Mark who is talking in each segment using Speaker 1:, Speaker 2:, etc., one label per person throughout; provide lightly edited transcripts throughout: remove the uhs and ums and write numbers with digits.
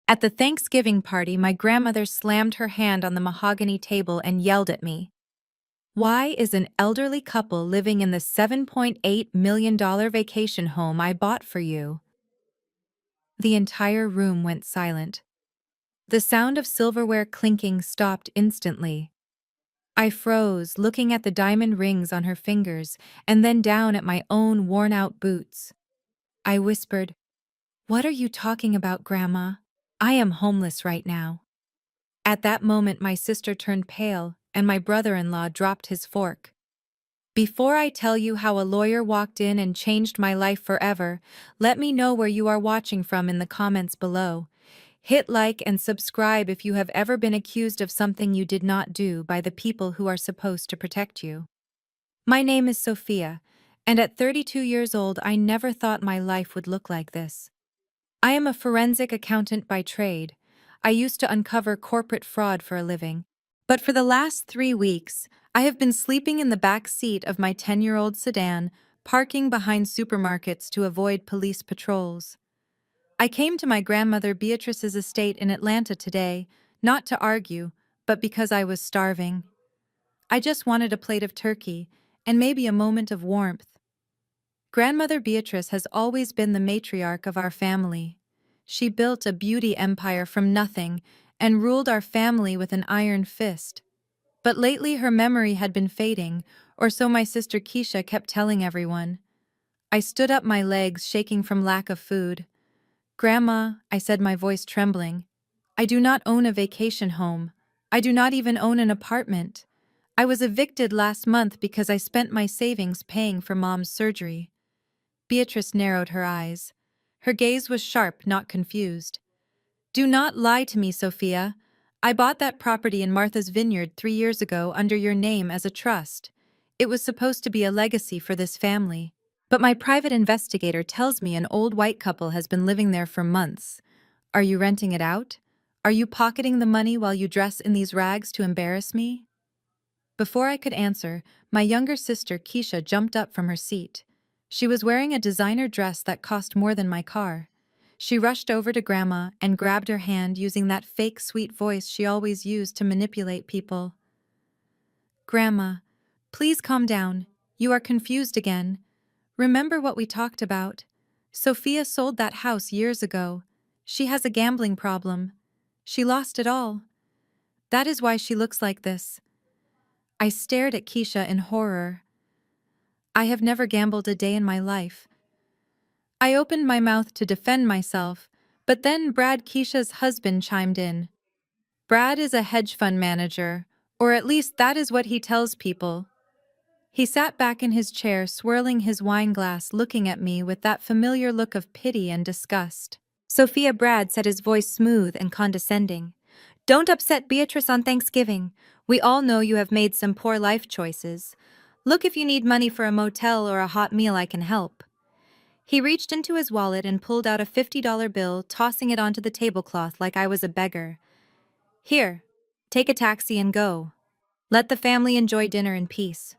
Speaker 1: At the Thanksgiving party, my grandmother slammed her hand on the mahogany table and yelled at me. Why is an elderly couple living in the $7.8 million vacation home I bought for you? The entire room went silent. The sound of silverware clinking stopped instantly. I froze, looking at the diamond rings on her fingers and then down at my own worn-out boots. I whispered, "What are you talking about, Grandma? I am homeless right now." At that moment, my sister turned pale, and my brother-in-law dropped his fork. Before I tell you how a lawyer walked in and changed my life forever, let me know where you are watching from in the comments below. Hit like and subscribe if you have ever been accused of something you did not do by the people who are supposed to protect you. My name is Sophia, and at 32 years old, I never thought my life would look like this. I am a forensic accountant by trade. I used to uncover corporate fraud for a living. But for the last 3 weeks, I have been sleeping in the back seat of my 10-year-old sedan, parking behind supermarkets to avoid police patrols. I came to my grandmother Beatrice's estate in Atlanta today, not to argue, but because I was starving. I just wanted a plate of turkey, and maybe a moment of warmth. Grandmother Beatrice has always been the matriarch of our family. She built a beauty empire from nothing and ruled our family with an iron fist. But lately her memory had been fading, or so my sister Keisha kept telling everyone. I stood up, my legs shaking from lack of food. "Grandma," I said, my voice trembling, "I do not own a vacation home. I do not even own an apartment. I was evicted last month because I spent my savings paying for Mom's surgery." Beatrice narrowed her eyes. Her gaze was sharp, not confused. "Do not lie to me, Sophia. I bought that property in Martha's Vineyard 3 years ago under your name as a trust. It was supposed to be a legacy for this family. But my private investigator tells me an old white couple has been living there for months. Are you renting it out? Are you pocketing the money while you dress in these rags to embarrass me?" Before I could answer, my younger sister Keisha jumped up from her seat. She was wearing a designer dress that cost more than my car. She rushed over to Grandma and grabbed her hand, using that fake sweet voice she always used to manipulate people. "Grandma, please calm down. You are confused again. Remember what we talked about? Sophia sold that house years ago. She has a gambling problem. She lost it all. That is why she looks like this." I stared at Keisha in horror. I have never gambled a day in my life. I opened my mouth to defend myself, but then Brad, Keisha's husband, chimed in. "Brad is a hedge fund manager, or at least that is what he tells people." He sat back in his chair, swirling his wine glass, looking at me with that familiar look of pity and disgust. "Sophia," Brad said, his voice smooth and condescending, "don't upset Beatrice on Thanksgiving. We all know you have made some poor life choices. Look, if you need money for a motel or a hot meal, I can help." He reached into his wallet and pulled out a $50 bill, tossing it onto the tablecloth like I was a beggar. "Here, take a taxi and go. Let the family enjoy dinner in peace."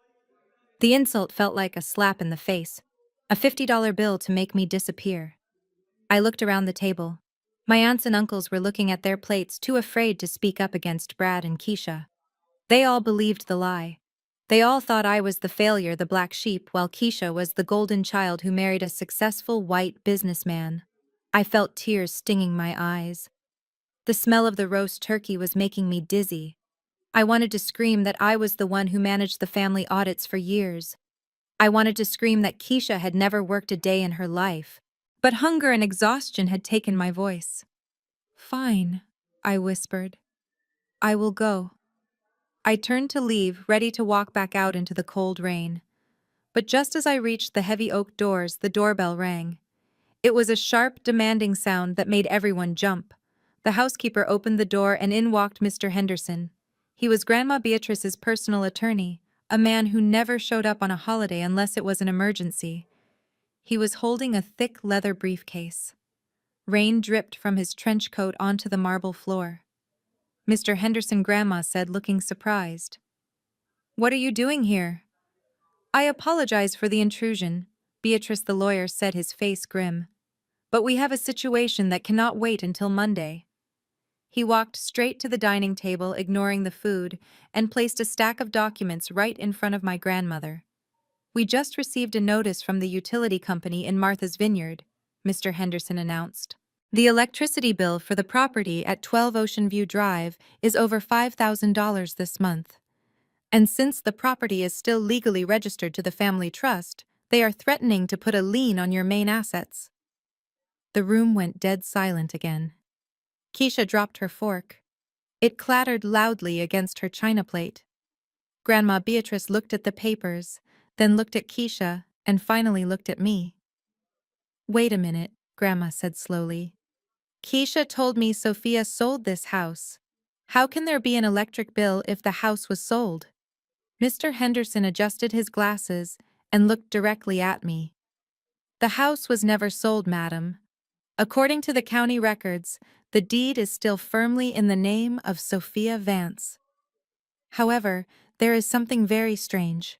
Speaker 1: The insult felt like a slap in the face, a $50 bill to make me disappear. I looked around the table. My aunts and uncles were looking at their plates, too afraid to speak up against Brad and Keisha. They all believed the lie. They all thought I was the failure, the black sheep, while Keisha was the golden child who married a successful white businessman. I felt tears stinging my eyes. The smell of the roast turkey was making me dizzy. I wanted to scream that I was the one who managed the family audits for years. I wanted to scream that Keisha had never worked a day in her life. But hunger and exhaustion had taken my voice. "Fine," I whispered. "I will go." I turned to leave, ready to walk back out into the cold rain. But just as I reached the heavy oak doors, the doorbell rang. It was a sharp, demanding sound that made everyone jump. The housekeeper opened the door and in walked Mr. Henderson. He was Grandma Beatrice's personal attorney, a man who never showed up on a holiday unless it was an emergency. He was holding a thick leather briefcase. Rain dripped from his trench coat onto the marble floor. "Mr. Henderson," Grandma said, looking surprised. "What are you doing here?" "I apologize for the intrusion," Beatrice the lawyer said, his face grim. "But we have a situation that cannot wait until Monday." He walked straight to the dining table, ignoring the food, and placed a stack of documents right in front of my grandmother. "We just received a notice from the utility company in Martha's Vineyard," Mr. Henderson announced. "The electricity bill for the property at 12 Ocean View Drive is over $5,000 this month. And since the property is still legally registered to the family trust, they are threatening to put a lien on your main assets." The room went dead silent again. Keisha dropped her fork. It clattered loudly against her china plate. Grandma Beatrice looked at the papers, then looked at Keisha, and finally looked at me. "Wait a minute," Grandma said slowly. "Keisha told me Sophia sold this house. How can there be an electric bill if the house was sold?" Mr. Henderson adjusted his glasses and looked directly at me. "The house was never sold, madam. According to the county records, the deed is still firmly in the name of Sophia Vance. However, there is something very strange.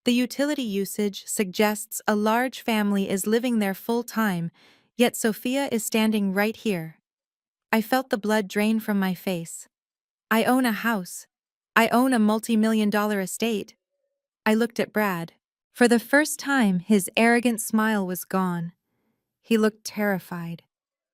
Speaker 1: The utility usage suggests a large family is living there full-time, yet Sophia is standing right here." I felt the blood drain from my face. I own a house. I own a multi-million-dollar estate. I looked at Brad. For the first time, his arrogant smile was gone. He looked terrified.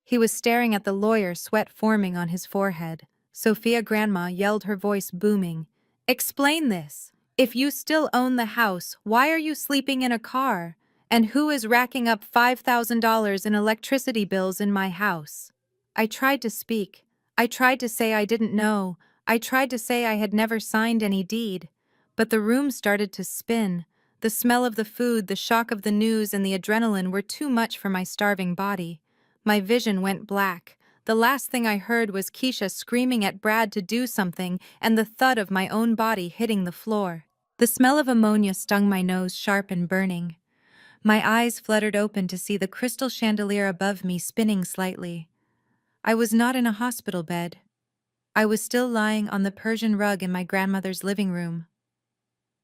Speaker 1: He was staring at the lawyer, sweat forming on his forehead. Sophia Grandma yelled, her voice booming. "Explain this. If you still own the house, why are you sleeping in a car? And who is racking up $5,000 in electricity bills in my house?" I tried to speak. I tried to say I didn't know. I tried to say I had never signed any deed. But the room started to spin. The smell of the food, the shock of the news, and the adrenaline were too much for my starving body. My vision went black. The last thing I heard was Keisha screaming at Brad to do something and the thud of my own body hitting the floor. The smell of ammonia stung my nose, sharp and burning. My eyes fluttered open to see the crystal chandelier above me spinning slightly. I was not in a hospital bed. I was still lying on the Persian rug in my grandmother's living room.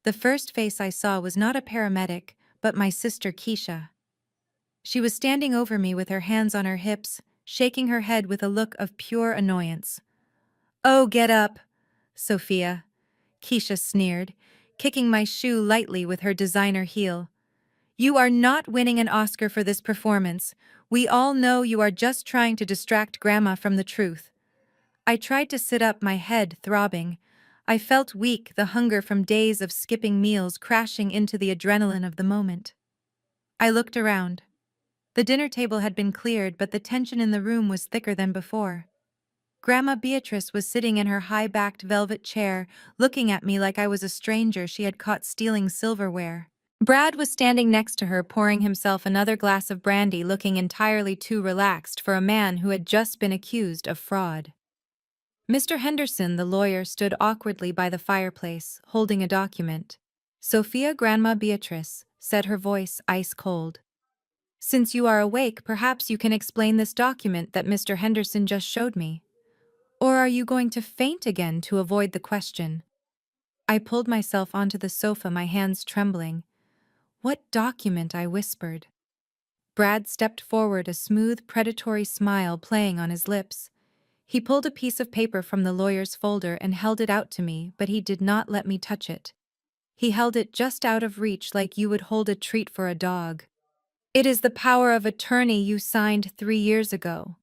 Speaker 1: The first face I saw was not a paramedic, but my sister Keisha. She was standing over me with her hands on her hips, shaking her head with a look of pure annoyance. "Oh, get up, Sophia," Keisha sneered, kicking my shoe lightly with her designer heel. "You are not winning an Oscar for this performance. We all know you are just trying to distract Grandma from the truth." I tried to sit up, my head throbbing. I felt weak, the hunger from days of skipping meals crashing into the adrenaline of the moment. I looked around. The dinner table had been cleared, but the tension in the room was thicker than before. Grandma Beatrice was sitting in her high-backed velvet chair, looking at me like I was a stranger she had caught stealing silverware. Brad was standing next to her, pouring himself another glass of brandy, looking entirely too relaxed for a man who had just been accused of fraud. Mr. Henderson, the lawyer, stood awkwardly by the fireplace, holding a document. "Sophia Grandma Beatrice," said her voice ice-cold. "Since you are awake, perhaps you can explain this document that Mr. Henderson just showed me. Or are you going to faint again to avoid the question?" I pulled myself onto the sofa, my hands trembling. "What document?" I whispered. Brad stepped forward, a smooth, predatory smile playing on his lips. He pulled a piece of paper from the lawyer's folder and held it out to me, but he did not let me touch it. He held it just out of reach, like you would hold a treat for a dog. "It is the power of attorney you signed 3 years ago,"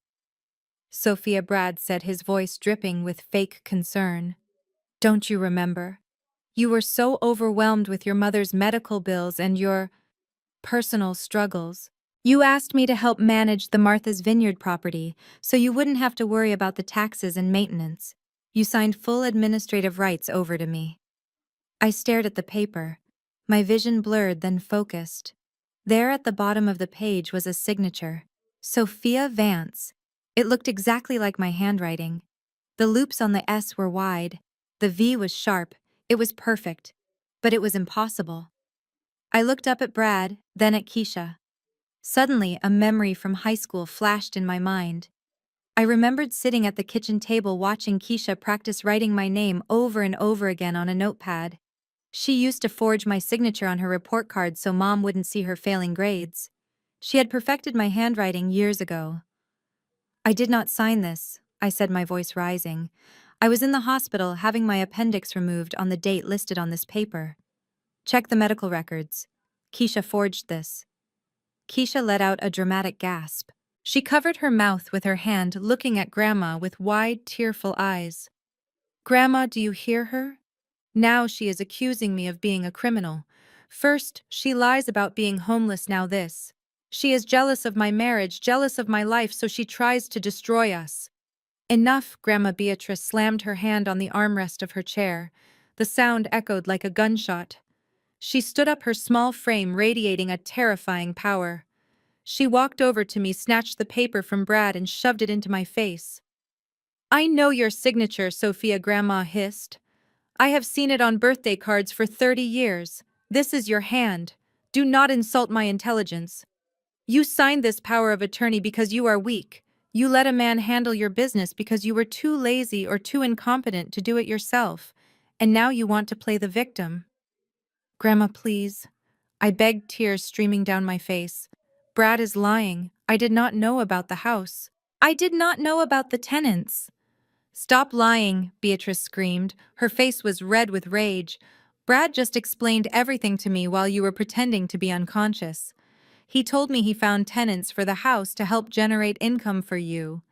Speaker 1: Sophia Brad said, his voice dripping with fake concern. "Don't you remember? You were so overwhelmed with your mother's medical bills and your personal struggles. You asked me to help manage the Martha's Vineyard property so you wouldn't have to worry about the taxes and maintenance. You signed full administrative rights over to me." I stared at the paper. My vision blurred, then focused. There at the bottom of the page was a signature. Sophia Vance. It looked exactly like my handwriting. The loops on the S were wide. The V was sharp. It was perfect. But it was impossible. I looked up at Brad, then at Keisha. Suddenly, a memory from high school flashed in my mind. I remembered sitting at the kitchen table watching Keisha practice writing my name over and over again on a notepad. She used to forge my signature on her report card so Mom wouldn't see her failing grades. She had perfected my handwriting years ago. "I did not sign this," I said, my voice rising. I was in the hospital having my appendix removed on the date listed on this paper. Check the medical records. Keisha forged this. Keisha let out a dramatic gasp. She covered her mouth with her hand, looking at Grandma with wide, tearful eyes. Grandma, do you hear her? Now she is accusing me of being a criminal. First, she lies about being homeless, now this. She is jealous of my marriage, jealous of my life, so she tries to destroy us. Enough, Grandma Beatrice slammed her hand on the armrest of her chair. The sound echoed like a gunshot. She stood up, her small frame radiating a terrifying power. She walked over to me, snatched the paper from Brad, and shoved it into my face. I know your signature, Sophia, Grandma hissed. I have seen it on birthday cards for 30 years. This is your hand. Do not insult my intelligence. You signed this power of attorney because you are weak. You let a man handle your business because you were too lazy or too incompetent to do it yourself. And now you want to play the victim. Grandma, please. I begged, tears streaming down my face. Brad is lying. I did not know about the house. I did not know about the tenants. Stop lying, Beatrice screamed. Her face was red with rage. Brad just explained everything to me while you were pretending to be unconscious. He told me he found tenants for the house to help generate income for you.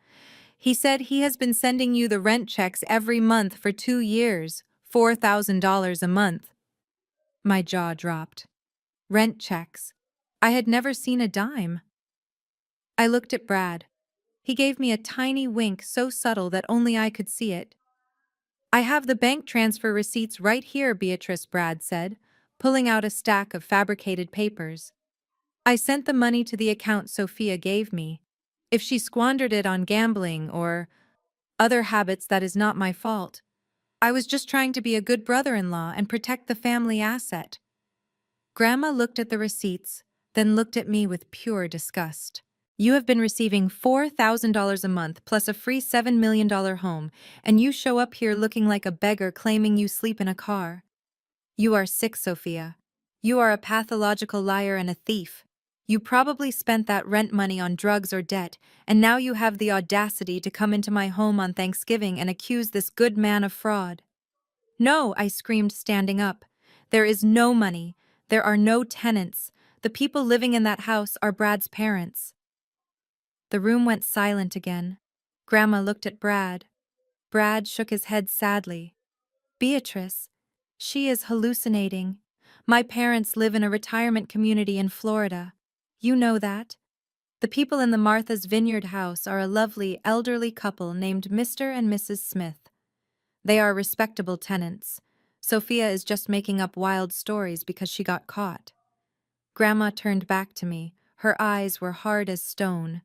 Speaker 1: He said he has been sending you the rent checks every month for 2 years, $4,000 a month. My jaw dropped. Rent checks. I had never seen a dime. I looked at Brad. He gave me a tiny wink so subtle that only I could see it. I have the bank transfer receipts right here, Beatrice, Brad said, pulling out a stack of fabricated papers. I sent the money to the account Sophia gave me. If she squandered it on gambling or other habits, that is not my fault. I was just trying to be a good brother-in-law and protect the family asset. Grandma looked at the receipts, then looked at me with pure disgust. You have been receiving $4,000 a month plus a free $7 million home, and you show up here looking like a beggar claiming you sleep in a car. You are sick, Sophia. You are a pathological liar and a thief. You probably spent that rent money on drugs or debt, and now you have the audacity to come into my home on Thanksgiving and accuse this good man of fraud. No, I screamed, standing up. There is no money. There are no tenants. The people living in that house are Brad's parents. The room went silent again. Grandma looked at Brad. Brad shook his head sadly. Beatrice, she is hallucinating. My parents live in a retirement community in Florida. You know that? The people in the Martha's Vineyard house are a lovely, elderly couple named Mr. and Mrs. Smith. They are respectable tenants. Sophia is just making up wild stories because she got caught. Grandma turned back to me. Her eyes were hard as stone.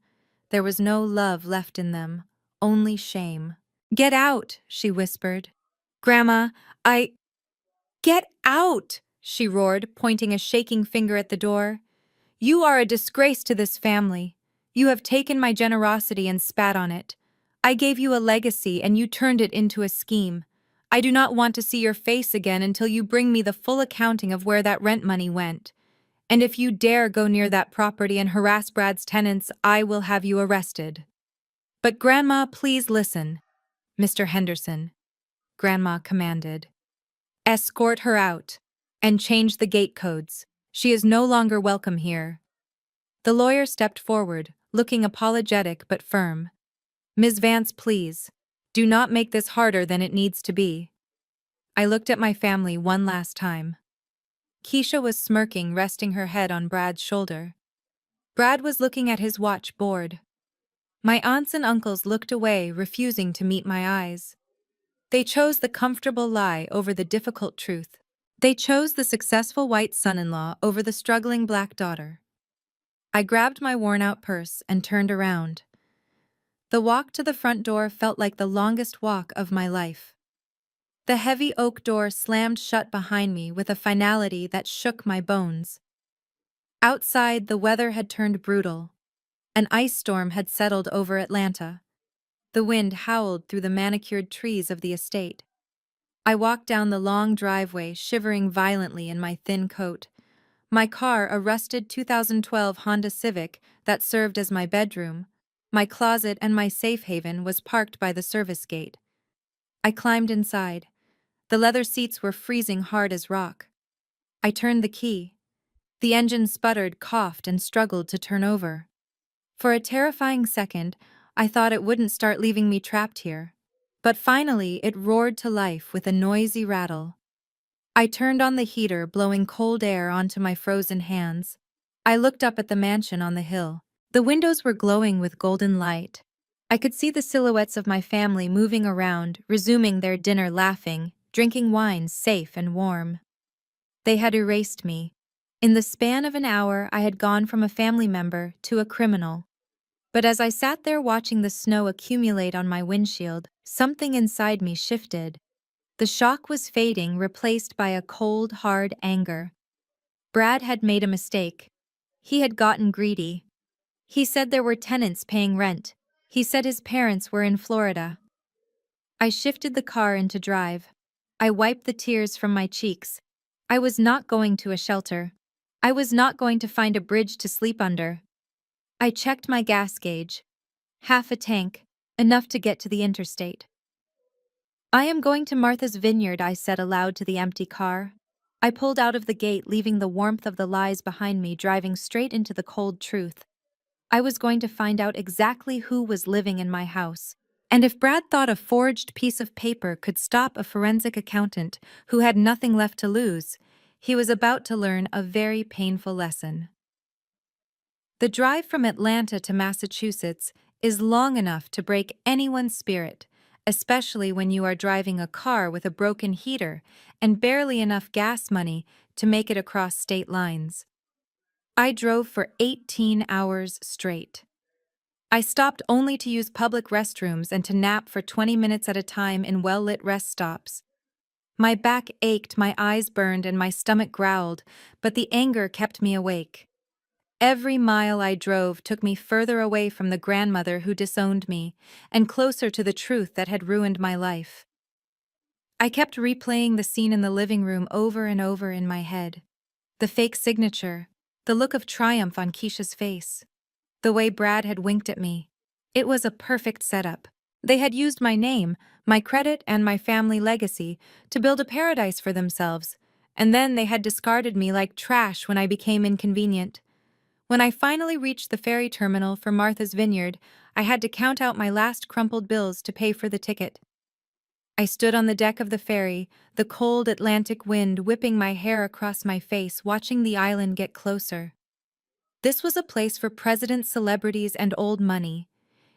Speaker 1: There was no love left in them, only shame. Get out, she whispered. Grandma, Get out, she roared, pointing a shaking finger at the door. You are a disgrace to this family. You have taken my generosity and spat on it. I gave you a legacy and you turned it into a scheme. I do not want to see your face again until you bring me the full accounting of where that rent money went. And if you dare go near that property and harass Brad's tenants, I will have you arrested. But Grandma, please listen. Mr. Henderson, Grandma commanded. Escort her out and change the gate codes. She is no longer welcome here. The lawyer stepped forward, looking apologetic but firm. Ms. Vance, please. Do not make this harder than it needs to be. I looked at my family one last time. Keisha was smirking, resting her head on Brad's shoulder. Brad was looking at his watch, bored. My aunts and uncles looked away, refusing to meet my eyes. They chose the comfortable lie over the difficult truth. They chose the successful white son-in-law over the struggling black daughter. I grabbed my worn-out purse and turned around. The walk to the front door felt like the longest walk of my life. The heavy oak door slammed shut behind me with a finality that shook my bones. Outside, the weather had turned brutal. An ice storm had settled over Atlanta. The wind howled through the manicured trees of the estate. I walked down the long driveway, shivering violently in my thin coat. My car, a rusted 2012 Honda Civic that served as my bedroom. My closet and my safe haven was parked by the service gate. I climbed inside. The leather seats were freezing hard as rock. I turned the key. The engine sputtered, coughed, and struggled to turn over. For a terrifying second, I thought it wouldn't start, leaving me trapped here. But finally, it roared to life with a noisy rattle. I turned on the heater, blowing cold air onto my frozen hands. I looked up at the mansion on the hill. The windows were glowing with golden light. I could see the silhouettes of my family moving around, resuming their dinner, laughing, drinking wine safe and warm. They had erased me. In the span of an hour, I had gone from a family member to a criminal. But as I sat there watching the snow accumulate on my windshield, something inside me shifted. The shock was fading, replaced by a cold, hard anger. Brad had made a mistake. He had gotten greedy. He said there were tenants paying rent. He said his parents were in Florida. I shifted the car into drive. I wiped the tears from my cheeks. I was not going to a shelter. I was not going to find a bridge to sleep under. I checked my gas gauge. Half a tank, enough to get to the interstate. I am going to Martha's Vineyard, I said aloud to the empty car. I pulled out of the gate, leaving the warmth of the lies behind me, driving straight into the cold truth. I was going to find out exactly who was living in my house. And if Brad thought a forged piece of paper could stop a forensic accountant who had nothing left to lose, he was about to learn a very painful lesson. The drive from Atlanta to Massachusetts is long enough to break anyone's spirit, especially when you are driving a car with a broken heater and barely enough gas money to make it across state lines. I drove for 18 hours straight. I stopped only to use public restrooms and to nap for 20 minutes at a time in well-lit rest stops. My back ached, my eyes burned, and my stomach growled, but the anger kept me awake. Every mile I drove took me further away from the grandmother who disowned me, and closer to the truth that had ruined my life. I kept replaying the scene in the living room over and over in my head. The fake signature, the look of triumph on Keisha's face, the way Brad had winked at me. It was a perfect setup. They had used my name, my credit, and my family legacy to build a paradise for themselves, and then they had discarded me like trash when I became inconvenient. When I finally reached the ferry terminal for Martha's Vineyard, I had to count out my last crumpled bills to pay for the ticket. I stood on the deck of the ferry, the cold Atlantic wind whipping my hair across my face, watching the island get closer. This was a place for presidents, celebrities, and old money.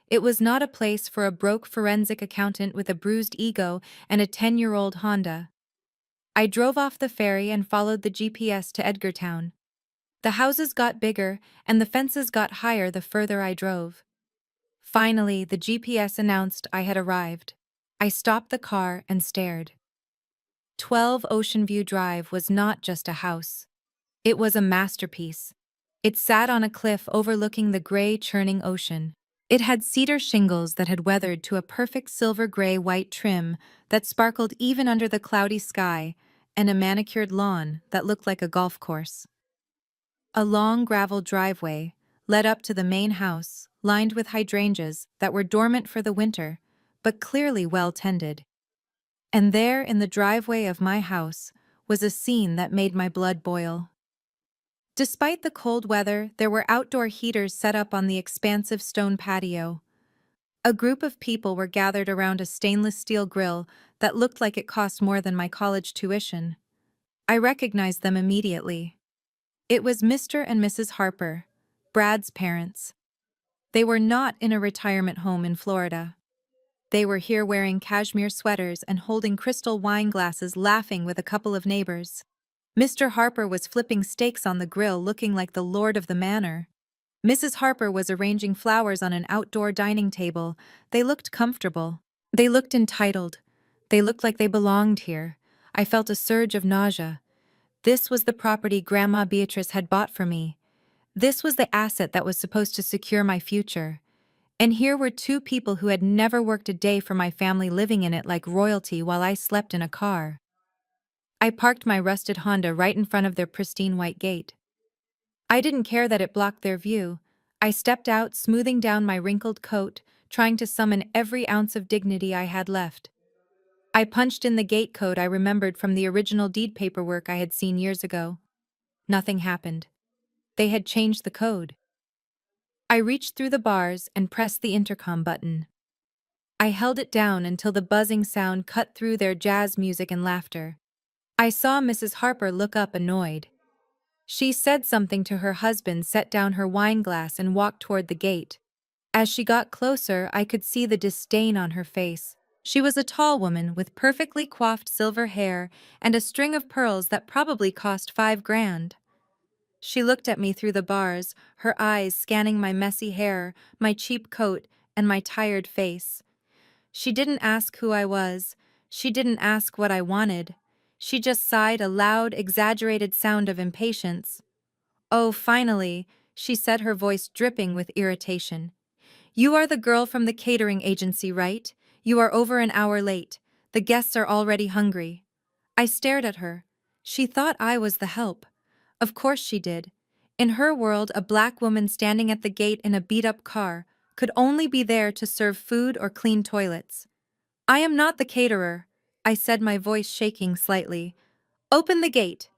Speaker 1: It was not a place for a broke forensic accountant with a bruised ego and a 10-year-old Honda. I drove off the ferry and followed the GPS to Edgartown. The houses got bigger and the fences got higher the further I drove. Finally, the GPS announced I had arrived. I stopped the car and stared. 12 Ocean View Drive was not just a house. It was a masterpiece. It sat on a cliff overlooking the gray, churning ocean. It had cedar shingles that had weathered to a perfect silver-gray-white trim that sparkled even under the cloudy sky, and a manicured lawn that looked like a golf course. A long gravel driveway led up to the main house, lined with hydrangeas that were dormant for the winter, but clearly well-tended. And there, in the driveway of my house, was a scene that made my blood boil. Despite the cold weather, there were outdoor heaters set up on the expansive stone patio. A group of people were gathered around a stainless steel grill that looked like it cost more than my college tuition. I recognized them immediately. It was Mr. and Mrs. Harper, Brad's parents. They were not in a retirement home in Florida. They were here wearing cashmere sweaters and holding crystal wine glasses, laughing with a couple of neighbors. Mr. Harper was flipping steaks on the grill, looking like the lord of the manor. Mrs. Harper was arranging flowers on an outdoor dining table. They looked comfortable. They looked entitled. They looked like they belonged here. I felt a surge of nausea. This was the property Grandma Beatrice had bought for me. This was the asset that was supposed to secure my future. And here were two people who had never worked a day for my family living in it like royalty while I slept in a car. I parked my rusted Honda right in front of their pristine white gate. I didn't care that it blocked their view. I stepped out, smoothing down my wrinkled coat, trying to summon every ounce of dignity I had left. I punched in the gate code I remembered from the original deed paperwork I had seen years ago. Nothing happened. They had changed the code. I reached through the bars and pressed the intercom button. I held it down until the buzzing sound cut through their jazz music and laughter. I saw Mrs. Harper look up annoyed. She said something to her husband, set down her wine glass, and walked toward the gate. As she got closer, I could see the disdain on her face. She was a tall woman with perfectly coiffed silver hair and a string of pearls that probably cost 5 grand. She looked at me through the bars, her eyes scanning my messy hair, my cheap coat, and my tired face. She didn't ask who I was. She didn't ask what I wanted. She just sighed a loud, exaggerated sound of impatience. "Oh, finally," she said, her voice dripping with irritation. "You are the girl from the catering agency, right? You are over an hour late. The guests are already hungry." I stared at her. She thought I was the help. Of course she did. In her world, a black woman standing at the gate in a beat-up car could only be there to serve food or clean toilets. "I am not the caterer," I said, my voice shaking slightly. "Open the gate."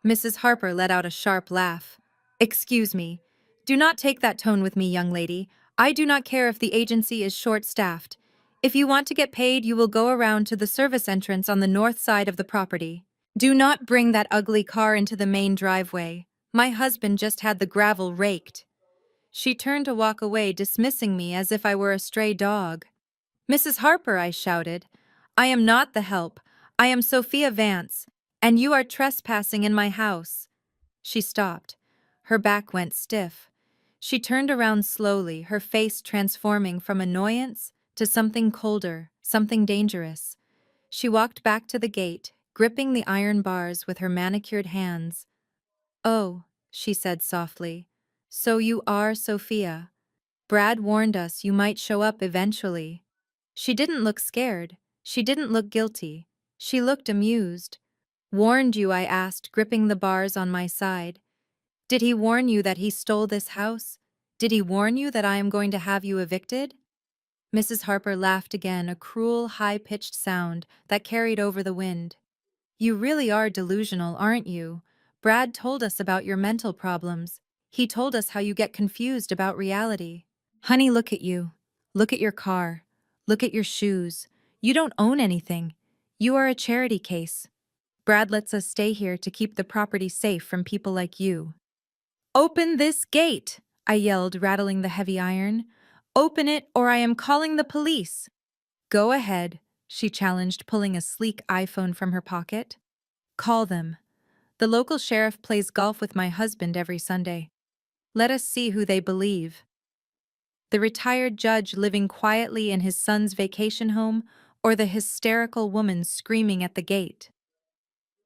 Speaker 1: Mrs. Harper let out a sharp laugh. "Excuse me. Do not take that tone with me, young lady. I do not care if the agency is short-staffed. If you want to get paid, you will go around to the service entrance on the north side of the property. Do not bring that ugly car into the main driveway. My husband just had the gravel raked." She turned to walk away, dismissing me as if I were a stray dog. "Mrs. Harper," I shouted, "I am not the help. I am Sophia Vance, and you are trespassing in my house." She stopped. Her back went stiff. She turned around slowly, her face transforming from annoyance to something colder, something dangerous. She walked back to the gate, gripping the iron bars with her manicured hands. "Oh," she said softly, "so you are Sophia. Brad warned us you might show up eventually." She didn't look scared. She didn't look guilty. She looked amused. "Warned you?" I asked, gripping the bars on my side. "Did he warn you that he stole this house? Did he warn you that I am going to have you evicted?" Mrs. Harper laughed again, a cruel, high-pitched sound that carried over the wind. "You really are delusional, aren't you? Brad told us about your mental problems. He told us how you get confused about reality. Honey, look at you. Look at your car. Look at your shoes. You don't own anything. You are a charity case. Brad lets us stay here to keep the property safe from people like you." "Open this gate!" I yelled, rattling the heavy iron. "Open it, or I am calling the police." "Go ahead," she challenged, pulling a sleek iPhone from her pocket. "Call them. The local sheriff plays golf with my husband every Sunday. Let us see who they believe. The retired judge living quietly in his son's vacation home, or the hysterical woman screaming at the gate?"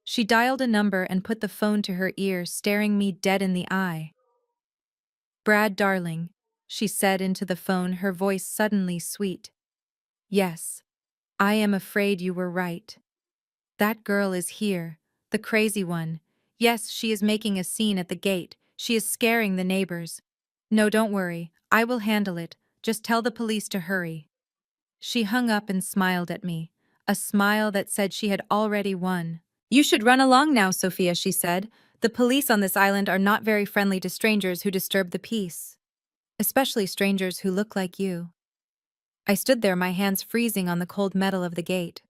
Speaker 1: She dialed a number and put the phone to her ear, staring me dead in the eye. "Brad, darling," she said into the phone, her voice suddenly sweet. "Yes, I am afraid you were right. That girl is here, the crazy one. Yes, she is making a scene at the gate. She is scaring the neighbors. No, don't worry, I will handle it. Just tell the police to hurry." She hung up and smiled at me, a smile that said she had already won. "You should run along now, Sophia," she said. "The police on this island are not very friendly to strangers who disturb the peace. Especially strangers who look like you." I stood there, my hands freezing on the cold metal of the gate.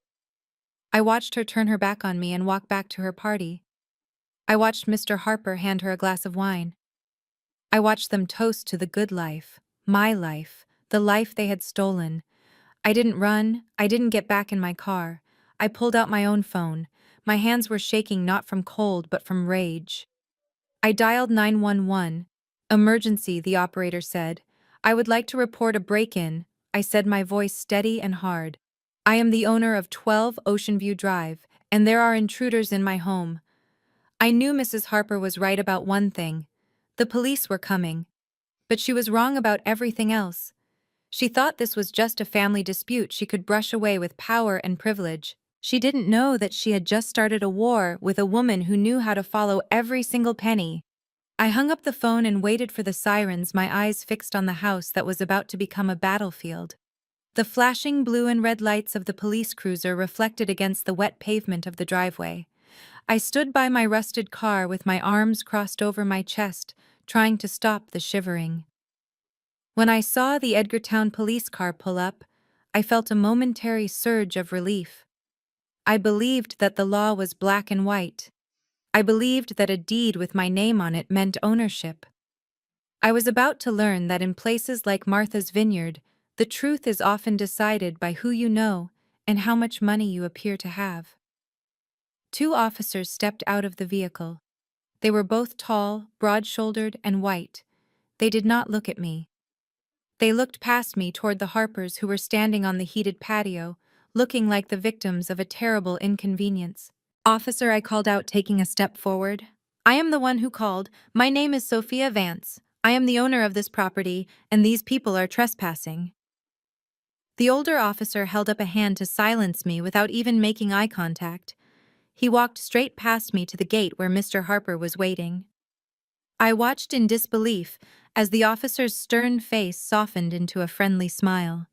Speaker 1: I watched her turn her back on me and walk back to her party. I watched Mr. Harper hand her a glass of wine. I watched them toast to the good life, my life, the life they had stolen. I didn't run, I didn't get back in my car. I pulled out my own phone. My hands were shaking not from cold but from rage. I dialed 911. "Emergency," the operator said. "I would like to report a break-in," I said, my voice steady and hard. "I am the owner of 12 Ocean View Drive, and there are intruders in my home." I knew Mrs. Harper was right about one thing. The police were coming. But she was wrong about everything else. She thought this was just a family dispute she could brush away with power and privilege. She didn't know that she had just started a war with a woman who knew how to follow every single penny. I hung up the phone and waited for the sirens, my eyes fixed on the house that was about to become a battlefield. The flashing blue and red lights of the police cruiser reflected against the wet pavement of the driveway. I stood by my rusted car with my arms crossed over my chest, trying to stop the shivering. When I saw the Edgartown police car pull up, I felt a momentary surge of relief. I believed that the law was black and white. I believed that a deed with my name on it meant ownership. I was about to learn that in places like Martha's Vineyard, the truth is often decided by who you know and how much money you appear to have. Two officers stepped out of the vehicle. They were both tall, broad-shouldered, and white. They did not look at me. They looked past me toward the Harpers who were standing on the heated patio, looking like the victims of a terrible inconvenience. "Officer," I called out, taking a step forward. "I am the one who called. My name is Sophia Vance. I am the owner of this property, and these people are trespassing." The older officer held up a hand to silence me without even making eye contact. He walked straight past me to the gate where Mr. Harper was waiting. I watched in disbelief as the officer's stern face softened into a friendly smile.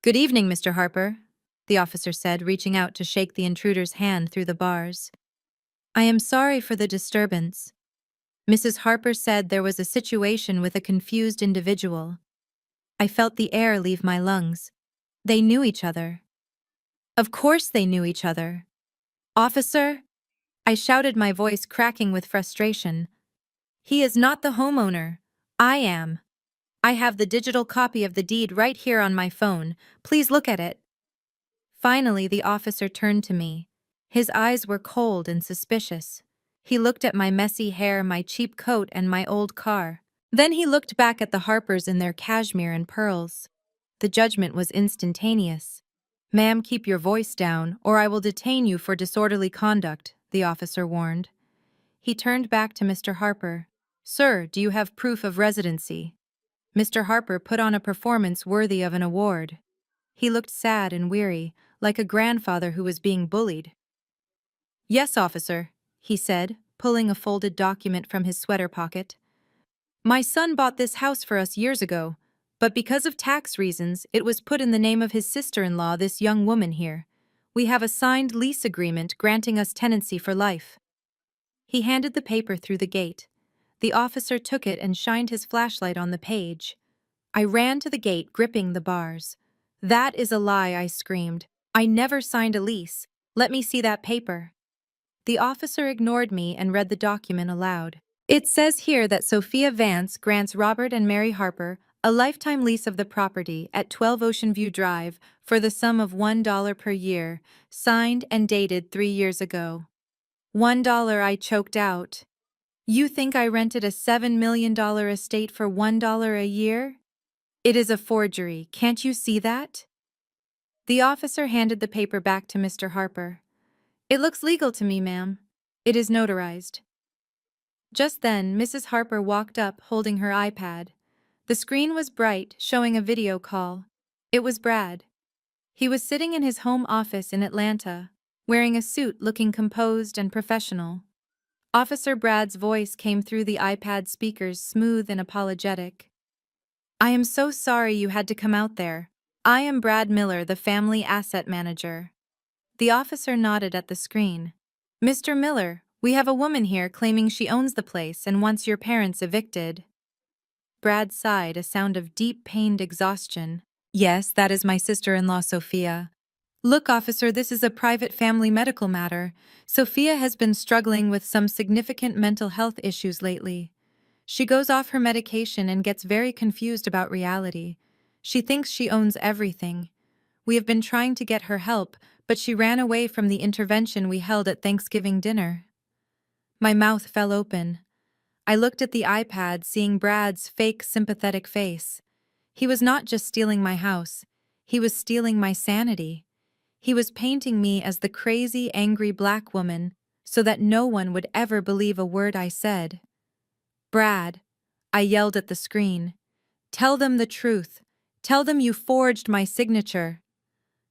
Speaker 1: "Good evening, Mr. Harper," the officer said, reaching out to shake the intruder's hand through the bars. "I am sorry for the disturbance." Mrs. Harper said there was a situation with a confused individual. I felt the air leave my lungs. They knew each other. Of course they knew each other. "Officer," I shouted, my voice cracking with frustration, "he is not the homeowner. I am. I have the digital copy of the deed right here on my phone. Please look at it." Finally, the officer turned to me. His eyes were cold and suspicious. He looked at my messy hair, my cheap coat, and my old car. Then he looked back at the Harpers in their cashmere and pearls. The judgment was instantaneous. "Ma'am, keep your voice down, or I will detain you for disorderly conduct," the officer warned. He turned back to Mr. Harper. "Sir, do you have proof of residency?" Mr. Harper put on a performance worthy of an award. He looked sad and weary, like a grandfather who was being bullied. "Yes, officer," he said, pulling a folded document from his sweater pocket. "My son bought this house for us years ago, but because of tax reasons, it was put in the name of his sister-in-law, this young woman here. We have a signed lease agreement granting us tenancy for life." He handed the paper through the gate. The officer took it and shined his flashlight on the page. I ran to the gate, gripping the bars. "That is a lie," I screamed. "I never signed a lease. Let me see that paper." The officer ignored me and read the document aloud. "It says here that Sophia Vance grants Robert and Mary Harper a lifetime lease of the property at 12 Ocean View Drive for the sum of $1 per year, signed and dated 3 years ago." $1, I choked out. "You think I rented a $7 million estate for $1 a year? It is a forgery, can't you see that?" The officer handed the paper back to Mr. Harper. "It looks legal to me, ma'am. It is notarized." Just then, Mrs. Harper walked up holding her iPad. The screen was bright, showing a video call. It was Brad. He was sitting in his home office in Atlanta, wearing a suit, looking composed and professional. Officer Brad's voice came through the iPad speakers, smooth and apologetic. "I am so sorry you had to come out there. I am Brad Miller, the family asset manager." The officer nodded at the screen. "Mr. Miller, we have a woman here claiming she owns the place and wants your parents evicted." Brad sighed, a sound of deep, pained exhaustion. "Yes, that is my sister-in-law, Sophia. Look, officer, this is a private family medical matter. Sophia has been struggling with some significant mental health issues lately. She goes off her medication and gets very confused about reality. She thinks she owns everything. We have been trying to get her help, but she ran away from the intervention we held at Thanksgiving dinner." My mouth fell open. I looked at the iPad, seeing Brad's fake, sympathetic face. He was not just stealing my house. He was stealing my sanity. He was painting me as the crazy, angry black woman so that no one would ever believe a word I said. "Brad," I yelled at the screen, "tell them the truth. Tell them you forged my signature."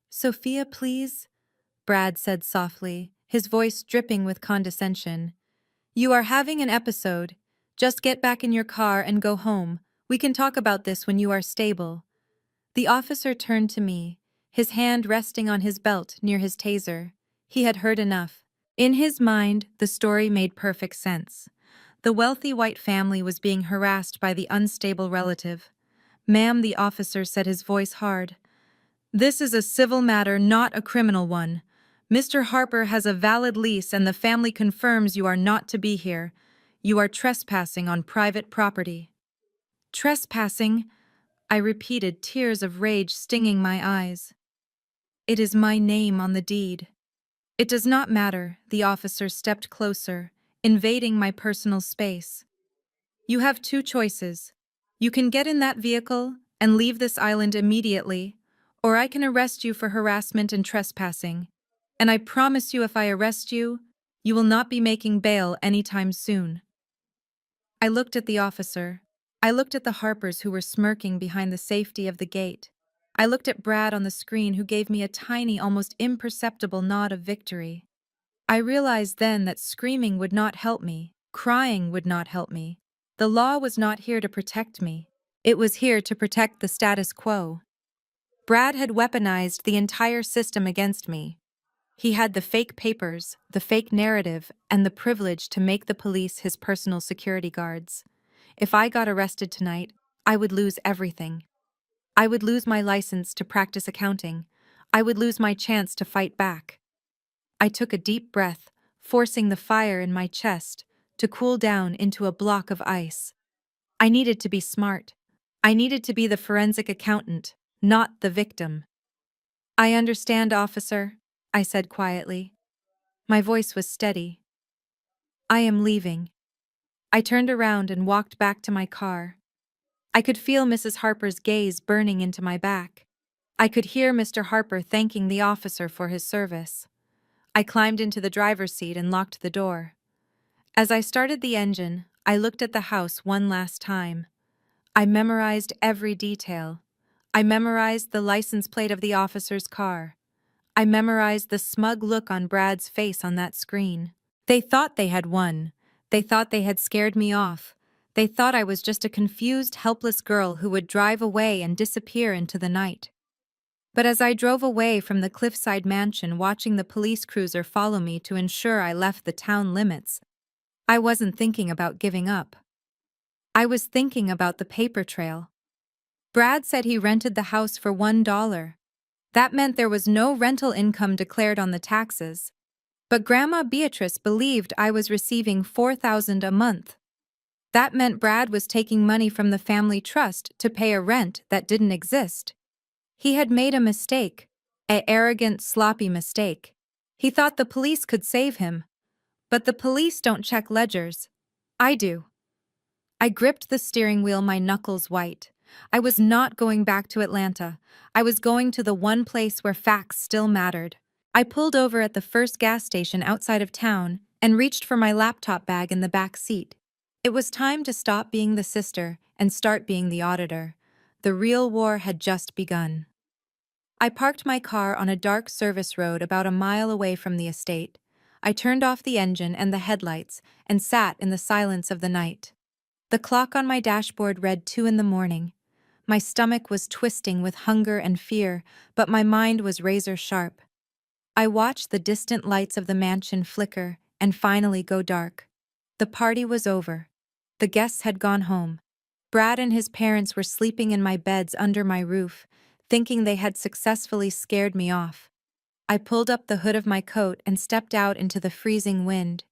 Speaker 1: "Sophia, please," Brad said softly, his voice dripping with condescension. "You are having an episode. Just get back in your car and go home. We can talk about this when you are stable. The officer turned to me, his hand resting on his belt near his taser. He had heard enough. In his mind, the story made perfect sense. The wealthy white family was being harassed by the unstable relative. "Ma'am," the officer said, his voice hard. "This is a civil matter, not a criminal one. Mr. Harper has a valid lease and the family confirms you are not to be here. You are trespassing on private property." "Trespassing?" I repeated, tears of rage stinging my eyes. "It is my name on the deed." "It does not matter," the officer stepped closer, invading my personal space. "You have two choices. You can get in that vehicle and leave this island immediately, or I can arrest you for harassment and trespassing. And I promise you, if I arrest you, you will not be making bail anytime soon." I looked at the officer. I looked at the Harpers who were smirking behind the safety of the gate. I looked at Brad on the screen, who gave me a tiny, almost imperceptible nod of victory. I realized then that screaming would not help me, crying would not help me. The law was not here to protect me. It was here to protect the status quo. Brad had weaponized the entire system against me. He had the fake papers, the fake narrative, and the privilege to make the police his personal security guards. If I got arrested tonight, I would lose everything. I would lose my license to practice accounting. I would lose my chance to fight back. I took a deep breath, forcing the fire in my chest to cool down into a block of ice. I needed to be smart. I needed to be the forensic accountant, not the victim. "I understand, officer," I said quietly. My voice was steady. "I am leaving." I turned around and walked back to my car. I could feel Mrs. Harper's gaze burning into my back. I could hear Mr. Harper thanking the officer for his service. I climbed into the driver's seat and locked the door. As I started the engine, I looked at the house one last time. I memorized every detail. I memorized the license plate of the officer's car. I memorized the smug look on Brad's face on that screen. They thought they had won. They thought they had scared me off. They thought I was just a confused, helpless girl who would drive away and disappear into the night. But as I drove away from the cliffside mansion, watching the police cruiser follow me to ensure I left the town limits, I wasn't thinking about giving up. I was thinking about the paper trail. Brad said he rented the house for $1. That meant there was no rental income declared on the taxes. But Grandma Beatrice believed I was receiving $4,000 a month. That meant Brad was taking money from the family trust to pay a rent that didn't exist. He had made a mistake, an arrogant, sloppy mistake. He thought the police could save him. But the police don't check ledgers. I do. I gripped the steering wheel, my knuckles white. I was not going back to Atlanta. I was going to the one place where facts still mattered. I pulled over at the first gas station outside of town and reached for my laptop bag in the back seat. It was time to stop being the sister and start being the auditor. The real war had just begun. I parked my car on a dark service road about a mile away from the estate. I turned off the engine and the headlights and sat in the silence of the night. The clock on my dashboard read 2 in the morning. My stomach was twisting with hunger and fear, but my mind was razor sharp. I watched the distant lights of the mansion flicker and finally go dark. The party was over. The guests had gone home. Brad and his parents were sleeping in my beds under my roof, thinking they had successfully scared me off. I pulled up the hood of my coat and stepped out into the freezing wind.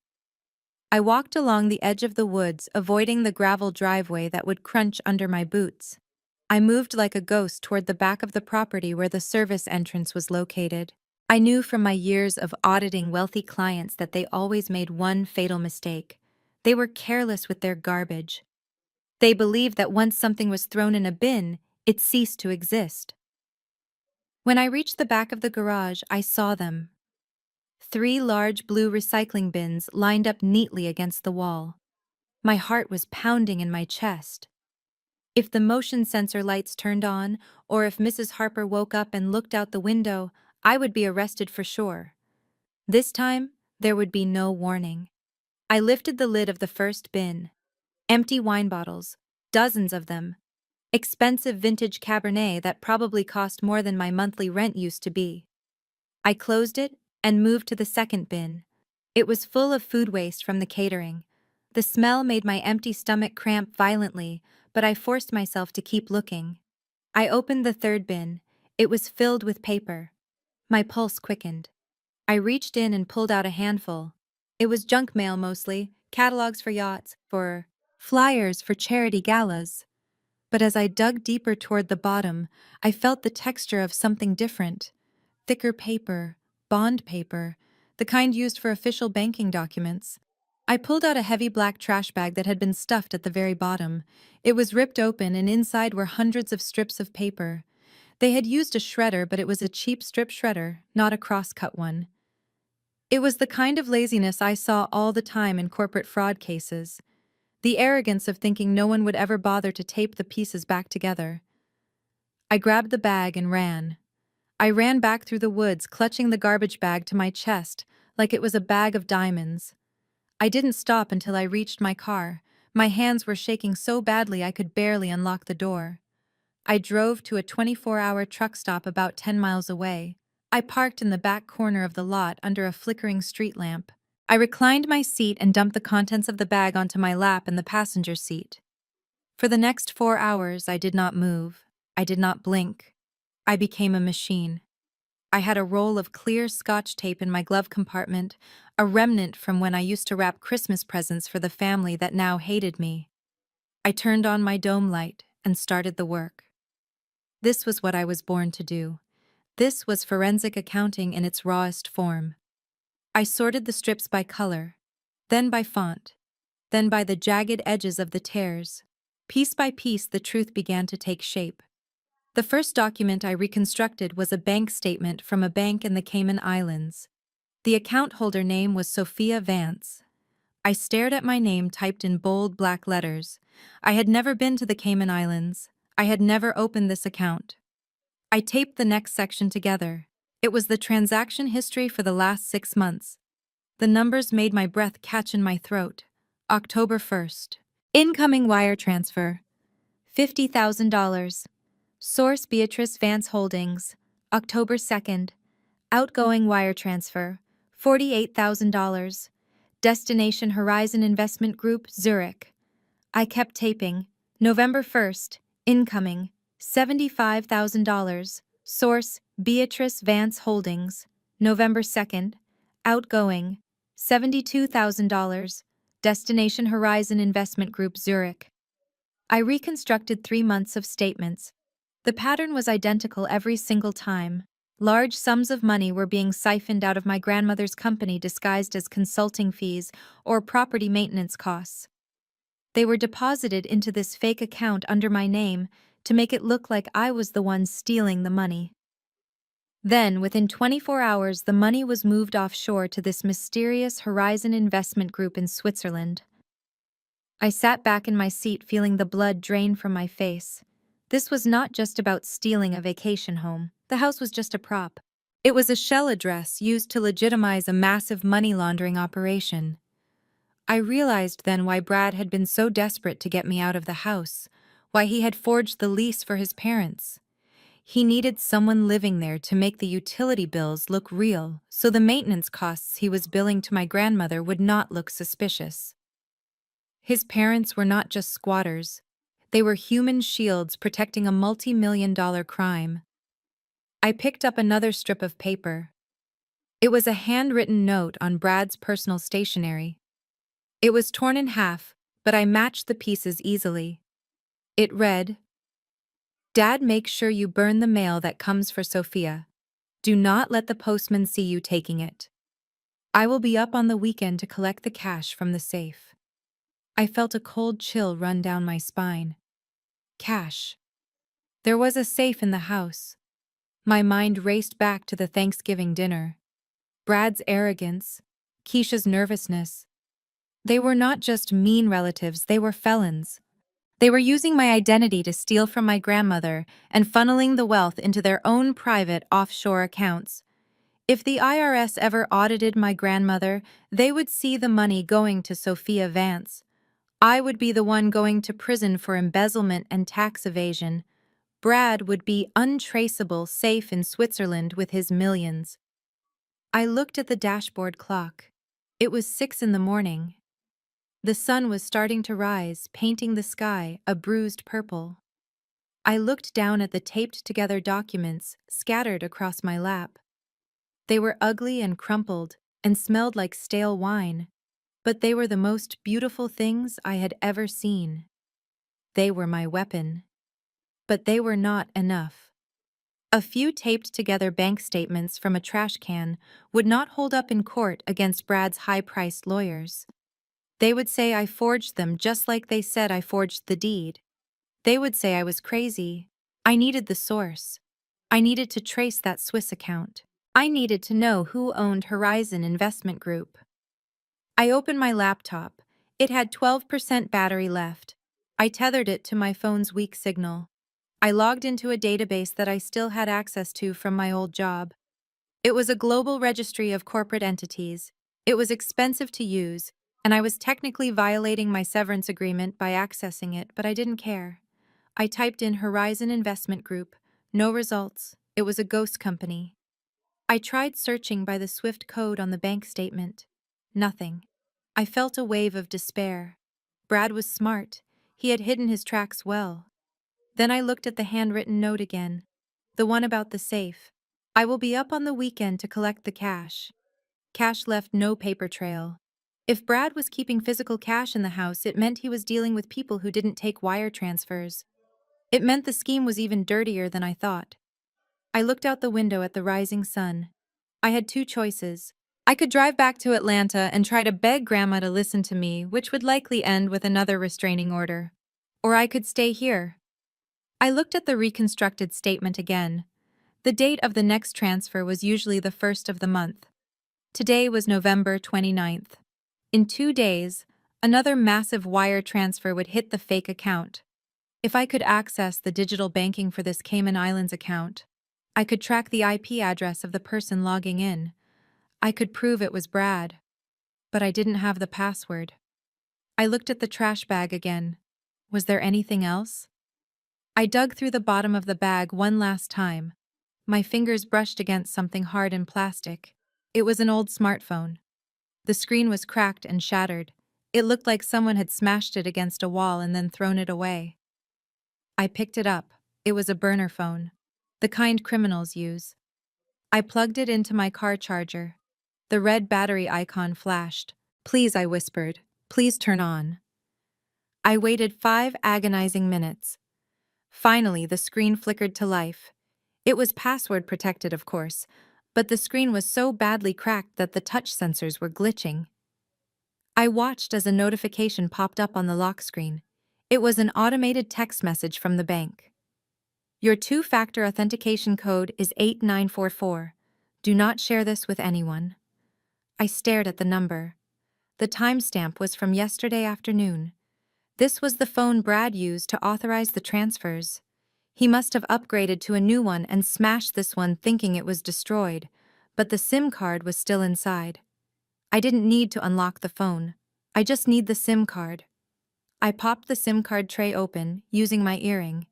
Speaker 1: I walked along the edge of the woods, avoiding the gravel driveway that would crunch under my boots. I moved like a ghost toward the back of the property where the service entrance was located. I knew from my years of auditing wealthy clients that they always made one fatal mistake. They were careless with their garbage. They believed that once something was thrown in a bin, it ceased to exist. When I reached the back of the garage, I saw them. 3 large blue recycling bins lined up neatly against the wall. My heart was pounding in my chest. If the motion sensor lights turned on, or if Mrs. Harper woke up and looked out the window, I would be arrested for sure. This time, there would be no warning. I lifted the lid of the first bin. Empty wine bottles, dozens of them. Expensive vintage Cabernet that probably cost more than my monthly rent used to be. I closed it and moved to the second bin. It was full of food waste from the catering. The smell made my empty stomach cramp violently, but I forced myself to keep looking. I opened the third bin. It was filled with paper. My pulse quickened. I reached in and pulled out a handful. It was junk mail mostly, catalogs for yachts, for flyers for charity galas. But as I dug deeper toward the bottom, I felt the texture of something different. Thicker paper, bond paper, the kind used for official banking documents. I pulled out a heavy black trash bag that had been stuffed at the very bottom. It was ripped open and inside were hundreds of strips of paper. They had used a shredder, but it was a cheap strip shredder, not a cross-cut one. It was the kind of laziness I saw all the time in corporate fraud cases. The arrogance of thinking no one would ever bother to tape the pieces back together. I grabbed the bag and ran. I ran back through the woods, clutching the garbage bag to my chest like it was a bag of diamonds. I didn't stop until I reached my car. My hands were shaking so badly I could barely unlock the door. I drove to a 24-hour truck stop about 10 miles away. I parked in the back corner of the lot under a flickering street lamp. I reclined my seat and dumped the contents of the bag onto my lap in the passenger seat. For the next 4 hours, I did not move. I did not blink. I became a machine. I had a roll of clear Scotch tape in my glove compartment, a remnant from when I used to wrap Christmas presents for the family that now hated me. I turned on my dome light and started the work. This was what I was born to do. This was forensic accounting in its rawest form. I sorted the strips by color, then by font, then by the jagged edges of the tears. Piece by piece, the truth began to take shape. The first document I reconstructed was a bank statement from a bank in the Cayman Islands. The account holder name was Sophia Vance. I stared at my name typed in bold black letters. I had never been to the Cayman Islands. I had never opened this account. I taped the next section together. It was the transaction history for the last 6 months. The numbers made my breath catch in my throat. October 1st. Incoming wire transfer. $50,000. Source Beatrice Vance Holdings. October 2nd. Outgoing wire transfer. $48,000. Destination Horizon Investment Group, Zurich. I kept taping. November 1st. Incoming. $75,000. Source Beatrice Vance Holdings. November 2nd. Outgoing. $72,000. Destination Horizon Investment Group, Zurich. I reconstructed 3 months of statements. The pattern was identical every single time. Large sums of money were being siphoned out of my grandmother's company disguised as consulting fees or property maintenance costs. They were deposited into this fake account under my name to make it look like I was the one stealing the money. Then, within 24 hours, the money was moved offshore to this mysterious Horizon Investment Group in Switzerland. I sat back in my seat feeling the blood drain from my face. This was not just about stealing a vacation home. The house was just a prop. It was a shell address used to legitimize a massive money laundering operation. I realized then why Brad had been so desperate to get me out of the house, why he had forged the lease for his parents. He needed someone living there to make the utility bills look real, so the maintenance costs he was billing to my grandmother would not look suspicious. His parents were not just squatters. They were human shields protecting a multi-million-dollar crime. I picked up another strip of paper. It was a handwritten note on Brad's personal stationery. It was torn in half, but I matched the pieces easily. It read, "Dad, make sure you burn the mail that comes for Sophia. Do not let the postman see you taking it. I will be up on the weekend to collect the cash from the safe." I felt a cold chill run down my spine. Cash. There was a safe in the house. My mind raced back to the Thanksgiving dinner. Brad's arrogance, Keisha's nervousness. They were not just mean relatives, they were felons. They were using my identity to steal from my grandmother and funneling the wealth into their own private offshore accounts. If the IRS ever audited my grandmother, they would see the money going to Sophia Vance. I would be the one going to prison for embezzlement and tax evasion. Brad would be untraceable, safe in Switzerland with his millions. I looked at the dashboard clock. It was 6 in the morning. The sun was starting to rise, painting the sky a bruised purple. I looked down at the taped-together documents scattered across my lap. They were ugly and crumpled and smelled like stale wine, but they were the most beautiful things I had ever seen. They were my weapon. But they were not enough. A few taped-together bank statements from a trash can would not hold up in court against Brad's high-priced lawyers. They would say I forged them just like they said I forged the deed. They would say I was crazy. I needed the source. I needed to trace that Swiss account. I needed to know who owned Horizon Investment Group. I opened my laptop. It had 12% battery left. I tethered it to my phone's weak signal. I logged into a database that I still had access to from my old job. It was a global registry of corporate entities. It was expensive to use, and I was technically violating my severance agreement by accessing it, but I didn't care. I typed in Horizon Investment Group. No results. It was a ghost company. I tried searching by the Swift code on the bank statement. Nothing. I felt a wave of despair. Brad was smart. He had hidden his tracks well. Then I looked at the handwritten note again. The one about the safe. I will be up on the weekend to collect the cash. Cash left no paper trail. If Brad was keeping physical cash in the house, it meant he was dealing with people who didn't take wire transfers. It meant the scheme was even dirtier than I thought. I looked out the window at the rising sun. I had two choices. I could drive back to Atlanta and try to beg Grandma to listen to me, which would likely end with another restraining order. Or I could stay here. I looked at the reconstructed statement again. The date of the next transfer was usually the first of the month. Today was November 29th. In 2 days, another massive wire transfer would hit the fake account. If I could access the digital banking for this Cayman Islands account, I could track the IP address of the person logging in. I could prove it was Brad. But I didn't have the password. I looked at the trash bag again. Was there anything else? I dug through the bottom of the bag one last time. My fingers brushed against something hard and plastic. It was an old smartphone. The screen was cracked and shattered. It looked like someone had smashed it against a wall and then thrown it away. I picked it up. It was a burner phone. The kind criminals use. I plugged it into my car charger. The red battery icon flashed. "Please," I whispered. "Please turn on." I waited 5 agonizing minutes. Finally, the screen flickered to life. It was password protected, of course, but the screen was so badly cracked that the touch sensors were glitching. I watched as a notification popped up on the lock screen. It was an automated text message from the bank. "Your two-factor authentication code is 8944. Do not share this with anyone." I stared at the number. The timestamp was from yesterday afternoon. This was the phone Brad used to authorize the transfers. He must have upgraded to a new one and smashed this one thinking it was destroyed, but the SIM card was still inside. I didn't need to unlock the phone. I just need the SIM card. I popped the SIM card tray open, using my earring.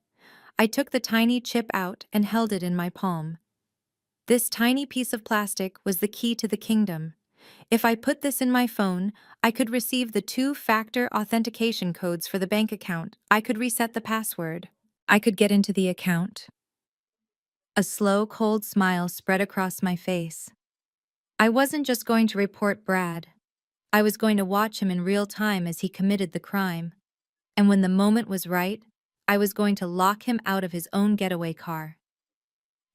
Speaker 1: I took the tiny chip out and held it in my palm. This tiny piece of plastic was the key to the kingdom. If I put this in my phone, I could receive the two-factor authentication codes for the bank account. I could reset the password. I could get into the account. A slow, cold smile spread across my face. I wasn't just going to report Brad. I was going to watch him in real time as he committed the crime. And when the moment was right, I was going to lock him out of his own getaway car.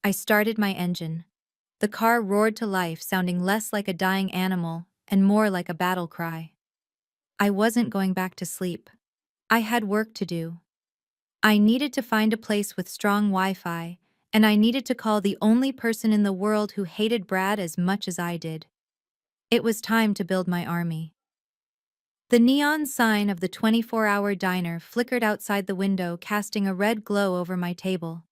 Speaker 1: I started my engine. The car roared to life, sounding less like a dying animal and more like a battle cry. I wasn't going back to sleep. I had work to do. I needed to find a place with strong Wi-Fi, and I needed to call the only person in the world who hated Brad as much as I did. It was time to build my army. The neon sign of the 24-hour diner flickered outside the window, casting a red glow over my table.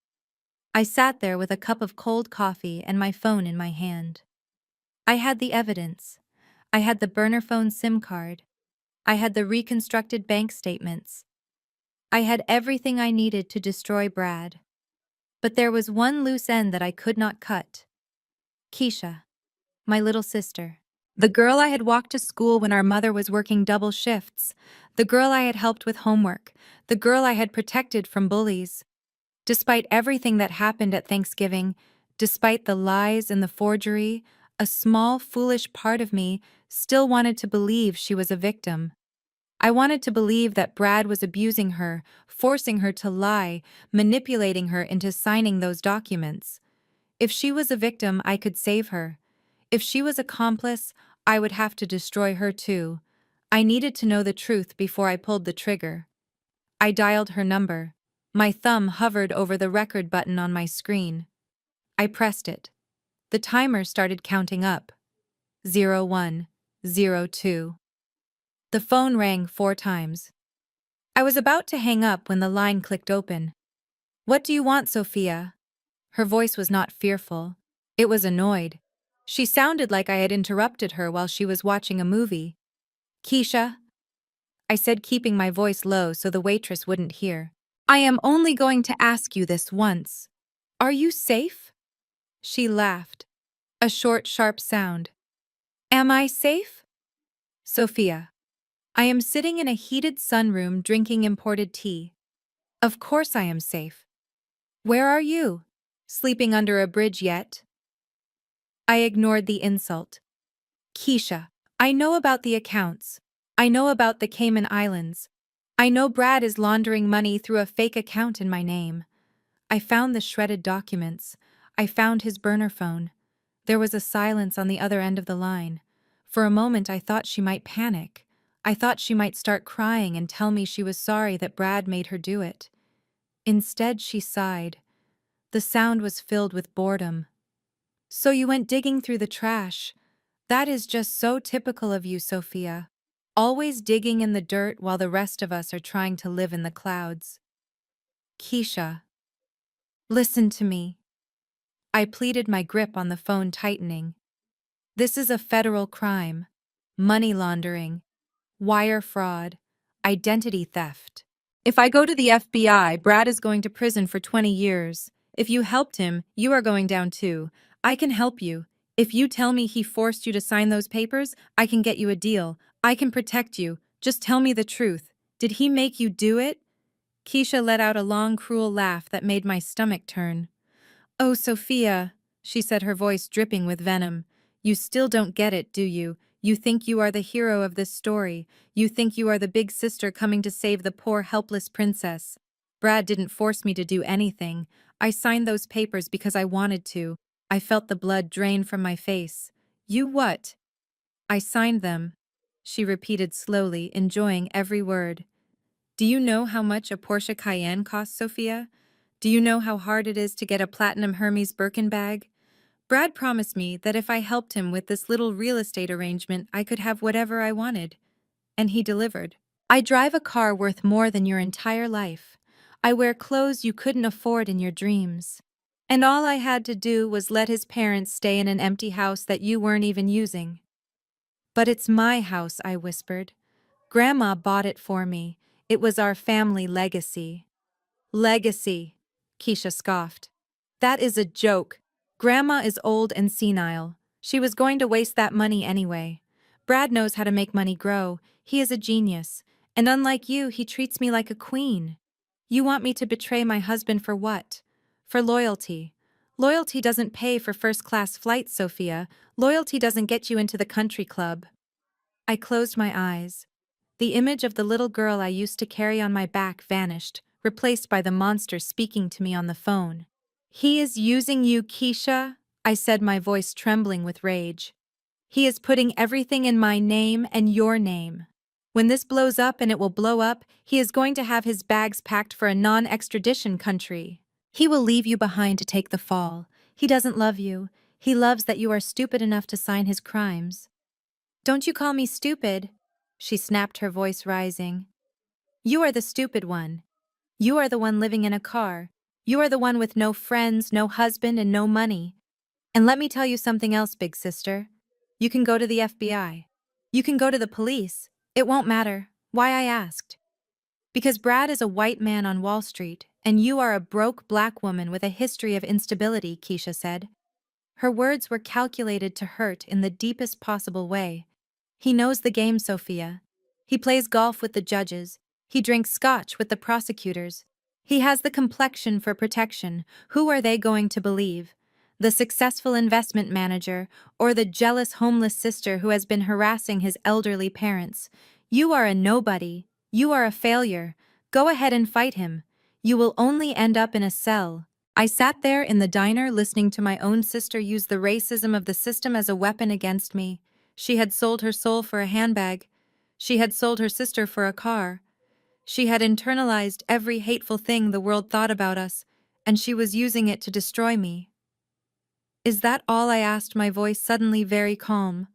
Speaker 1: I sat there with a cup of cold coffee and my phone in my hand. I had the evidence. I had the burner phone SIM card. I had the reconstructed bank statements. I had everything I needed to destroy Brad. But there was one loose end that I could not cut. Keisha, my little sister. The girl I had walked to school when our mother was working double shifts. The girl I had helped with homework. The girl I had protected from bullies. Despite everything that happened at Thanksgiving, despite the lies and the forgery, a small, foolish part of me still wanted to believe she was a victim. I wanted to believe that Brad was abusing her, forcing her to lie, manipulating her into signing those documents. If she was a victim, I could save her. If she was accomplice, I would have to destroy her too. I needed to know the truth before I pulled the trigger. I dialed her number. My thumb hovered over the record button on my screen. I pressed it. The timer started counting up. 0102. The phone rang 4 times. I was about to hang up when the line clicked open. "What do you want, Sophia?" Her voice was not fearful. It was annoyed. She sounded like I had interrupted her while she was watching a movie. "Keisha," I said, keeping my voice low so the waitress wouldn't hear. "I am only going to ask you this once. Are you safe?" She laughed. A short, sharp sound. "Am I safe?" "Sophia, I am sitting in a heated sunroom drinking imported tea. Of course I am safe. Where are you? Sleeping under a bridge yet?" I ignored the insult. "Keisha, I know about the accounts. I know about the Cayman Islands. I know Brad is laundering money through a fake account in my name. I found the shredded documents. I found his burner phone." There was a silence on the other end of the line. For a moment I thought she might panic. I thought she might start crying and tell me she was sorry that Brad made her do it. Instead, she sighed. The sound was filled with boredom. "So you went digging through the trash. That is just so typical of you, Sophia. Always digging in the dirt while the rest of us are trying to live in the clouds." "Keisha, listen to me." I pleaded, my grip on the phone tightening. "This is a federal crime. Money laundering, wire fraud, identity theft. If I go to the FBI, Brad is going to prison for 20 years. If you helped him, you are going down too. I can help you. If you tell me he forced you to sign those papers, I can get you a deal. I can protect you. Just tell me the truth. Did he make you do it?" Keisha let out a long, cruel laugh that made my stomach turn. "Oh, Sophia," she said, her voice dripping with venom. "You still don't get it, do you? You think you are the hero of this story. You think you are the big sister coming to save the poor, helpless princess. Brad didn't force me to do anything. I signed those papers because I wanted to. I felt the blood drain from my face. You what?" "I signed them," she repeated slowly, enjoying every word. "Do you know how much a Porsche Cayenne costs, Sophia? Do you know how hard it is to get a platinum Hermes Birkin bag? Brad promised me that if I helped him with this little real estate arrangement, I could have whatever I wanted. And he delivered. I drive a car worth more than your entire life. I wear clothes you couldn't afford in your dreams. And all I had to do was let his parents stay in an empty house that you weren't even using." "But it's my house," I whispered. "Grandma bought it for me. It was our family legacy." "Legacy," Keisha scoffed. "That is a joke. Grandma is old and senile. She was going to waste that money anyway. Brad knows how to make money grow. He is a genius. And unlike you, he treats me like a queen. You want me to betray my husband for what? For loyalty. Loyalty doesn't pay for first-class flights, Sophia. Loyalty doesn't get you into the country club." I closed my eyes. The image of the little girl I used to carry on my back vanished, replaced by the monster speaking to me on the phone. "He is using you, Keisha," I said, my voice trembling with rage. "He is putting everything in my name and your name. When this blows up, and it will blow up, he is going to have his bags packed for a non-extradition country. He will leave you behind to take the fall. He doesn't love you. He loves that you are stupid enough to sign his crimes." "Don't you call me stupid," she snapped, her voice rising. "You are the stupid one. You are the one living in a car. You are the one with no friends, no husband, and no money. And let me tell you something else, big sister. You can go to the FBI. You can go to the police. It won't matter. Why, I asked. Because Brad is a white man on Wall Street, and you are a broke black woman with a history of instability, Keisha said. Her words were calculated to hurt in the deepest possible way. He knows the game, Sophia. He plays golf with the judges. He drinks scotch with the prosecutors. He has the complexion for protection. Who are they going to believe? The successful investment manager or the jealous homeless sister who has been harassing his elderly parents? You are a nobody. You are a failure. Go ahead and fight him. You will only end up in a cell. I sat there in the diner listening to my own sister use the racism of the system as a weapon against me. She had sold her soul for a handbag. She had sold her sister for a car. She had internalized every hateful thing the world thought about us, and she was using it to destroy me. Is that all? I asked, my voice suddenly very calm.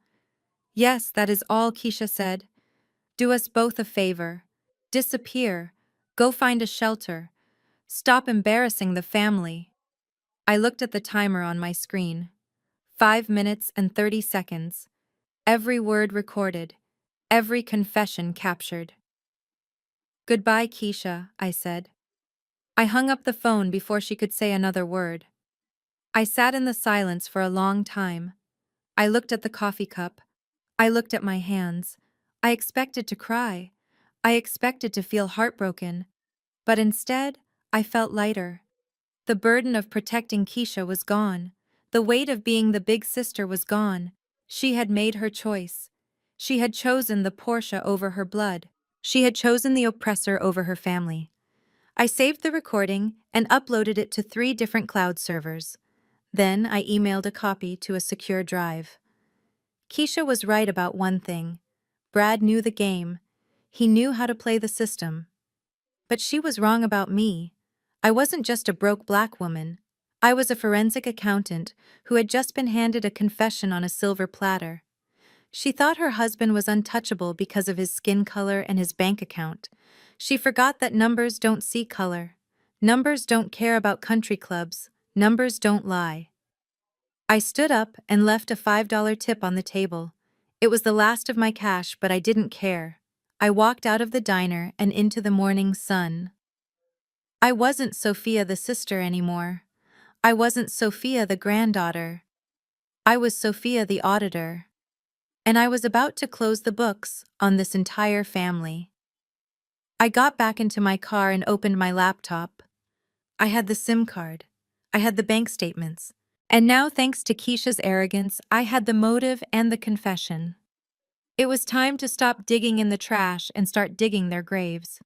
Speaker 1: Yes, that is all, Keisha said. Do us both a favor. Disappear. Go find a shelter. Stop embarrassing the family. I looked at the timer on my screen. 5 minutes and 30 seconds. Every word recorded. Every confession captured. Goodbye, Keisha, I said. I hung up the phone before she could say another word. I sat in the silence for a long time. I looked at the coffee cup. I looked at my hands. I expected to cry. I expected to feel heartbroken. But instead, I felt lighter. The burden of protecting Keisha was gone. The weight of being the big sister was gone. She had made her choice. She had chosen the Porsche over her blood. She had chosen the oppressor over her family. I saved the recording and uploaded it to 3 different cloud servers. Then I emailed a copy to a secure drive. Keisha was right about one thing. Brad knew the game. He knew how to play the system. But she was wrong about me. I wasn't just a broke black woman. I was a forensic accountant who had just been handed a confession on a silver platter. She thought her husband was untouchable because of his skin color and his bank account. She forgot that numbers don't see color. Numbers don't care about country clubs. Numbers don't lie. I stood up and left a $5 tip on the table. It was the last of my cash, but I didn't care. I walked out of the diner and into the morning sun. I wasn't Sophia the sister anymore. I wasn't Sophia the granddaughter. I was Sophia the auditor. And I was about to close the books on this entire family. I got back into my car and opened my laptop. I had the SIM card. I had the bank statements. And now, thanks to Keisha's arrogance, I had the motive and the confession. It was time to stop digging in the trash and start digging their graves.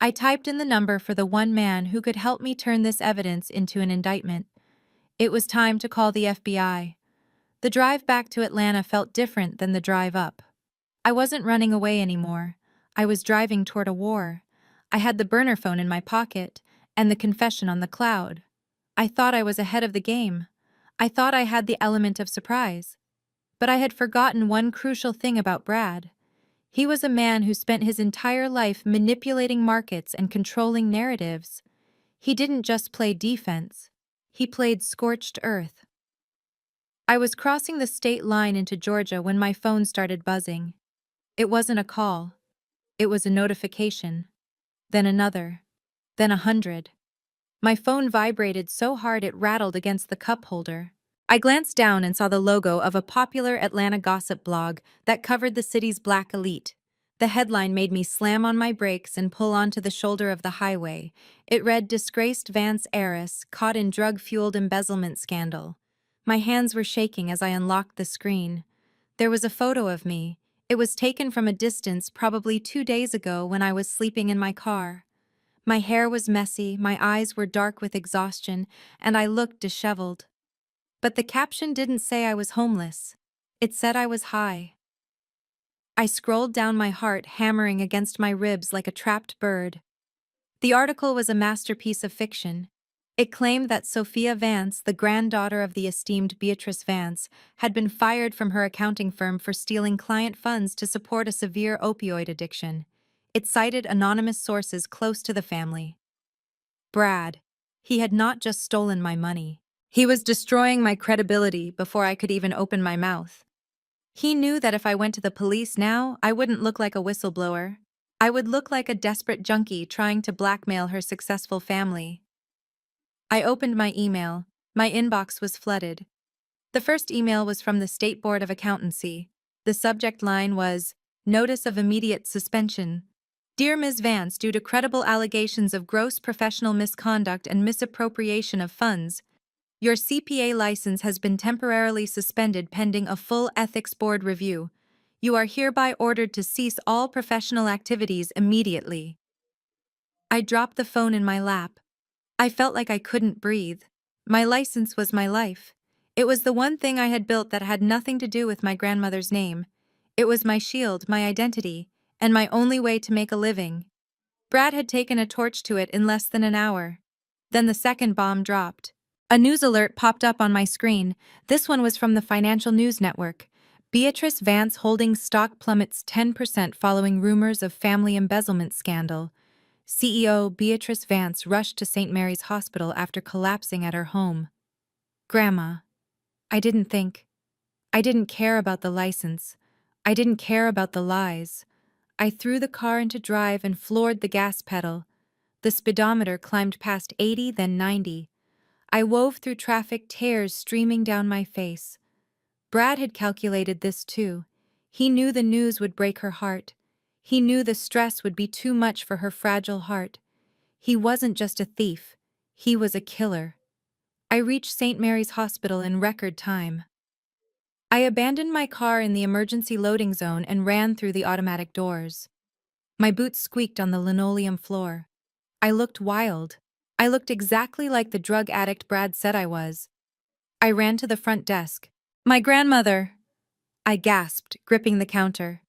Speaker 1: I typed in the number for the one man who could help me turn this evidence into an indictment. It was time to call the FBI. The drive back to Atlanta felt different than the drive up. I wasn't running away anymore. I was driving toward a war. I had the burner phone in my pocket and the confession on the cloud. I thought I was ahead of the game. I thought I had the element of surprise. But I had forgotten one crucial thing about Brad. He was a man who spent his entire life manipulating markets and controlling narratives. He didn't just play defense. He played scorched earth. I was crossing the state line into Georgia when my phone started buzzing. It wasn't a call. It was a notification. Then another. Then 100. My phone vibrated so hard it rattled against the cup holder. I glanced down and saw the logo of a popular Atlanta gossip blog that covered the city's black elite. The headline made me slam on my brakes and pull onto the shoulder of the highway. It read, "Disgraced Vance heiress caught in drug-fueled embezzlement scandal." My hands were shaking as I unlocked the screen. There was a photo of me. It was taken from a distance, probably 2 days ago when I was sleeping in my car. My hair was messy, my eyes were dark with exhaustion, and I looked disheveled. But the caption didn't say I was homeless. It said I was high. I scrolled down, my heart hammering against my ribs like a trapped bird. The article was a masterpiece of fiction. It claimed that Sophia Vance, the granddaughter of the esteemed Beatrice Vance, had been fired from her accounting firm for stealing client funds to support a severe opioid addiction. It cited anonymous sources close to the family. Brad. He had not just stolen my money. He was destroying my credibility before I could even open my mouth. He knew that if I went to the police now, I wouldn't look like a whistleblower. I would look like a desperate junkie trying to blackmail her successful family. I opened my email. My inbox was flooded. The first email was from the State Board of Accountancy. The subject line was, "Notice of immediate suspension. Dear Ms. Vance, due to credible allegations of gross professional misconduct and misappropriation of funds, your CPA license has been temporarily suspended pending a full ethics board review. You are hereby ordered to cease all professional activities immediately." I dropped the phone in my lap. I felt like I couldn't breathe. My license was my life. It was the one thing I had built that had nothing to do with my grandmother's name. It was my shield, my identity, and my only way to make a living. Brad had taken a torch to it in less than an hour. Then the second bomb dropped. A news alert popped up on my screen. This one was from the Financial News Network. Beatrice Vance Holdings stock plummets 10% following rumors of family embezzlement scandal. CEO Beatrice Vance rushed to St. Mary's Hospital after collapsing at her home. Grandma. I didn't think. I didn't care about the license. I didn't care about the lies. I threw the car into drive and floored the gas pedal. The speedometer climbed past 80, then 90. I wove through traffic, tears streaming down my face. Brad had calculated this too. He knew the news would break her heart. He knew the stress would be too much for her fragile heart. He wasn't just a thief. He was a killer. I reached St. Mary's Hospital in record time. I abandoned my car in the emergency loading zone and ran through the automatic doors. My boots squeaked on the linoleum floor. I looked wild. I looked exactly like the drug addict Brad said I was. I ran to the front desk. "My grandmother!" I gasped, gripping the counter.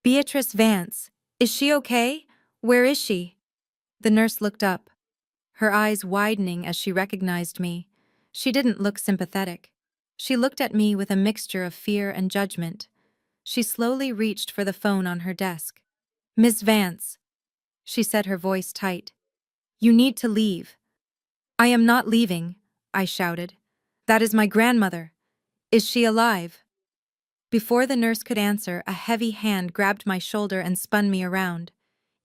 Speaker 1: "Beatrice Vance. Is she okay? Where is she?" The nurse looked up, her eyes widening as she recognized me. She didn't look sympathetic. She looked at me with a mixture of fear and judgment. She slowly reached for the phone on her desk. "Miss Vance," she said, her voice tight. "You need to leave." "I am not leaving," I shouted. "That is my grandmother. Is she alive?" Before the nurse could answer, a heavy hand grabbed my shoulder and spun me around.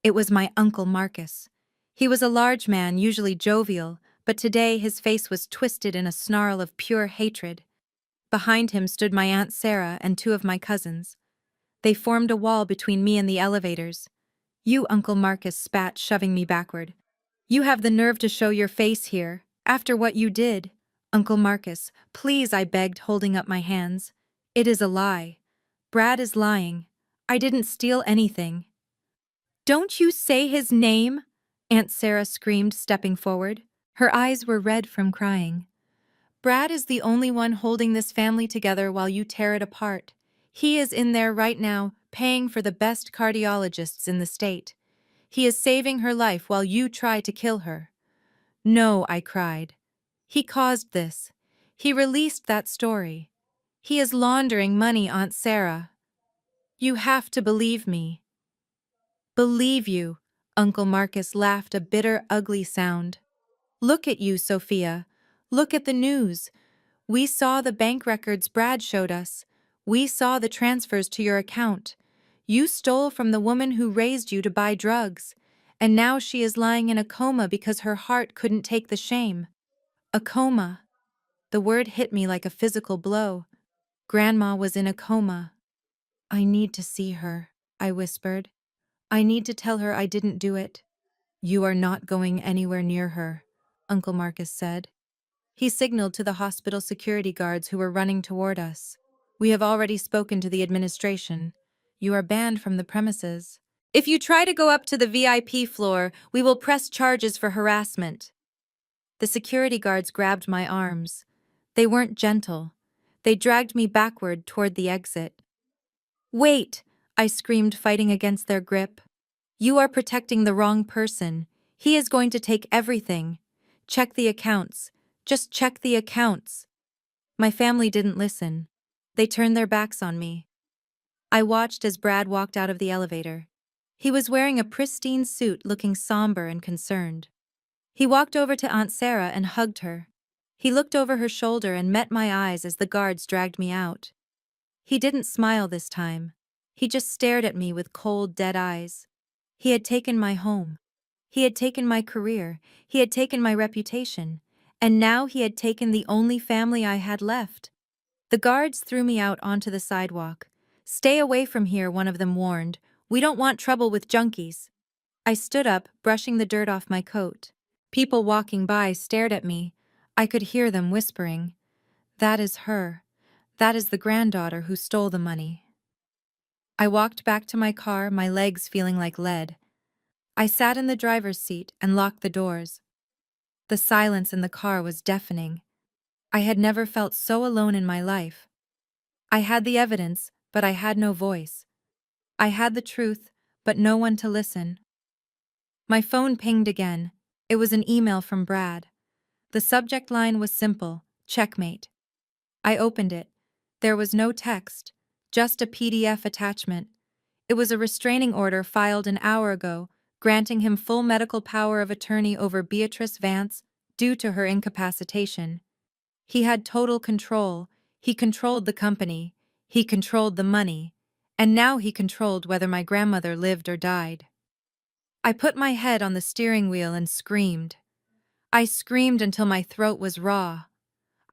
Speaker 1: It was my Uncle Marcus. He was a large man, usually jovial, but today his face was twisted in a snarl of pure hatred. Behind him stood my Aunt Sarah and two of my cousins. They formed a wall between me and the elevators. "You," Uncle Marcus spat, shoving me backward. "You have the nerve to show your face here, after what you did." "Uncle Marcus, please," I begged, holding up my hands. "It is a lie. Brad is lying. I didn't steal anything." "Don't you say his name!" Aunt Sarah screamed, stepping forward. Her eyes were red from crying. "Brad is the only one holding this family together while you tear it apart. He is in there right now, paying for the best cardiologists in the state. He is saving her life while you try to kill her." "No," I cried. "He caused this. He released that story. He is laundering money, Aunt Sarah. You have to believe me." "Believe you?" Uncle Marcus laughed, a bitter, ugly sound. "Look at you, Sophia. Look at the news. We saw the bank records Brad showed us. We saw the transfers to your account. You stole from the woman who raised you to buy drugs, and now she is lying in a coma because her heart couldn't take the shame." A coma. The word hit me like a physical blow. Grandma was in a coma. "I need to see her," I whispered. "I need to tell her I didn't do it." "You are not going anywhere near her," Uncle Marcus said. He signaled to the hospital security guards who were running toward us. "We have already spoken to the administration. You are banned from the premises. If you try to go up to the VIP floor, we will press charges for harassment." The security guards grabbed my arms. They weren't gentle. They dragged me backward toward the exit. "Wait!" I screamed, fighting against their grip. "You are protecting the wrong person. He is going to take everything. Check the accounts. Just check the accounts." My family didn't listen. They turned their backs on me. I watched as Brad walked out of the elevator. He was wearing a pristine suit, looking somber and concerned. He walked over to Aunt Sarah and hugged her. He looked over her shoulder and met my eyes as the guards dragged me out. He didn't smile this time. He just stared at me with cold, dead eyes. He had taken my home. He had taken my career. He had taken my reputation. And now he had taken the only family I had left. The guards threw me out onto the sidewalk. "Stay away from here," one of them warned. "We don't want trouble with junkies." I stood up, brushing the dirt off my coat. People walking by stared at me. I could hear them whispering, "That is her. That is the granddaughter who stole the money." I walked back to my car, my legs feeling like lead. I sat in the driver's seat and locked the doors. The silence in the car was deafening. I had never felt so alone in my life. I had the evidence, but I had no voice. I had the truth, but no one to listen. My phone pinged again. It was an email from Brad. The subject line was simple: checkmate. I opened it. There was no text, just a PDF attachment. It was a restraining order filed an hour ago, granting him full medical power of attorney over Beatrice Vance due to her incapacitation. He had total control. He controlled the company. He controlled the money. And now he controlled whether my grandmother lived or died. I put my head on the steering wheel and screamed. I screamed until my throat was raw.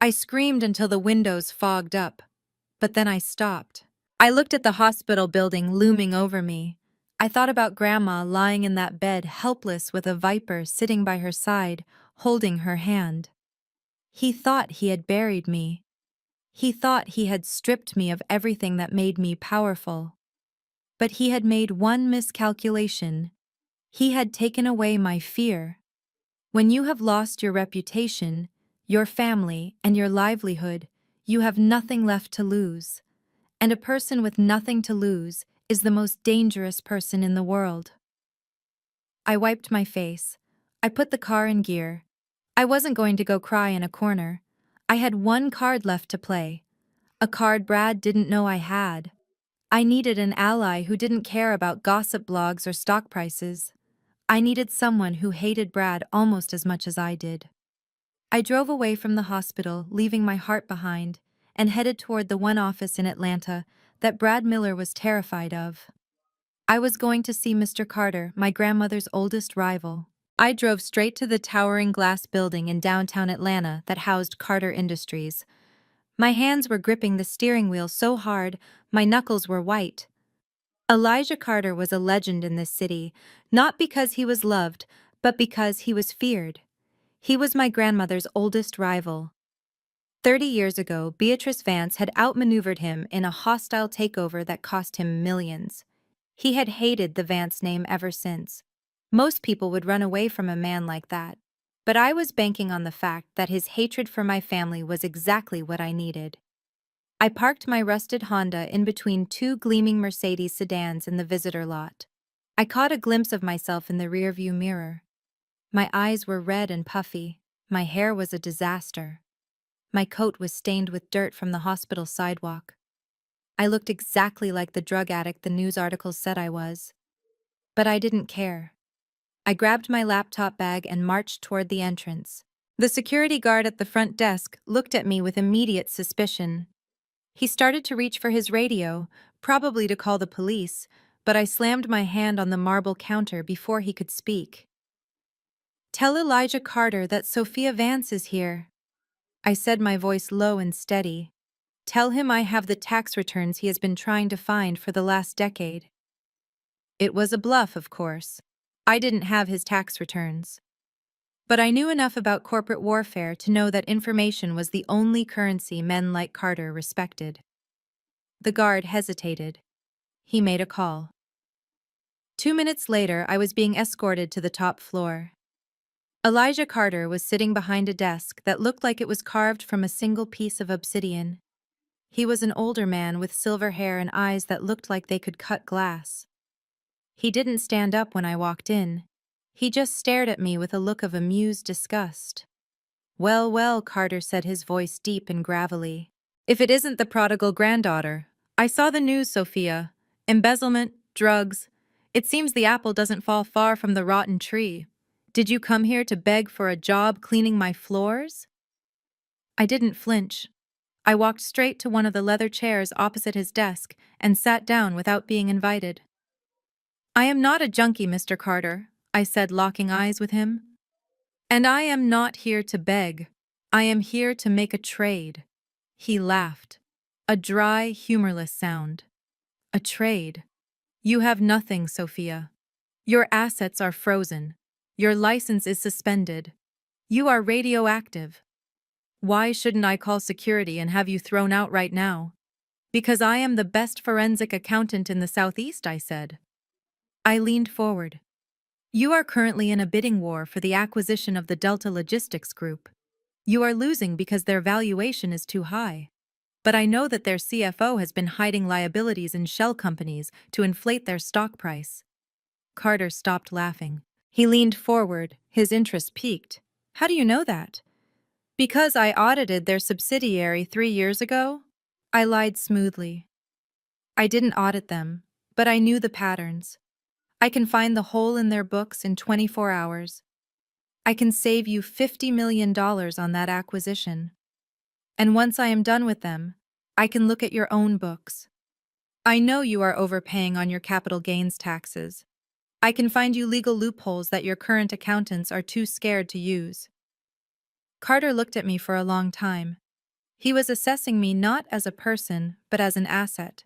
Speaker 1: I screamed until the windows fogged up. But then I stopped. I looked at the hospital building looming over me. I thought about Grandma lying in that bed, helpless, with a viper sitting by her side, holding her hand. He thought he had buried me. He thought he had stripped me of everything that made me powerful. But he had made one miscalculation. He had taken away my fear. When you have lost your reputation, your family, and your livelihood, you have nothing left to lose. And a person with nothing to lose is the most dangerous person in the world. I wiped my face. I put the car in gear. I wasn't going to go cry in a corner. I had one card left to play. A card Brad didn't know I had. I needed an ally who didn't care about gossip blogs or stock prices. I needed someone who hated Brad almost as much as I did. I drove away from the hospital, leaving my heart behind, and headed toward the one office in Atlanta that Brad Miller was terrified of. I was going to see Mr. Carter, my grandmother's oldest rival. I drove straight to the towering glass building in downtown Atlanta that housed Carter Industries. My hands were gripping the steering wheel so hard, my knuckles were white. Elijah Carter was a legend in this city, not because he was loved, but because he was feared. He was my grandmother's oldest rival. 30 years ago, Beatrice Vance had outmaneuvered him in a hostile takeover that cost him millions. He had hated the Vance name ever since. Most people would run away from a man like that. But I was banking on the fact that his hatred for my family was exactly what I needed. I parked my rusted Honda in between two gleaming Mercedes sedans in the visitor lot. I caught a glimpse of myself in the rearview mirror. My eyes were red and puffy. My hair was a disaster. My coat was stained with dirt from the hospital sidewalk. I looked exactly like the drug addict the news articles said I was. But I didn't care. I grabbed my laptop bag and marched toward the entrance. The security guard at the front desk looked at me with immediate suspicion. He started to reach for his radio, probably to call the police, but I slammed my hand on the marble counter before he could speak. "Tell Elijah Carter that Sophia Vance is here," I said, my voice low and steady. "Tell him I have the tax returns he has been trying to find for the last decade." It was a bluff, of course. I didn't have his tax returns. But I knew enough about corporate warfare to know that information was the only currency men like Carter respected. The guard hesitated. He made a call. 2 minutes later, I was being escorted to the top floor. Elijah Carter was sitting behind a desk that looked like it was carved from a single piece of obsidian. He was an older man with silver hair and eyes that looked like they could cut glass. He didn't stand up when I walked in. He just stared at me with a look of amused disgust. "Well, well," Carter said, his voice deep and gravelly. "If it isn't the prodigal granddaughter. I saw the news, Sophia. Embezzlement, drugs. It seems the apple doesn't fall far from the rotten tree. Did you come here to beg for a job cleaning my floors?" I didn't flinch. I walked straight to one of the leather chairs opposite his desk and sat down without being invited. "I am not a junkie, Mr. Carter," I said, locking eyes with him. "And I am not here to beg. I am here to make a trade." He laughed. A dry, humorless sound. "A trade? You have nothing, Sophia. Your assets are frozen. Your license is suspended. You are radioactive. Why shouldn't I call security and have you thrown out right now?" "Because I am the best forensic accountant in the Southeast," I said. I leaned forward. "You are currently in a bidding war for the acquisition of the Delta Logistics Group. You are losing because their valuation is too high. But I know that their CFO has been hiding liabilities in shell companies to inflate their stock price." Carter stopped laughing. He leaned forward, his interest piqued. "How do you know that?" "Because I audited their subsidiary 3 years ago." I lied smoothly. "I didn't audit them, but I knew the patterns. I can find the hole in their books in 24 hours. I can save you $50 million on that acquisition. And once I am done with them, I can look at your own books. I know you are overpaying on your capital gains taxes. I can find you legal loopholes that your current accountants are too scared to use." Carter looked at me for a long time. He was assessing me not as a person, but as an asset.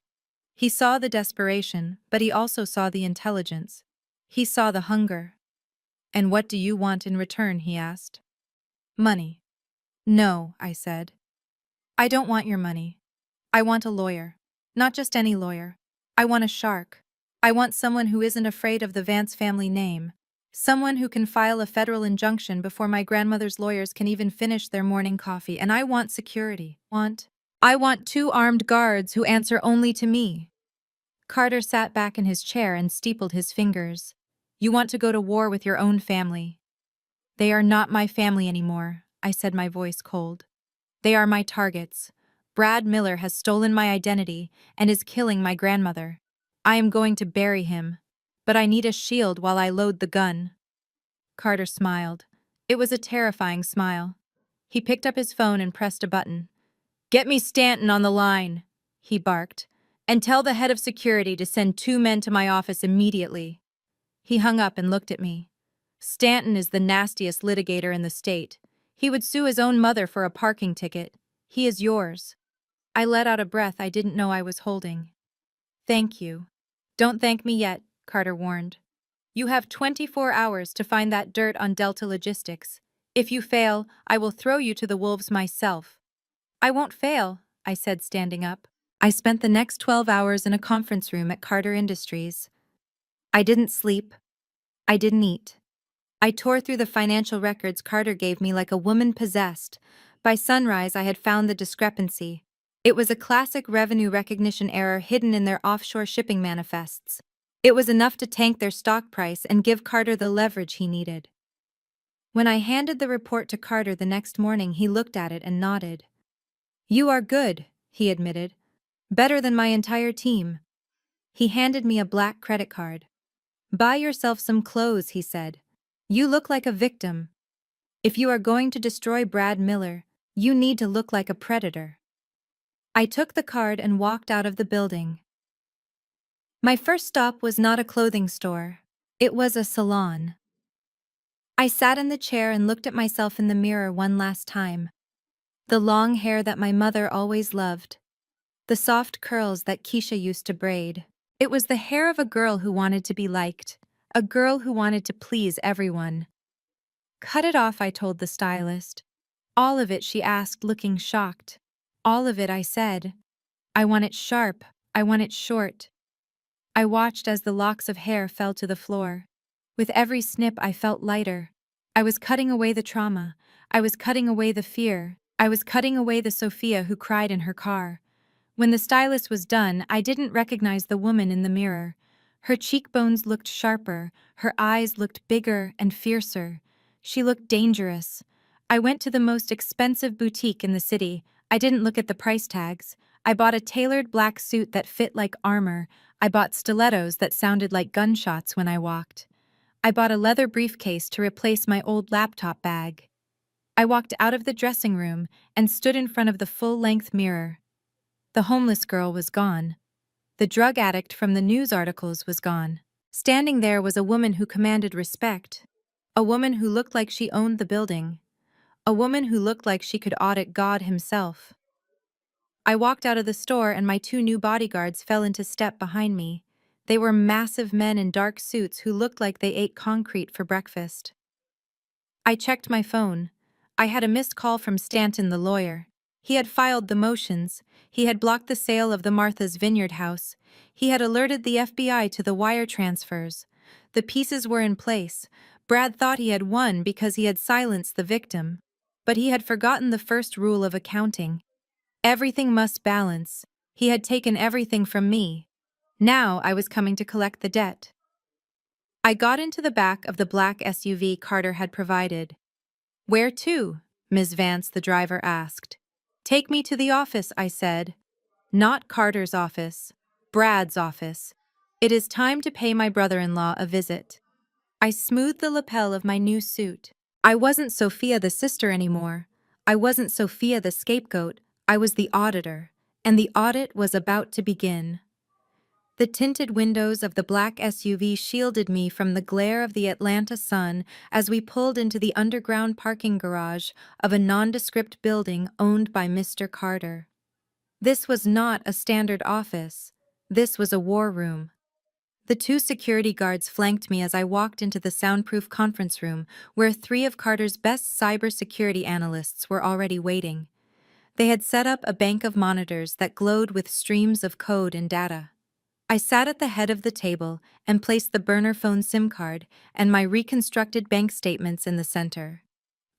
Speaker 1: He saw the desperation, but he also saw the intelligence. He saw the hunger. "And what do you want in return?" he asked. "Money." "No," I said. "I don't want your money. I want a lawyer. Not just any lawyer. I want a shark. I want someone who isn't afraid of the Vance family name. Someone who can file a federal injunction before my grandmother's lawyers can even finish their morning coffee. And I want security. I want 2 armed guards who answer only to me." Carter sat back in his chair and steepled his fingers. "You want to go to war with your own family." "They are not my family anymore," I said, my voice cold. "They are my targets. Brad Miller has stolen my identity and is killing my grandmother. I am going to bury him. But I need a shield while I load the gun." Carter smiled. It was a terrifying smile. He picked up his phone and pressed a button. "Get me Stanton on the line," he barked, "and tell the head of security to send 2 men to my office immediately." He hung up and looked at me. "Stanton is the nastiest litigator in the state. He would sue his own mother for a parking ticket. He is yours." I let out a breath I didn't know I was holding. "Thank you." "Don't thank me yet," Carter warned. "You have 24 hours to find that dirt on Delta Logistics. If you fail, I will throw you to the wolves myself." "I won't fail," I said, standing up. I spent the next 12 hours in a conference room at Carter Industries. I didn't sleep. I didn't eat. I tore through the financial records Carter gave me like a woman possessed. By sunrise, I had found the discrepancy. It was a classic revenue recognition error hidden in their offshore shipping manifests. It was enough to tank their stock price and give Carter the leverage he needed. When I handed the report to Carter the next morning, he looked at it and nodded. "You are good," he admitted. "Better than my entire team." He handed me a black credit card. "Buy yourself some clothes," he said. "You look like a victim. If you are going to destroy Brad Miller, you need to look like a predator." I took the card and walked out of the building. My first stop was not a clothing store. It was a salon. I sat in the chair and looked at myself in the mirror one last time. The long hair that my mother always loved. The soft curls that Keisha used to braid. It was the hair of a girl who wanted to be liked. A girl who wanted to please everyone. "Cut it off," I told the stylist. "All of it," she asked, looking shocked. "All of it," I said. "I want it sharp. I want it short." I watched as the locks of hair fell to the floor. With every snip, I felt lighter. I was cutting away the trauma. I was cutting away the fear. I was cutting away the Sophia who cried in her car. When the stylist was done, I didn't recognize the woman in the mirror. Her cheekbones looked sharper, her eyes looked bigger and fiercer. She looked dangerous. I went to the most expensive boutique in the city. I didn't look at the price tags. I bought a tailored black suit that fit like armor. I bought stilettos that sounded like gunshots when I walked. I bought a leather briefcase to replace my old laptop bag. I walked out of the dressing room and stood in front of the full-length mirror. The homeless girl was gone. The drug addict from the news articles was gone. Standing there was a woman who commanded respect. A woman who looked like she owned the building. A woman who looked like she could audit God himself. I walked out of the store and my two new bodyguards fell into step behind me. They were massive men in dark suits who looked like they ate concrete for breakfast. I checked my phone. I had a missed call from Stanton the lawyer. He had filed the motions. He had blocked the sale of the Martha's Vineyard house. He had alerted the FBI to the wire transfers. The pieces were in place. Brad thought he had won because he had silenced the victim. But he had forgotten the first rule of accounting. Everything must balance. He had taken everything from me. Now I was coming to collect the debt. I got into the back of the black SUV Carter had provided. "Where to?" Ms. Vance, the driver, asked. "Take me to the office," I said. "Not Carter's office. Brad's office. It is time to pay my brother-in-law a visit." I smoothed the lapel of my new suit. I wasn't Sophia the sister anymore. I wasn't Sophia the scapegoat. I was the auditor, and the audit was about to begin. The tinted windows of the black SUV shielded me from the glare of the Atlanta sun as we pulled into the underground parking garage of a nondescript building owned by Mr. Carter. This was not a standard office. This was a war room. The two security guards flanked me as I walked into the soundproof conference room where three of Carter's best cybersecurity analysts were already waiting. They had set up a bank of monitors that glowed with streams of code and data. I sat at the head of the table and placed the burner phone SIM card and my reconstructed bank statements in the center.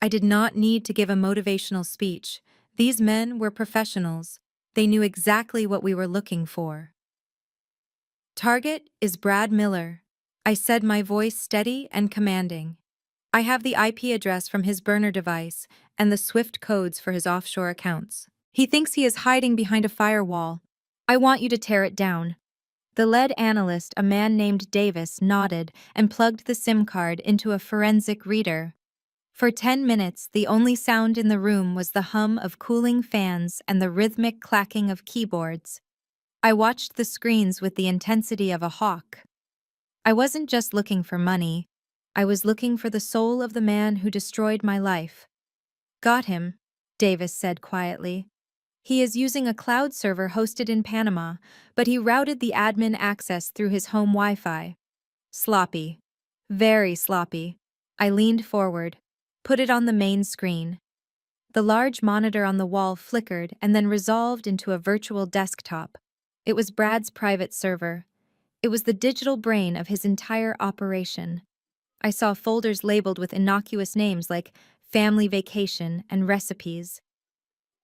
Speaker 1: I did not need to give a motivational speech. These men were professionals. They knew exactly what we were looking for. "Target is Brad Miller," I said, my voice steady and commanding. "I have the IP address from his burner device and the SWIFT codes for his offshore accounts. He thinks he is hiding behind a firewall. I want you to tear it down." The lead analyst, a man named Davis, nodded and plugged the SIM card into a forensic reader. For 10 minutes, the only sound in the room was the hum of cooling fans and the rhythmic clacking of keyboards. I watched the screens with the intensity of a hawk. I wasn't just looking for money. I was looking for the soul of the man who destroyed my life. "Got him," Davis said quietly. "He is using a cloud server hosted in Panama, but he routed the admin access through his home Wi-Fi. Sloppy. Very sloppy." I leaned forward, put it on the main screen. The large monitor on the wall flickered and then resolved into a virtual desktop. It was Brad's private server. It was the digital brain of his entire operation. I saw folders labeled with innocuous names like Family Vacation and Recipes.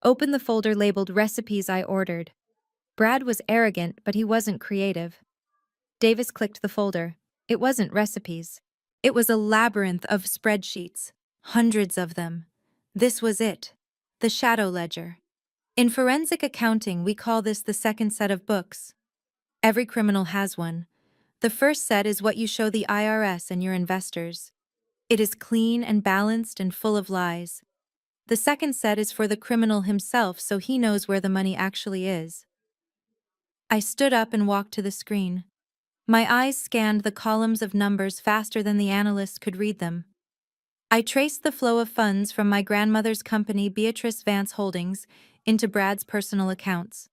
Speaker 1: "Open the folder labeled Recipes," I ordered. Brad was arrogant, but he wasn't creative. Davis clicked the folder. It wasn't recipes. It was a labyrinth of spreadsheets, hundreds of them. This was it, the shadow ledger. In forensic accounting, we call this the second set of books. Every criminal has one. The first set is what you show the IRS and your investors. It is clean and balanced and full of lies. The second set is for the criminal himself, so he knows where the money actually is. I stood up and walked to the screen. My eyes scanned the columns of numbers faster than the analyst could read them. I traced the flow of funds from my grandmother's company, Beatrice Vance Holdings, into Brad's personal accounts.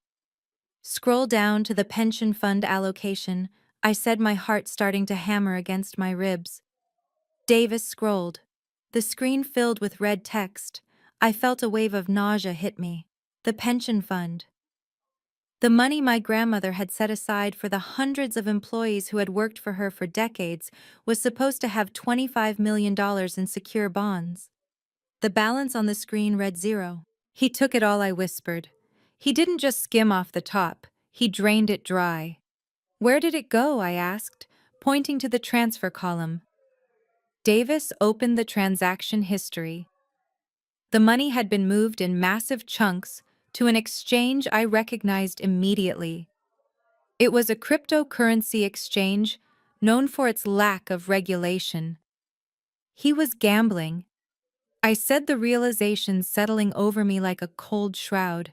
Speaker 1: Scroll down to the pension fund allocation, I said, my heart starting to hammer against my ribs. Davis scrolled. The screen filled with red text. I felt a wave of nausea hit me. The pension fund. The money my grandmother had set aside for the hundreds of employees who had worked for her for decades was supposed to have $25 million in secure bonds. The balance on the screen read 0. "He took it all," I whispered. "He didn't just skim off the top, he drained it dry." "Where did it go?" I asked, pointing to the transfer column. Davis opened the transaction history. The money had been moved in massive chunks to an exchange I recognized immediately. It was a cryptocurrency exchange known for its lack of regulation. He was gambling. I said, the realization settling over me like a cold shroud.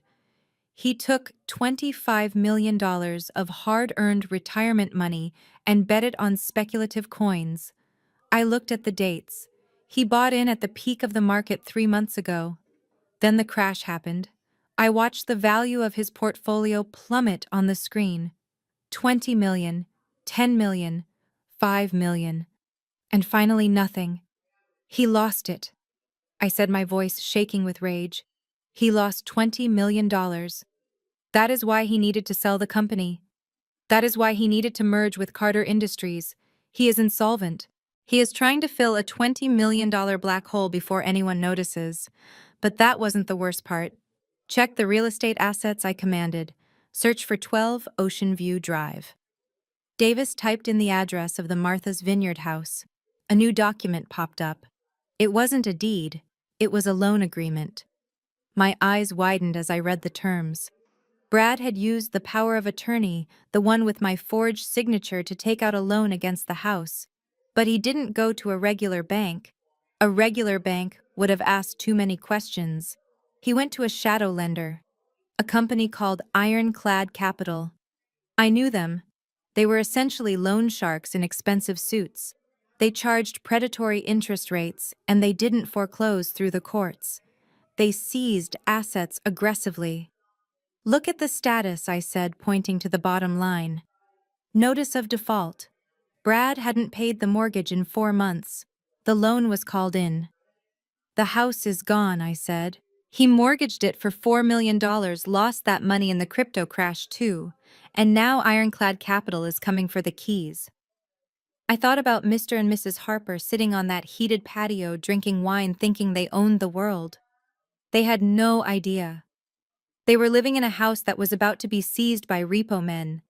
Speaker 1: He took $25 million of hard-earned retirement money and bet it on speculative coins. I looked at the dates. He bought in at the peak of the market 3 months ago. Then the crash happened. I watched the value of his portfolio plummet on the screen. 20 million, 10 million, 5 million. And finally nothing. He lost it. I said, my voice shaking with rage. He lost $20 million. That is why he needed to sell the company. That is why he needed to merge with Carter Industries. He is insolvent. He is trying to fill a $20 million black hole before anyone notices. But that wasn't the worst part. Check the real estate assets I commanded. Search for 12 Ocean View Drive. Davis typed in the address of the Martha's Vineyard house. A new document popped up. It wasn't a deed. It was a loan agreement. My eyes widened as I read the terms. Brad had used the power of attorney, the one with my forged signature, to take out a loan against the house. But he didn't go to a regular bank. A regular bank would have asked too many questions. He went to a shadow lender, a company called Ironclad Capital. I knew them. They were essentially loan sharks in expensive suits. They charged predatory interest rates, and they didn't foreclose through the courts. They seized assets aggressively. Look at the status, I said, pointing to the bottom line. Notice of default. Brad hadn't paid the mortgage in 4 months. The loan was called in. The house is gone, I said. He mortgaged it for $4 million, lost that money in the crypto crash too, and now Ironclad Capital is coming for the keys. I thought about Mr. and Mrs. Harper sitting on that heated patio drinking wine, thinking they owned the world. They had no idea. They were living in a house that was about to be seized by repo men.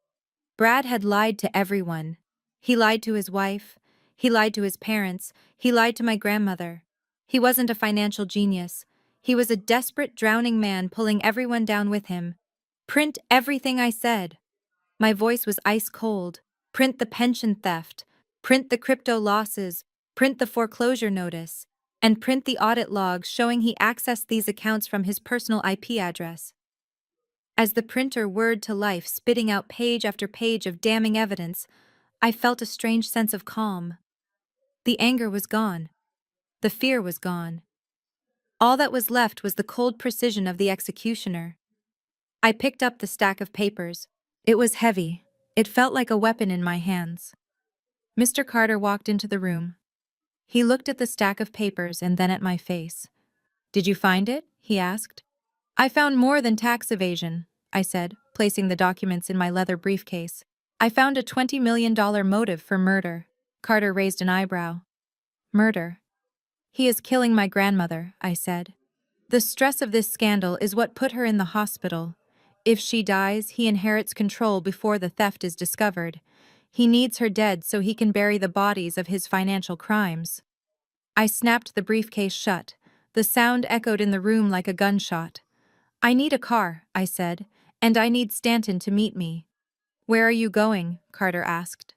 Speaker 1: Brad had lied to everyone. He lied to his wife. He lied to his parents. He lied to my grandmother. He wasn't a financial genius. He was a desperate, drowning man pulling everyone down with him. Print everything, I said. My voice was ice cold. Print the pension theft. Print the crypto losses. Print the foreclosure notice. And print the audit logs showing he accessed these accounts from his personal IP address. As the printer whirred to life, spitting out page after page of damning evidence, I felt a strange sense of calm. The anger was gone. The fear was gone. All that was left was the cold precision of the executioner. I picked up the stack of papers. It was heavy. It felt like a weapon in my hands. Mr. Carter walked into the room. He looked at the stack of papers and then at my face. "Did you find it?" he asked. "I found more than tax evasion," I said, placing the documents in my leather briefcase. "I found a $20 million motive for murder." Carter raised an eyebrow. "Murder? He is killing my grandmother," I said. "The stress of this scandal is what put her in the hospital. If she dies, he inherits control before the theft is discovered. He needs her dead so he can bury the bodies of his financial crimes." I snapped the briefcase shut. The sound echoed in the room like a gunshot. "I need a car," I said, "and I need Stanton to meet me." "Where are you going?" Carter asked.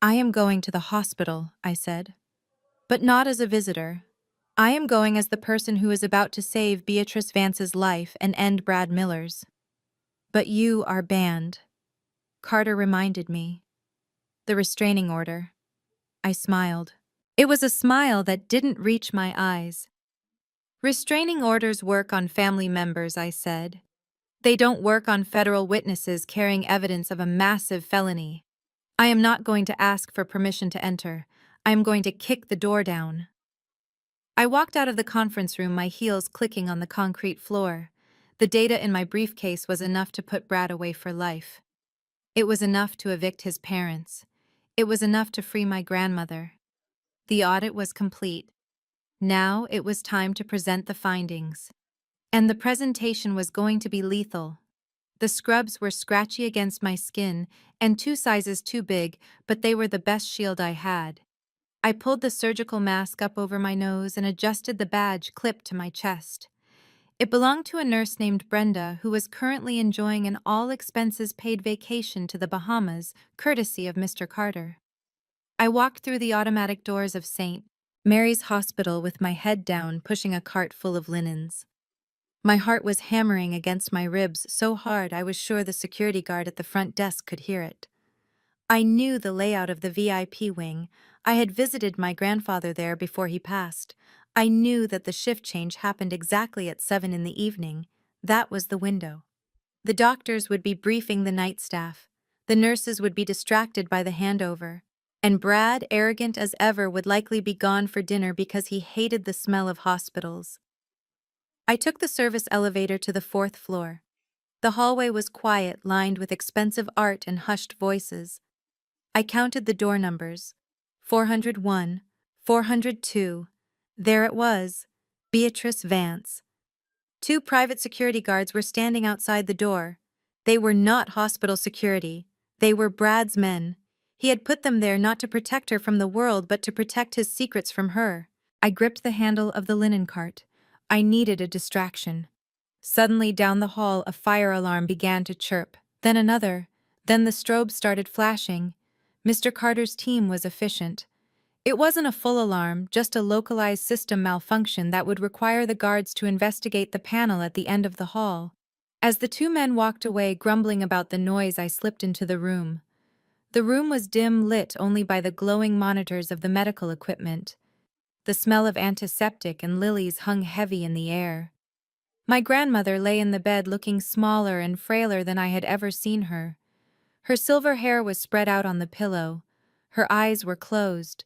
Speaker 1: "I am going to the hospital," I said. "But not as a visitor. I am going as the person who is about to save Beatrice Vance's life and end Brad Miller's." "But you are banned," Carter reminded me. "The restraining order." I smiled. It was a smile that didn't reach my eyes. "Restraining orders work on family members," I said. "They don't work on federal witnesses carrying evidence of a massive felony. I am not going to ask for permission to enter. I am going to kick the door down." I walked out of the conference room, my heels clicking on the concrete floor. The data in my briefcase was enough to put Brad away for life. It was enough to evict his parents. It was enough to free my grandmother. The audit was complete. Now it was time to present the findings. And the presentation was going to be lethal. The scrubs were scratchy against my skin and 2 sizes too big, but they were the best shield I had. I pulled the surgical mask up over my nose and adjusted the badge clip to my chest. It belonged to a nurse named Brenda, who was currently enjoying an all-expenses-paid vacation to the Bahamas, courtesy of Mr. Carter. I walked through the automatic doors of St. Mary's hospital with my head down, pushing a cart full of linens. My heart was hammering against my ribs so hard I was sure the security guard at the front desk could hear it. I knew the layout of the VIP wing. I had visited my grandfather there before he passed. I knew that the shift change happened exactly at 7 in the evening. That was the window. The doctors would be briefing the night staff. The nurses would be distracted by the handover. And Brad, arrogant as ever, would likely be gone for dinner because he hated the smell of hospitals. I took the service elevator to the 4th floor. The hallway was quiet, lined with expensive art and hushed voices. I counted the door numbers. 401, 402. There it was, Beatrice Vance. 2 private security guards were standing outside the door. They were not hospital security. They were Brad's men. He had put them there not to protect her from the world, but to protect his secrets from her. I gripped the handle of the linen cart. I needed a distraction. Suddenly, down the hall, a fire alarm began to chirp, then another. Then the strobe started flashing. Mr. Carter's team was efficient. It wasn't a full alarm, just a localized system malfunction that would require the guards to investigate the panel at the end of the hall. As the 2 men walked away grumbling about the noise, I slipped into the room. The room was dim, lit only by the glowing monitors of the medical equipment. The smell of antiseptic and lilies hung heavy in the air. My grandmother lay in the bed looking smaller and frailer than I had ever seen her. Her silver hair was spread out on the pillow. Her eyes were closed.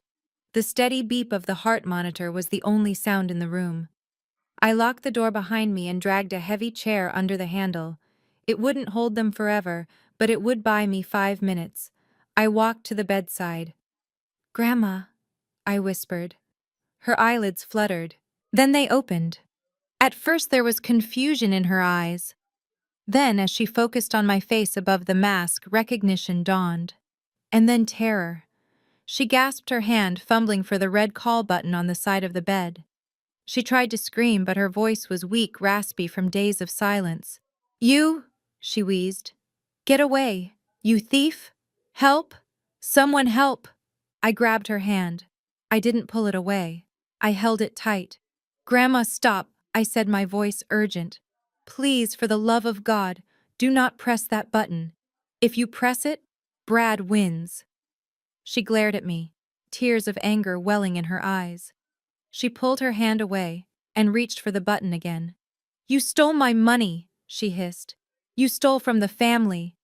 Speaker 1: The steady beep of the heart monitor was the only sound in the room. I locked the door behind me and dragged a heavy chair under the handle. It wouldn't hold them forever, but it would buy me 5 minutes. I walked to the bedside. "Grandma," I whispered. Her eyelids fluttered. Then they opened. At first there was confusion in her eyes. Then, as she focused on my face above the mask, recognition dawned. And then terror. She gasped her hand, fumbling for the red call button on the side of the bed. She tried to scream, but her voice was weak, raspy from days of silence. "You," she wheezed. "Get away. You thief. Help. Someone help." I grabbed her hand. I didn't pull it away. I held it tight. "Grandma, stop," I said, my voice urgent. "Please, for the love of God, do not press that button. If you press it, Brad wins." She glared at me, tears of anger welling in her eyes. She pulled her hand away and reached for the button again. "You stole my money," she hissed. "You stole from the family."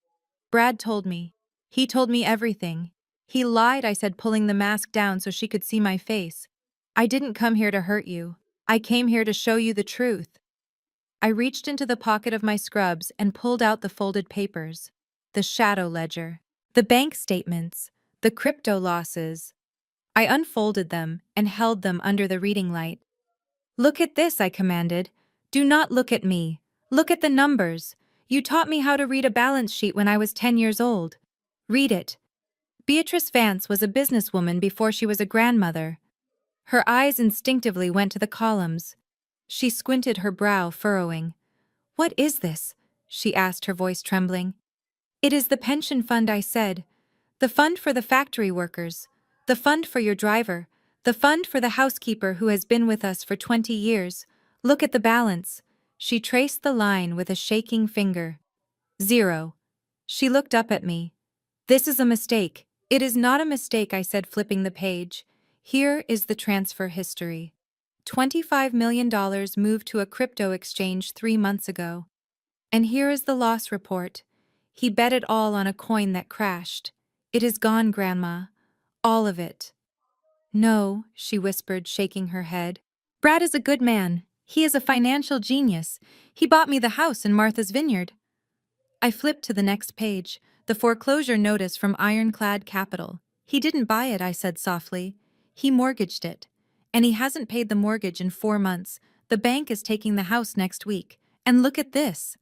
Speaker 1: "Brad told me. He told me everything." "He lied," I said, pulling the mask down so she could see my face. "I didn't come here to hurt you. I came here to show you the truth." I reached into the pocket of my scrubs and pulled out the folded papers. The shadow ledger. The bank statements. The crypto losses. I unfolded them and held them under the reading light. "Look at this," I commanded. "Do not look at me. Look at the numbers. You taught me how to read a balance sheet when I was 10 years old. Read it." Beatrice Vance was a businesswoman before she was a grandmother. Her eyes instinctively went to the columns. She squinted, her brow furrowing. "What is this?" she asked, her voice trembling. "It is the pension fund," I said. "The fund for the factory workers. The fund for your driver. The fund for the housekeeper who has been with us for 20 years. Look at the balance." She traced the line with a shaking finger. "Zero." She looked up at me. "This is a mistake." "It is not a mistake," I said, flipping the page. "Here is the transfer history. $25 million moved to a crypto exchange 3 months ago. And here is the loss report. He bet it all on a coin that crashed. It is gone, Grandma. All of it." "No," she whispered, shaking her head. "Brad is a good man. He is a financial genius. He bought me the house in Martha's Vineyard." I flipped to the next page, the foreclosure notice from Ironclad Capital. "He didn't buy it," I said softly. "He mortgaged it. And he hasn't paid the mortgage in 4 months. The bank is taking the house next week. And look at this."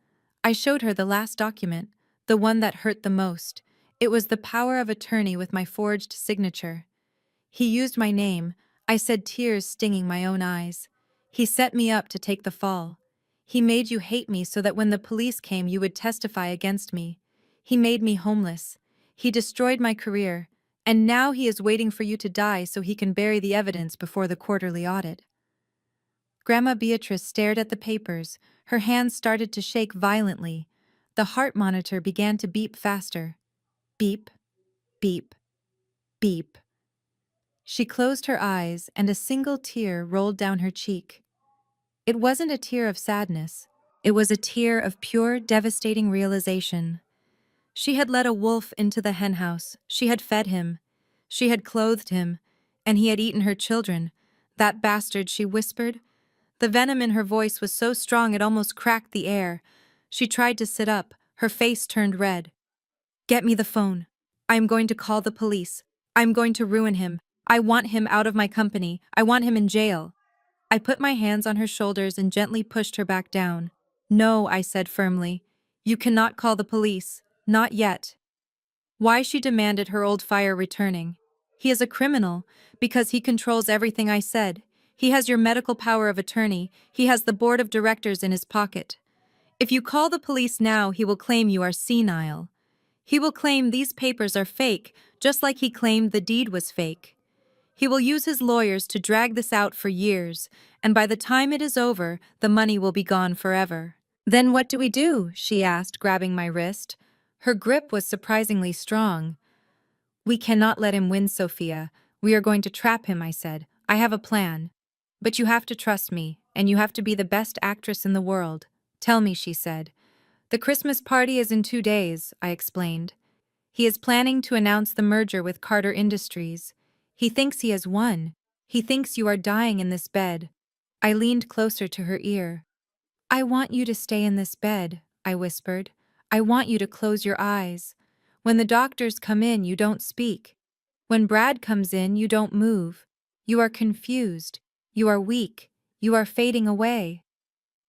Speaker 1: I showed her the last document, the one that hurt the most. It was the power of attorney with my forged signature. "He used my name," I said, tears stinging my own eyes. "He set me up to take the fall. He made you hate me so that when the police came you would testify against me. He made me homeless. He destroyed my career. And now he is waiting for you to die so he can bury the evidence before the quarterly audit. Grandma Beatrice stared at the papers. Her hands started to shake violently. The heart monitor began to beep faster. Beep, beep, beep. She closed her eyes and a single tear rolled down her cheek. It wasn't a tear of sadness. It was a tear of pure, devastating realization. She had let a wolf into the henhouse. She had fed him. She had clothed him. And he had eaten her children. That bastard, she whispered. The venom in her voice was so strong it almost cracked the air. She tried to sit up. Her face turned red. Get me the phone. I am going to call the police. I am going to ruin him. I want him out of my company. I want him in jail. I put my hands on her shoulders and gently pushed her back down. No, I said firmly. You cannot call the police. Not yet. Why, she demanded, her old fire returning. He is a criminal, because he controls everything I said. He has your medical power of attorney. He has the board of directors in his pocket. If you call the police now, he will claim you are senile. He will claim these papers are fake, just like he claimed the deed was fake. He will use his lawyers to drag this out for years, and by the time it is over, the money will be gone forever. Then what do we do? She asked, grabbing my wrist. Her grip was surprisingly strong. We cannot let him win, Sophia. We are going to trap him, I said. I have a plan. But you have to trust me, and you have to be the best actress in the world. Tell me, she said. The Christmas party is in 2 days, I explained. He is planning to announce the merger with Carter Industries. He thinks he has won. He thinks you are dying in this bed. I leaned closer to her ear. I want you to stay in this bed, I whispered. I want you to close your eyes. When the doctors come in, you don't speak. When Brad comes in, you don't move. You are confused. You are weak. You are fading away.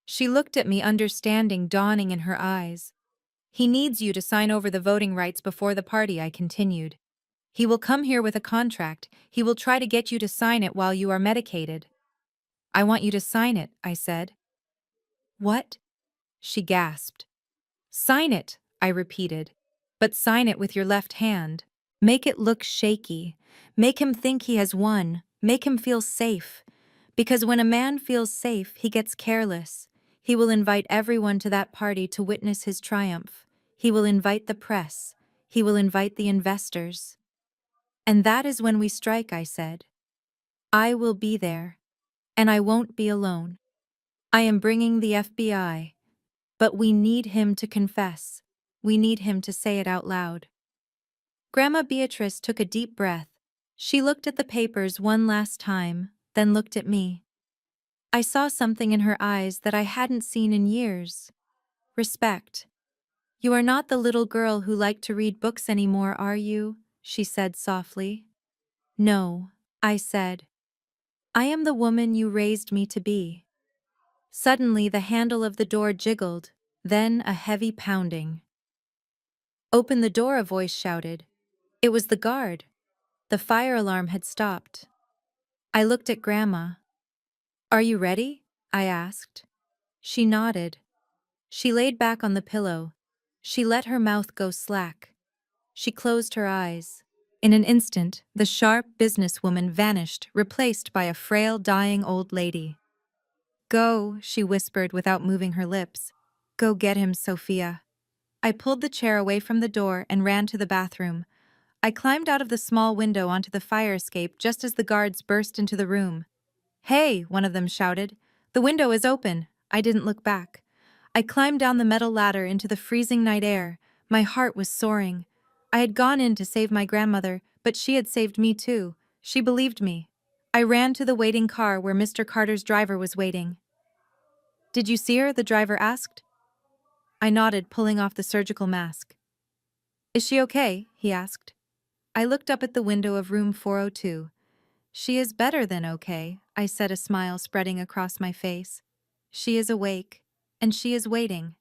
Speaker 1: She looked at me, understanding dawning in her eyes. He needs you to sign over the voting rights before the party, I continued. He will come here with a contract. He will try to get you to sign it while you are medicated. I want you to sign it, I said. What? She gasped. Sign it, I repeated. But sign it with your left hand. Make it look shaky. Make him think he has won. Make him feel safe. Because when a man feels safe, he gets careless. He will invite everyone to that party to witness his triumph. He will invite the press. He will invite the investors. And that is when we strike, I said. I will be there. And I won't be alone. I am bringing the FBI. But we need him to confess. We need him to say it out loud. Grandma Beatrice took a deep breath. She looked at the papers one last time, then looked at me. I saw something in her eyes that I hadn't seen in years. Respect. You are not the little girl who liked to read books anymore, are you? She said softly. No, I said. I am the woman you raised me to be. Suddenly the handle of the door jiggled, then a heavy pounding. Open the door, a voice shouted. It was the guard. The fire alarm had stopped. I looked at Grandma. Are you ready? I asked. She nodded. She laid back on the pillow. She let her mouth go slack. She closed her eyes. In an instant, the sharp businesswoman vanished, replaced by a frail, dying old lady. Go, she whispered without moving her lips. Go get him, Sophia. I pulled the chair away from the door and ran to the bathroom. I climbed out of the small window onto the fire escape just as the guards burst into the room. Hey, one of them shouted. The window is open. I didn't look back. I climbed down the metal ladder into the freezing night air. My heart was soaring. I had gone in to save my grandmother, but she had saved me too. She believed me. I ran to the waiting car where Mr. Carter's driver was waiting. Did you see her? The driver asked. I nodded, pulling off the surgical mask. Is she okay? He asked. I looked up at the window of room 402. She is better than okay, I said, a smile spreading across my face. She is awake, and she is waiting.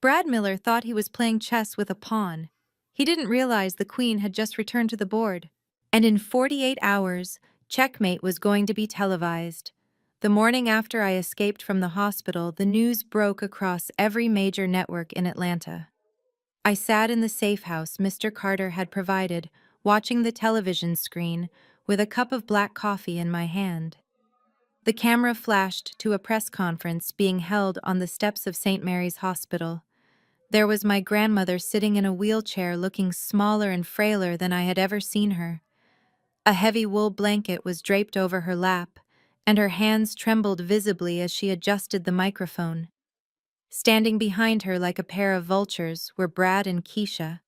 Speaker 1: Brad Miller thought he was playing chess with a pawn. He didn't realize the queen had just returned to the board. And in 48 hours, checkmate was going to be televised. The morning after I escaped from the hospital, the news broke across every major network in Atlanta. I sat in the safe house Mr. Carter had provided, watching the television screen with a cup of black coffee in my hand. The camera flashed to a press conference being held on the steps of St. Mary's Hospital. There was my grandmother sitting in a wheelchair looking smaller and frailer than I had ever seen her. A heavy wool blanket was draped over her lap, and her hands trembled visibly as she adjusted the microphone. Standing behind her like a pair of vultures were Brad and Keisha.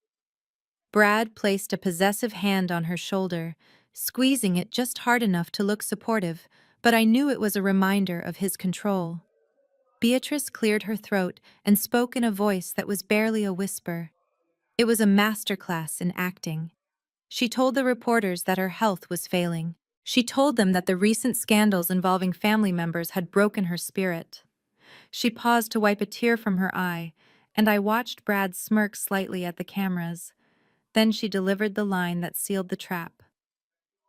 Speaker 1: Brad placed a possessive hand on her shoulder, squeezing it just hard enough to look supportive, but I knew it was a reminder of his control. Beatrice cleared her throat and spoke in a voice that was barely a whisper. It was a masterclass in acting. She told the reporters that her health was failing. She told them that the recent scandals involving family members had broken her spirit. She paused to wipe a tear from her eye, and I watched Brad smirk slightly at the cameras. Then she delivered the line that sealed the trap.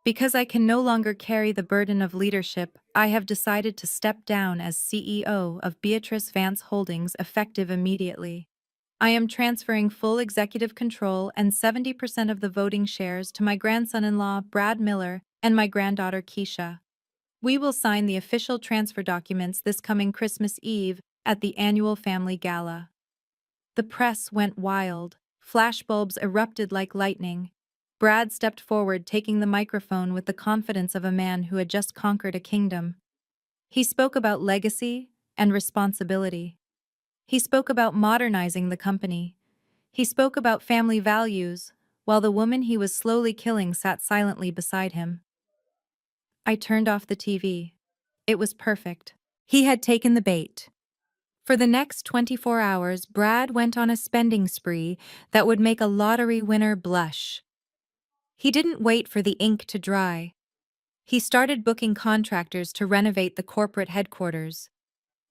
Speaker 1: Because I can no longer carry the burden of leadership, I have decided to step down as CEO of Beatrice Vance Holdings effective immediately. I am transferring full executive control and 70% of the voting shares to my grandson-in-law, Brad Miller, and my granddaughter, Keisha. We will sign the official transfer documents this coming Christmas Eve at the annual family gala. The press went wild. Flashbulbs erupted like lightning. Brad stepped forward, taking the microphone with the confidence of a man who had just conquered a kingdom. He spoke about legacy and responsibility. He spoke about modernizing the company. He spoke about family values, while the woman he was slowly killing sat silently beside him. I turned off the TV. It was perfect. He had taken the bait. For the next 24 hours, Brad went on a spending spree that would make a lottery winner blush. He didn't wait for the ink to dry. He started booking contractors to renovate the corporate headquarters.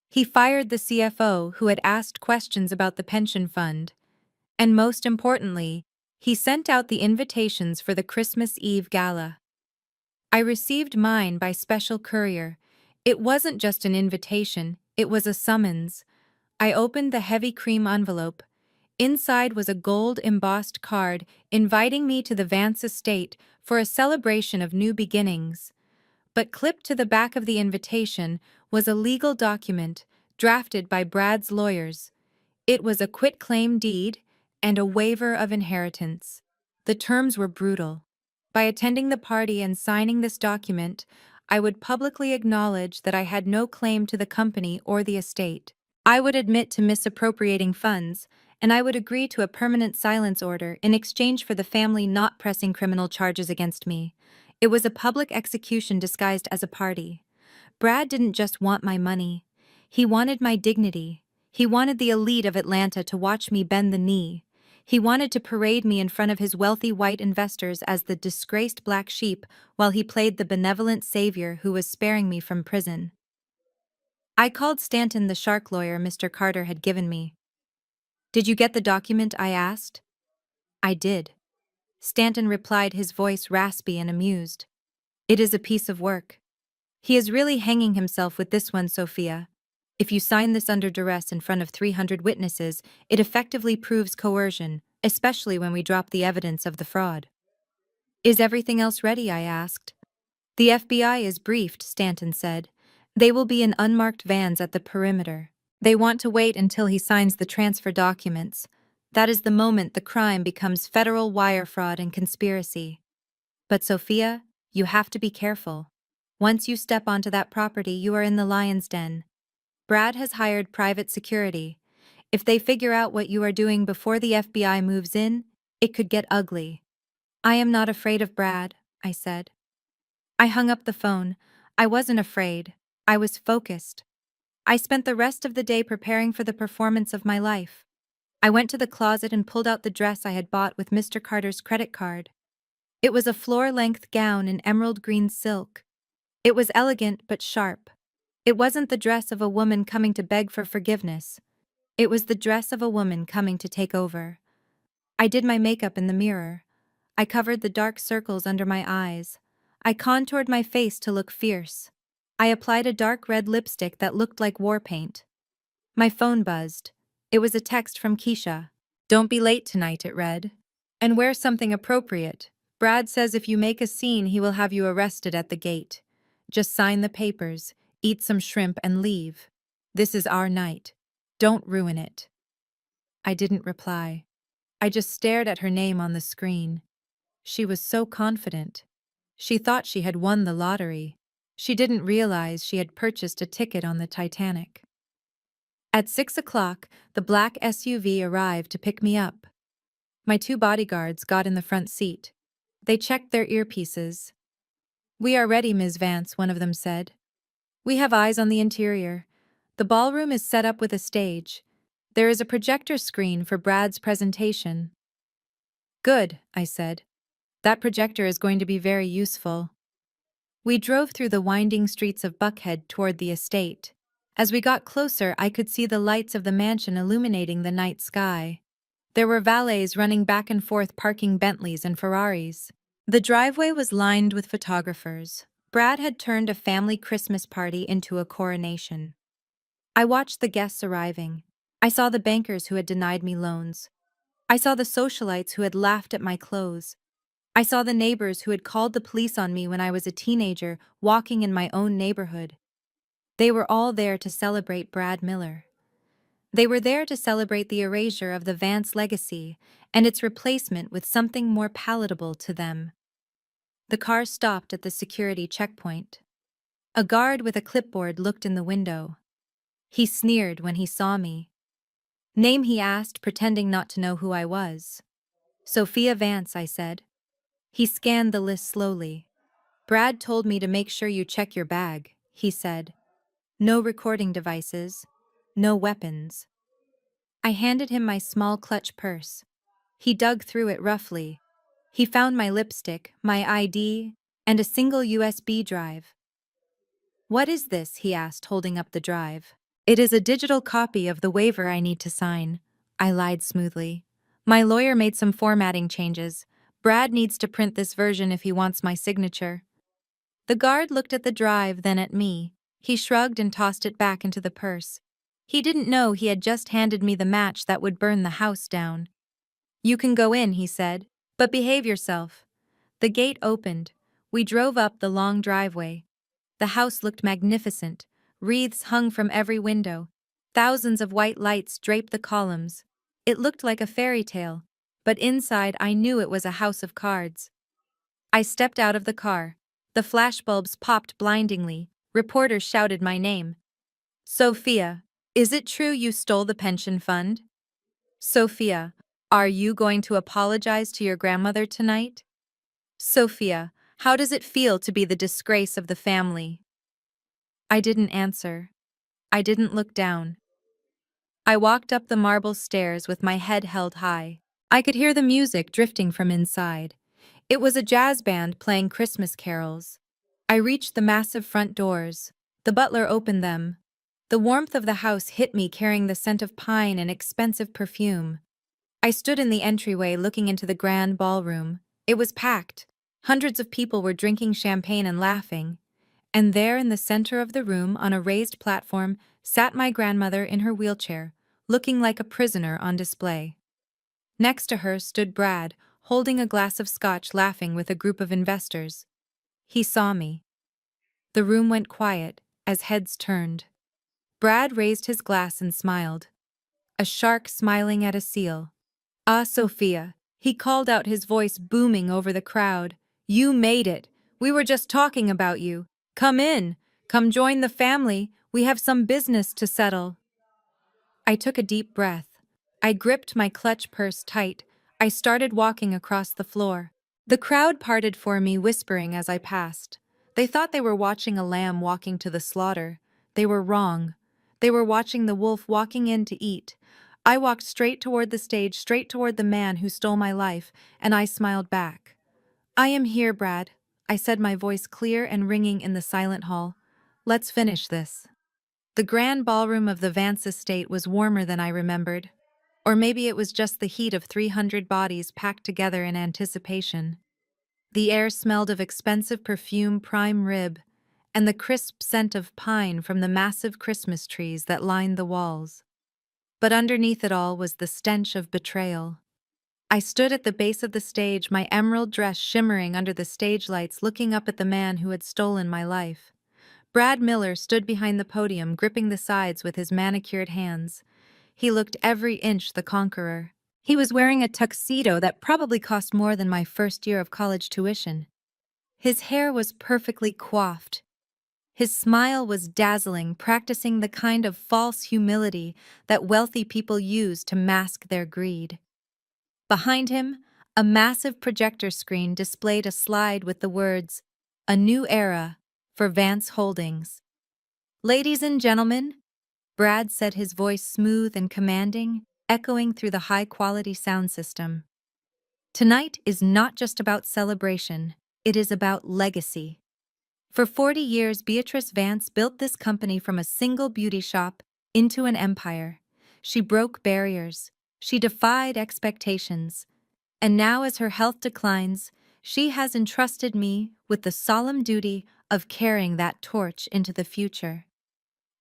Speaker 1: He fired the CFO who had asked questions about the pension fund. And most importantly, he sent out the invitations for the Christmas Eve gala. I received mine by special courier. It wasn't just an invitation, it was a summons. I opened the heavy cream envelope. Inside was a gold-embossed card inviting me to the Vance estate for a celebration of new beginnings. But clipped to the back of the invitation was a legal document drafted by Brad's lawyers. It was a quitclaim deed and a waiver of inheritance. The terms were brutal. By attending the party and signing this document, I would publicly acknowledge that I had no claim to the company or the estate. I would admit to misappropriating funds, and I would agree to a permanent silence order in exchange for the family not pressing criminal charges against me. It was a public execution disguised as a party. Brad didn't just want my money. He wanted my dignity. He wanted the elite of Atlanta to watch me bend the knee. He wanted to parade me in front of his wealthy white investors as the disgraced black sheep while he played the benevolent savior who was sparing me from prison. I called Stanton the shark lawyer Mr. Carter had given me. "Did you get the document?" I asked. "I did." Stanton replied, his voice raspy and amused. "It is a piece of work. He is really hanging himself with this one, Sophia. If you sign this under duress in front of 300 witnesses, it effectively proves coercion, especially when we drop the evidence of the fraud." "Is everything else ready?" I asked. "The FBI is briefed," Stanton said. "They will be in unmarked vans at the perimeter. They want to wait until he signs the transfer documents. That is the moment the crime becomes federal wire fraud and conspiracy. But Sophia, you have to be careful. Once you step onto that property, you are in the lion's den. Brad has hired private security. If they figure out what you are doing before the FBI moves in, it could get ugly." "I am not afraid of Brad," I said. I hung up the phone. I wasn't afraid. I was focused. I spent the rest of the day preparing for the performance of my life. I went to the closet and pulled out the dress I had bought with Mr. Carter's credit card. It was a floor-length gown in emerald green silk. It was elegant but sharp. It wasn't the dress of a woman coming to beg for forgiveness. It was the dress of a woman coming to take over. I did my makeup in the mirror. I covered the dark circles under my eyes. I contoured my face to look fierce. I applied a dark red lipstick that looked like war paint. My phone buzzed. It was a text from Keisha. "Don't be late tonight," it read. "And wear something appropriate. Brad says if you make a scene, he will have you arrested at the gate. Just sign the papers, eat some shrimp, and leave. This is our night. Don't ruin it. I didn't reply. I just stared at her name on the screen. She was so confident. She thought she had won the lottery. She didn't realize she had purchased a ticket on the Titanic. At 6 o'clock, the black SUV arrived to pick me up. My two bodyguards got in the front seat. They checked their earpieces. "We are ready, Ms. Vance," one of them said. "We have eyes on the interior. The ballroom is set up with a stage. There is a projector screen for Brad's presentation." "Good," I said. "That projector is going to be very useful." We drove through the winding streets of Buckhead toward the estate. As we got closer, I could see the lights of the mansion illuminating the night sky. There were valets running back and forth parking Bentleys and Ferraris. The driveway was lined with photographers. Brad had turned a family Christmas party into a coronation. I watched the guests arriving. I saw the bankers who had denied me loans. I saw the socialites who had laughed at my clothes. I saw the neighbors who had called the police on me when I was a teenager walking in my own neighborhood. They were all there to celebrate Brad Miller. They were there to celebrate the erasure of the Vance legacy and its replacement with something more palatable to them. The car stopped at the security checkpoint. A guard with a clipboard looked in the window. He sneered when he saw me. "Name?" he asked, pretending not to know who I was. "Sophia Vance," I said. He scanned the list slowly. "Brad told me to make sure you check your bag," he said. "No recording devices, no weapons." I handed him my small clutch purse. He dug through it roughly. He found my lipstick, my ID, and a single USB drive. "What is this?" he asked, holding up the drive. "It is a digital copy of the waiver I need to sign," I lied smoothly. "My lawyer made some formatting changes. Brad needs to print this version if he wants my signature." The guard looked at the drive, then at me. He shrugged and tossed it back into the purse. He didn't know he had just handed me the match that would burn the house down. "You can go in," he said, "but behave yourself." The gate opened. We drove up the long driveway. The house looked magnificent. Wreaths hung from every window. Thousands of white lights draped the columns. It looked like a fairy tale, but inside I knew it was a house of cards. I stepped out of the car. The flashbulbs popped blindingly. Reporters shouted my name. "Sophia, is it true you stole the pension fund? Sophia, are you going to apologize to your grandmother tonight? Sophia, how does it feel to be the disgrace of the family?" I didn't answer. I didn't look down. I walked up the marble stairs with my head held high. I could hear the music drifting from inside. It was a jazz band playing Christmas carols. I reached the massive front doors. The butler opened them. The warmth of the house hit me, carrying the scent of pine and expensive perfume. I stood in the entryway looking into the grand ballroom. It was packed. Hundreds of people were drinking champagne and laughing. And there in the center of the room, on a raised platform, sat my grandmother in her wheelchair, looking like a prisoner on display. Next to her stood Brad, holding a glass of scotch, laughing with a group of investors. He saw me. The room went quiet as heads turned. Brad raised his glass and smiled. A shark smiling at a seal. "Ah, Sophia," he called out, his voice booming over the crowd. "You made it. We were just talking about you. Come in. Come join the family. We have some business to settle." I took a deep breath. I gripped my clutch purse tight. I started walking across the floor. The crowd parted for me, whispering as I passed. They thought they were watching a lamb walking to the slaughter. They were wrong. They were watching the wolf walking in to eat. I walked straight toward the stage, straight toward the man who stole my life, and I smiled back. "I am here, Brad," I said, my voice clear and ringing in the silent hall. "Let's finish this." The grand ballroom of the Vance estate was warmer than I remembered. Or maybe it was just the heat of 300 bodies packed together in anticipation. The air smelled of expensive perfume, prime rib, and the crisp scent of pine from the massive Christmas trees that lined the walls. But underneath it all was the stench of betrayal. I stood at the base of the stage, my emerald dress shimmering under the stage lights, looking up at the man who had stolen my life. Brad Miller stood behind the podium, gripping the sides with his manicured hands. He looked every inch the conqueror. He was wearing a tuxedo that probably cost more than my first year of college tuition. His hair was perfectly coiffed. His smile was dazzling, practicing the kind of false humility that wealthy people use to mask their greed. Behind him, a massive projector screen displayed a slide with the words, "A New Era" for Vance Holdings. "Ladies and gentlemen," Brad said, his voice smooth and commanding, echoing through the high-quality sound system. "Tonight is not just about celebration, it is about legacy. For 40 years, Beatrice Vance built this company from a single beauty shop into an empire. She broke barriers. She defied expectations. And now, as her health declines, she has entrusted me with the solemn duty of carrying that torch into the future."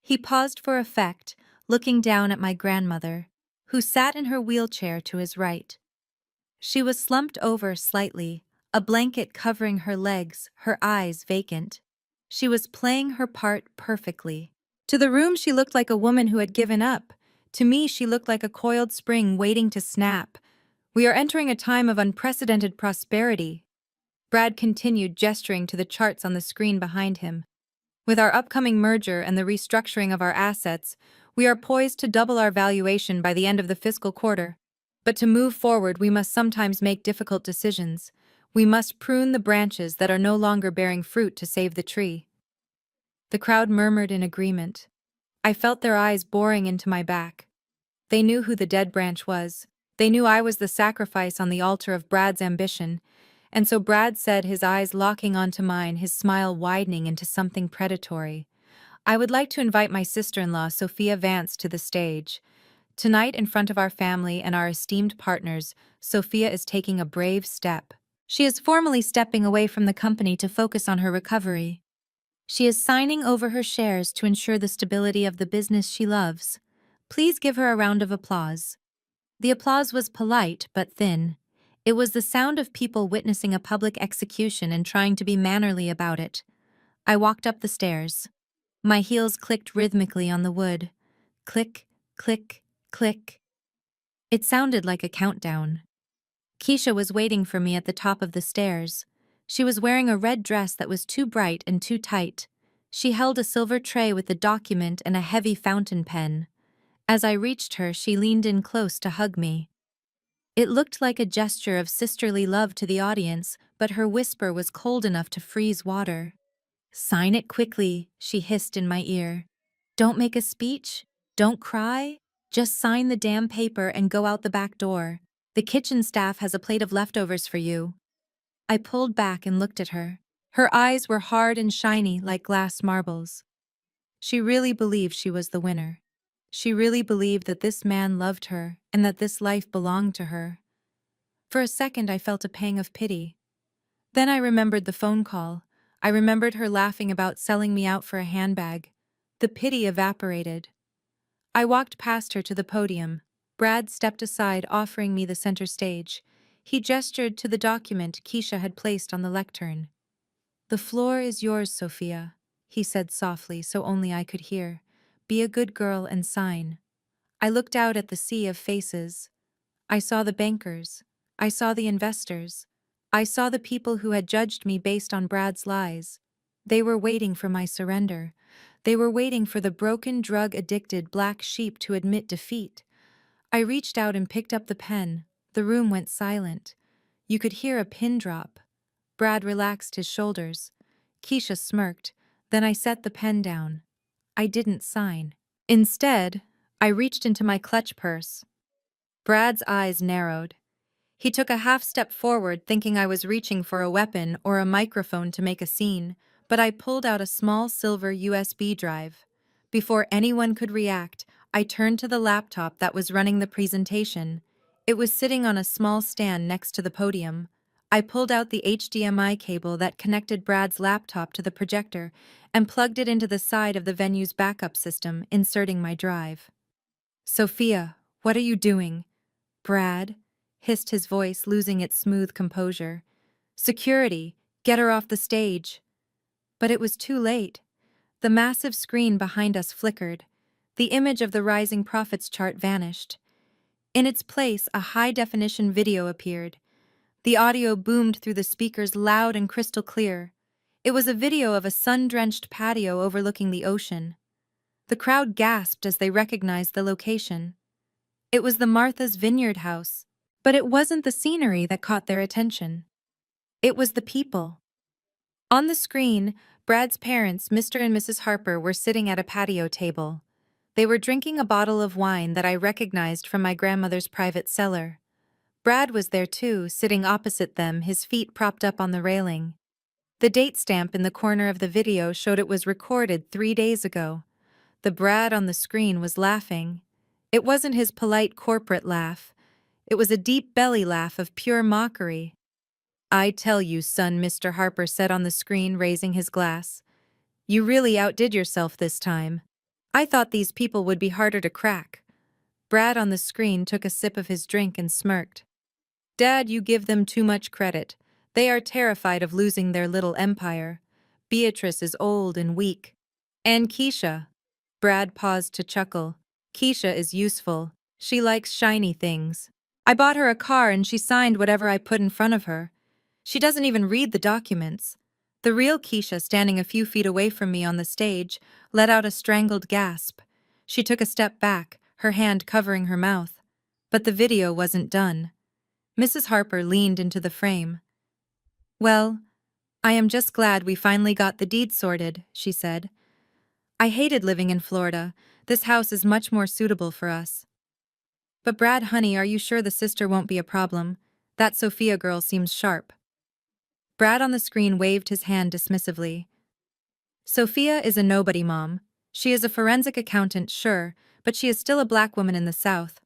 Speaker 1: He paused for effect, looking down at my grandmother, who sat in her wheelchair to his right. She was slumped over slightly, a blanket covering her legs, her eyes vacant. She was playing her part perfectly. To the room, she looked like a woman who had given up. To me, she looked like a coiled spring waiting to snap. "We are entering a time of unprecedented prosperity," Brad continued, gesturing to the charts on the screen behind him. "With our upcoming merger and the restructuring of our assets, we are poised to double our valuation by the end of the fiscal quarter. But to move forward, we must sometimes make difficult decisions. We must prune the branches that are no longer bearing fruit to save the tree." The crowd murmured in agreement. I felt their eyes boring into my back. They knew who the dead branch was. They knew I was the sacrifice on the altar of Brad's ambition. And so Brad said, his eyes locking onto mine, his smile widening into something predatory, "I would like to invite my sister-in-law, Sophia Vance, to the stage. Tonight, in front of our family and our esteemed partners, Sophia is taking a brave step. She is formally stepping away from the company to focus on her recovery. She is signing over her shares to ensure the stability of the business she loves. Please give her a round of applause." The applause was polite but thin. It was the sound of people witnessing a public execution and trying to be mannerly about it. I walked up the stairs. My heels clicked rhythmically on the wood. Click, click, click. It sounded like a countdown. Keisha was waiting for me at the top of the stairs. She was wearing a red dress that was too bright and too tight. She held a silver tray with a document and a heavy fountain pen. As I reached her, she leaned in close to hug me. It looked like a gesture of sisterly love to the audience, but her whisper was cold enough to freeze water. "Sign it quickly," she hissed in my ear. "Don't make a speech. Don't cry. Just sign the damn paper and go out the back door. The kitchen staff has a plate of leftovers for you." I pulled back and looked at her. Her eyes were hard and shiny like glass marbles. She really believed she was the winner. She really believed that this man loved her and that this life belonged to her. For a second, I felt a pang of pity. Then I remembered the phone call. I remembered her laughing about selling me out for a handbag. The pity evaporated. I walked past her to the podium. Brad stepped aside, offering me the center stage. He gestured to the document Keisha had placed on the lectern. "The floor is yours, Sophia," he said softly so only I could hear. "Be a good girl and sign." I looked out at the sea of faces. I saw the bankers. I saw the investors. I saw the people who had judged me based on Brad's lies. They were waiting for my surrender. They were waiting for the broken, drug-addicted black sheep to admit defeat. I reached out and picked up the pen. The room went silent. You could hear a pin drop. Brad relaxed his shoulders. Keisha smirked. Then I set the pen down. I didn't sign. Instead, I reached into my clutch purse. Brad's eyes narrowed. He took a half step forward, thinking I was reaching for a weapon or a microphone to make a scene, but I pulled out a small silver USB drive. Before anyone could react, I turned to the laptop that was running the presentation. It was sitting on a small stand next to the podium. I pulled out the HDMI cable that connected Brad's laptop to the projector and plugged it into the side of the venue's backup system, inserting my drive. "Sophia, what are you doing?" "Brad," hissed his voice, losing its smooth composure. "Security, get her off the stage." But it was too late. The massive screen behind us flickered. The image of the rising profits chart vanished. In its place, a high-definition video appeared. The audio boomed through the speakers loud and crystal clear. It was a video of a sun-drenched patio overlooking the ocean. The crowd gasped as they recognized the location. It was the Martha's Vineyard house. But it wasn't the scenery that caught their attention. It was the people. On the screen, Brad's parents, Mr. and Mrs. Harper, were sitting at a patio table. They were drinking a bottle of wine that I recognized from my grandmother's private cellar. Brad was there too, sitting opposite them, his feet propped up on the railing. The date stamp in the corner of the video showed it was recorded 3 days ago. The Brad on the screen was laughing. It wasn't his polite corporate laugh. It was a deep belly laugh of pure mockery. "I tell you, son," Mr. Harper said on the screen, raising his glass. "You really outdid yourself this time. I thought these people would be harder to crack." Brad on the screen took a sip of his drink and smirked. "Dad, you give them too much credit. They are terrified of losing their little empire. Beatrice is old and weak. And Keisha." Brad paused to chuckle. "Keisha is useful. She likes shiny things. I bought her a car and she signed whatever I put in front of her. She doesn't even read the documents." The real Keisha, standing a few feet away from me on the stage, let out a strangled gasp. She took a step back, her hand covering her mouth. But the video wasn't done. Mrs. Harper leaned into the frame. "Well, I am just glad we finally got the deed sorted," she said. "I hated living in Florida. This house is much more suitable for us." "But Brad, honey, are you sure the sister won't be a problem? That Sophia girl seems sharp." Brad on the screen waved his hand dismissively. "Sophia is a nobody, Mom. She is a forensic accountant, sure, but she is still a black woman in the South.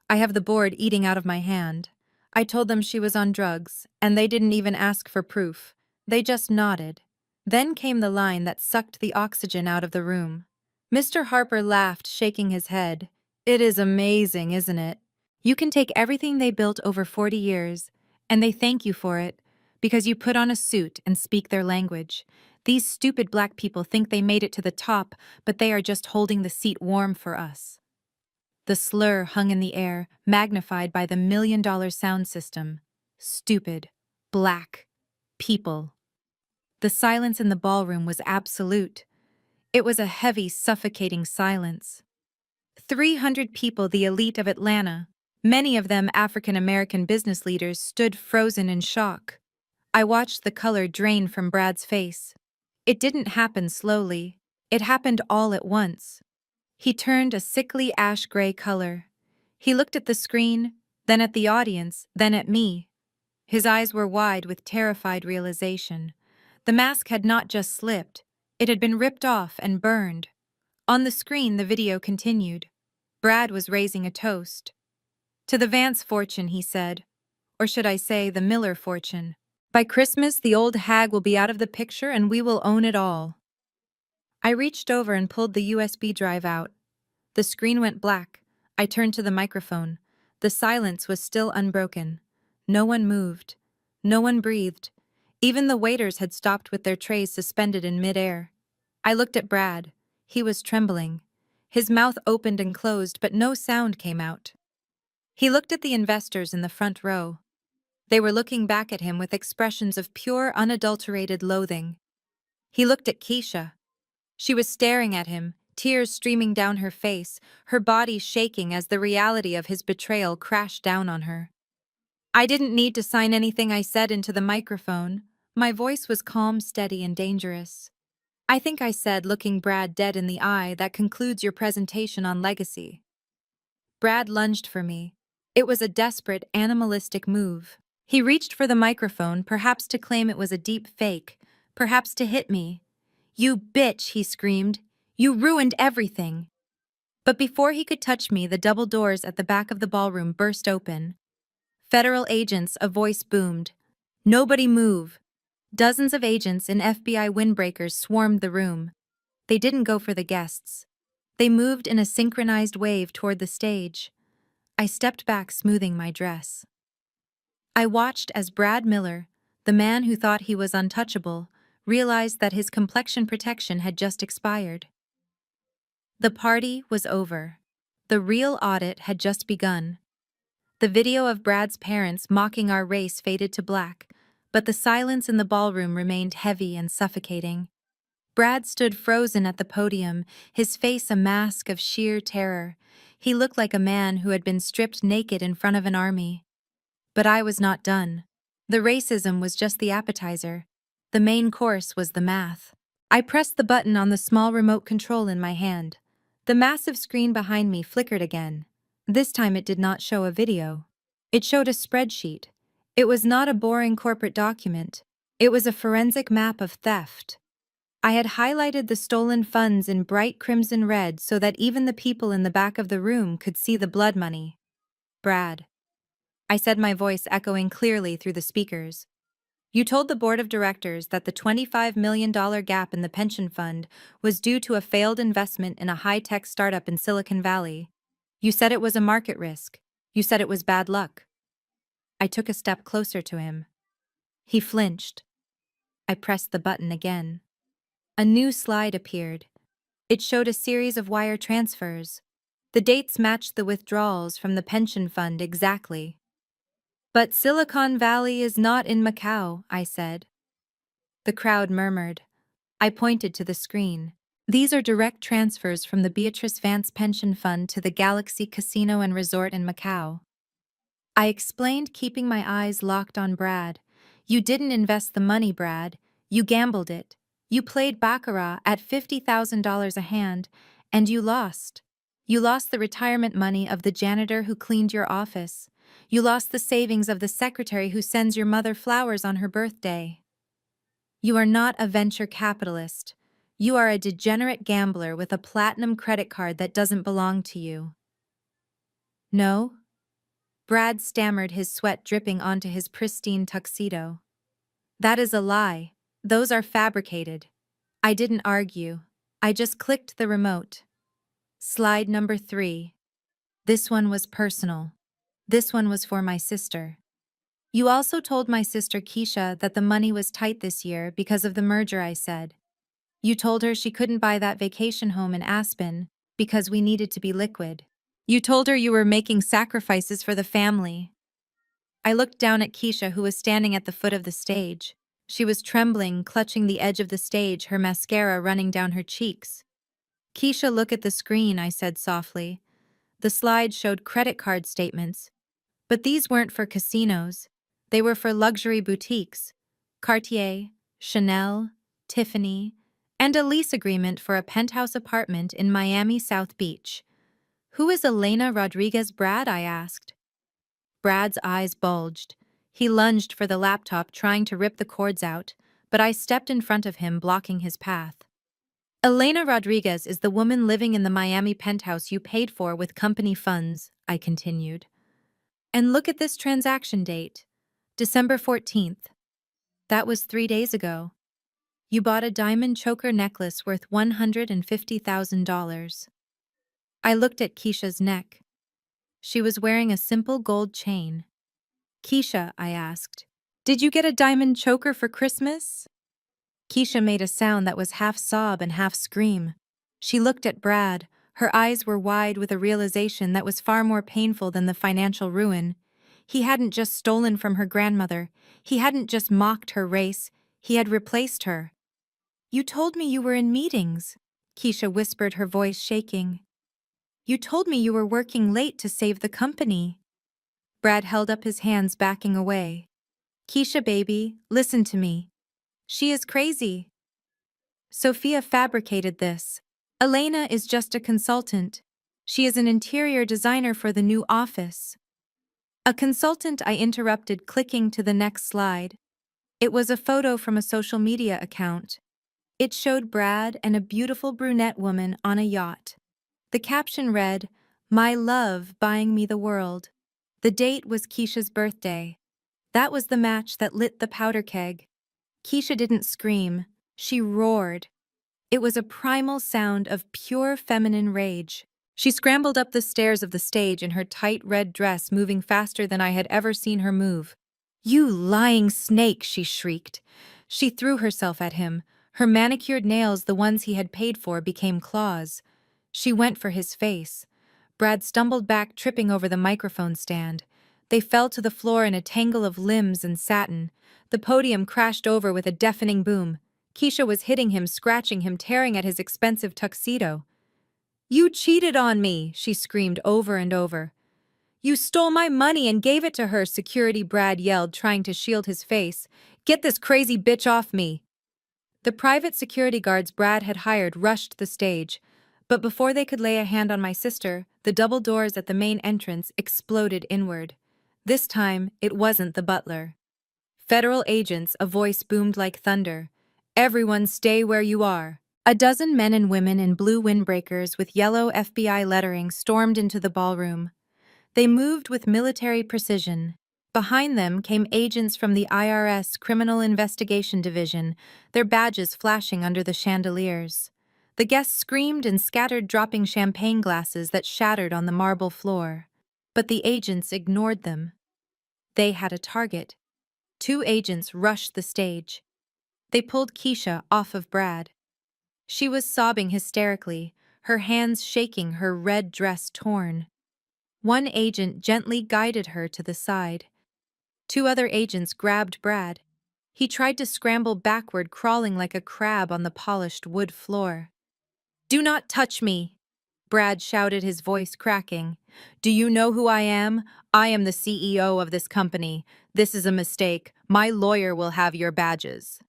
Speaker 1: I have the board eating out of my hand. I told them she was on drugs, and they didn't even ask for proof. They just nodded." Then came the line that sucked the oxygen out of the room. Mr. Harper laughed, shaking his head. "It is amazing, isn't it? You can take everything they built over 40 years, and they thank you for it, because you put on a suit and speak their language. These stupid black people think they made it to the top, but they are just holding the seat warm for us." The slur hung in the air, magnified by the $1 million sound system. Stupid. Black. People. The silence in the ballroom was absolute. It was a heavy, suffocating silence. 300 people, the elite of Atlanta, many of them African-American business leaders, stood frozen in shock. I watched the color drain from Brad's face. It didn't happen slowly. It happened all at once. He turned a sickly ash-gray color. He looked at the screen, then at the audience, then at me. His eyes were wide with terrified realization. The mask had not just slipped. It had been ripped off and burned. On the screen, the video continued. Brad was raising a toast. "To the Vance fortune," he said. "Or should I say, the Miller fortune. By Christmas, the old hag will be out of the picture and we will own it all." I reached over and pulled the USB drive out. The screen went black. I turned to the microphone. The silence was still unbroken. No one moved. No one breathed. Even the waiters had stopped with their trays suspended in midair. I looked at Brad. He was trembling. His mouth opened and closed, but no sound came out. He looked at the investors in the front row. They were looking back at him with expressions of pure, unadulterated loathing. He looked at Keisha. She was staring at him, tears streaming down her face, her body shaking as the reality of his betrayal crashed down on her. I didn't need to sign anything I said into the microphone. My voice was calm, steady, and dangerous. I think I said, looking Brad dead in the eye, "That concludes your presentation on legacy." Brad lunged for me. It was a desperate, animalistic move. He reached for the microphone, perhaps to claim it was a deep fake, perhaps to hit me. "You bitch," he screamed. "You ruined everything." But before he could touch me, the double doors at the back of the ballroom burst open. "Federal agents," a voice boomed. "Nobody move." Dozens of agents in FBI windbreakers swarmed the room. They didn't go for the guests. They moved in a synchronized wave toward the stage. I stepped back, smoothing my dress. I watched as Brad Miller, the man who thought he was untouchable, realized that his complexion protection had just expired. The party was over. The real audit had just begun. The video of Brad's parents mocking our race faded to black, but the silence in the ballroom remained heavy and suffocating. Brad stood frozen at the podium, his face a mask of sheer terror. He looked like a man who had been stripped naked in front of an army. But I was not done. The racism was just the appetizer. The main course was the math. I pressed the button on the small remote control in my hand. The massive screen behind me flickered again. This time it did not show a video. It showed a spreadsheet. It was not a boring corporate document. It was a forensic map of theft. I had highlighted the stolen funds in bright crimson red so that even the people in the back of the room could see the blood money. Brad, I said, my voice echoing clearly through the speakers. You told the board of directors that the $25 million gap in the pension fund was due to a failed investment in a high-tech startup in Silicon Valley. You said it was a market risk. You said it was bad luck. I took a step closer to him. He flinched. I pressed the button again. A new slide appeared. It showed a series of wire transfers. The dates matched the withdrawals from the pension fund exactly. But Silicon Valley is not in Macau, I said. The crowd murmured. I pointed to the screen. These are direct transfers from the Beatrice Vance Pension Fund to the Galaxy Casino and Resort in Macau. I explained, keeping my eyes locked on Brad. You didn't invest the money, Brad. You gambled it. You played baccarat at $50,000 a hand, and you lost. You lost the retirement money of the janitor who cleaned your office. You lost the savings of the secretary who sends your mother flowers on her birthday. You are not a venture capitalist. You are a degenerate gambler with a platinum credit card that doesn't belong to you. No? Brad stammered, his sweat dripping onto his pristine tuxedo. That is a lie. Those are fabricated. I didn't argue. I just clicked the remote. Slide number 3. This one was personal. This one was for my sister. You also told my sister Keisha that the money was tight this year because of the merger, I said. You told her she couldn't buy that vacation home in Aspen because we needed to be liquid. You told her you were making sacrifices for the family. I looked down at Keisha, who was standing at the foot of the stage. She was trembling, clutching the edge of the stage, her mascara running down her cheeks. Keisha, look at the screen, I said softly. The slide showed credit card statements. But these weren't for casinos. They were for luxury boutiques. Cartier, Chanel, Tiffany, and a lease agreement for a penthouse apartment in Miami South Beach. Who is Elena Rodriguez, Brad? I asked. Brad's eyes bulged. He lunged for the laptop, trying to rip the cords out, but I stepped in front of him, blocking his path. Elena Rodriguez is the woman living in the Miami penthouse you paid for with company funds, I continued. And look at this transaction date. December 14th. That was 3 days ago. You bought a diamond choker necklace worth $150,000. I looked at Keisha's neck. She was wearing a simple gold chain. Keisha, I asked, did you get a diamond choker for Christmas? Keisha made a sound that was half sob and half scream. She looked at Brad. Her eyes were wide with a realization that was far more painful than the financial ruin. He hadn't just stolen from her grandmother. He hadn't just mocked her race. He had replaced her. You told me you were in meetings, Keisha whispered, her voice shaking. You told me you were working late to save the company. Brad held up his hands, backing away. Keisha, baby, listen to me. She is crazy. Sophia fabricated this. Elena is just a consultant. She is an interior designer for the new office. A consultant, I interrupted, clicking to the next slide. It was a photo from a social media account. It showed Brad and a beautiful brunette woman on a yacht. The caption read, "My love buying me the world." The date was Keisha's birthday. That was the match that lit the powder keg. Keisha didn't scream. She roared. It was a primal sound of pure feminine rage. She scrambled up the stairs of the stage in her tight red dress, moving faster than I had ever seen her move. "You lying snake," she shrieked. She threw herself at him. Her manicured nails, the ones he had paid for, became claws. She went for his face. Brad stumbled back, tripping over the microphone stand. They fell to the floor in a tangle of limbs and satin. The podium crashed over with a deafening boom. Keisha was hitting him, scratching him, tearing at his expensive tuxedo. "You cheated on me," she screamed over and over. "You stole my money and gave it to her," security Brad yelled, trying to shield his face. "Get this crazy bitch off me." The private security guards Brad had hired rushed the stage, but before they could lay a hand on my sister, the double doors at the main entrance exploded inward. This time, it wasn't the butler. "Federal agents," a voice boomed like thunder. "Everyone stay where you are." A dozen men and women in blue windbreakers with yellow FBI lettering stormed into the ballroom. They moved with military precision. Behind them came agents from the IRS Criminal Investigation Division, their badges flashing under the chandeliers. The guests screamed and scattered, dropping champagne glasses that shattered on the marble floor. But the agents ignored them. They had a target. Two agents rushed the stage. They pulled Keisha off of Brad. She was sobbing hysterically, her hands shaking, her red dress torn. One agent gently guided her to the side. Two other agents grabbed Brad. He tried to scramble backward, crawling like a crab on the polished wood floor. "Do not touch me!" Brad shouted, his voice cracking. "Do you know who I am? I am the CEO of this company. This is a mistake. My lawyer will have your badges."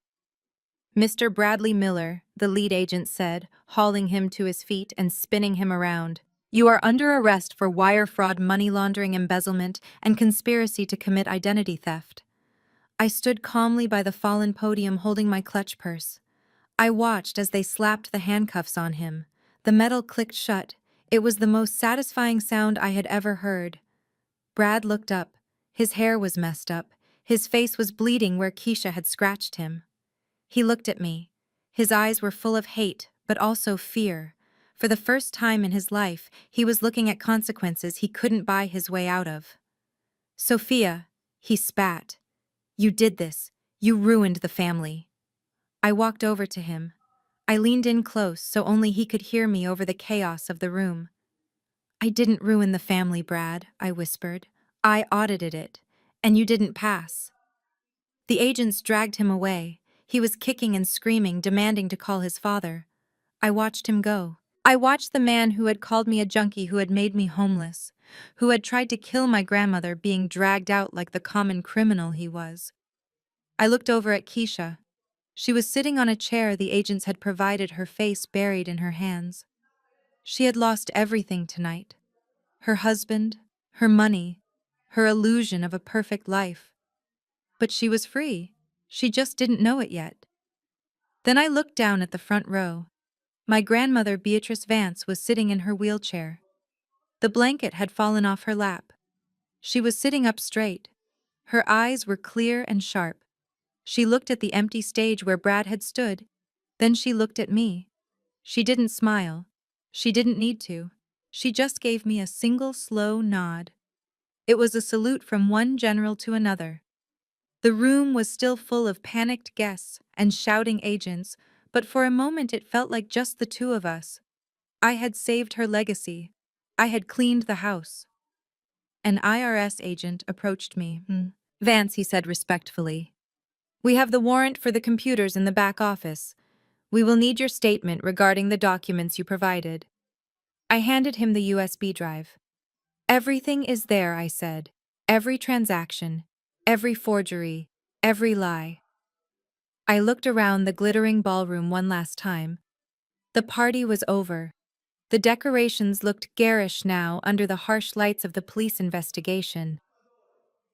Speaker 1: "Mr. Bradley Miller," the lead agent said, hauling him to his feet and spinning him around. "You are under arrest for wire fraud, money laundering, embezzlement, and conspiracy to commit identity theft." I stood calmly by the fallen podium, holding my clutch purse. I watched as they slapped the handcuffs on him. The metal clicked shut. It was the most satisfying sound I had ever heard. Brad looked up. His hair was messed up. His face was bleeding where Keisha had scratched him. He looked at me. His eyes were full of hate, but also fear. For the first time in his life, he was looking at consequences he couldn't buy his way out of. "Sophia," he spat. "You did this. You ruined the family." I walked over to him. I leaned in close so only he could hear me over the chaos of the room. "I didn't ruin the family, Brad," I whispered. "I audited it, and you didn't pass." The agents dragged him away. He was kicking and screaming, demanding to call his father. I watched him go. I watched the man who had called me a junkie, who had made me homeless, who had tried to kill my grandmother, being dragged out like the common criminal he was. I looked over at Keisha. She was sitting on a chair the agents had provided, her face buried in her hands. She had lost everything tonight. Her husband, her money, her illusion of a perfect life. But she was free. She just didn't know it yet. Then I looked down at the front row. My grandmother, Beatrice Vance, was sitting in her wheelchair. The blanket had fallen off her lap. She was sitting up straight. Her eyes were clear and sharp. She looked at the empty stage where Brad had stood. Then she looked at me. She didn't smile. She didn't need to. She just gave me a single slow nod. It was a salute from one general to another. The room was still full of panicked guests and shouting agents, but for a moment it felt like just the two of us. I had saved her legacy. I had cleaned the house. An IRS agent approached me. "Vance," he said respectfully, "we have the warrant for the computers in the back office. We will need your statement regarding the documents you provided." I handed him the USB drive. "Everything is there," I said. "Every transaction, every forgery, every lie." I looked around the glittering ballroom one last time. The party was over. The decorations looked garish now under the harsh lights of the police investigation.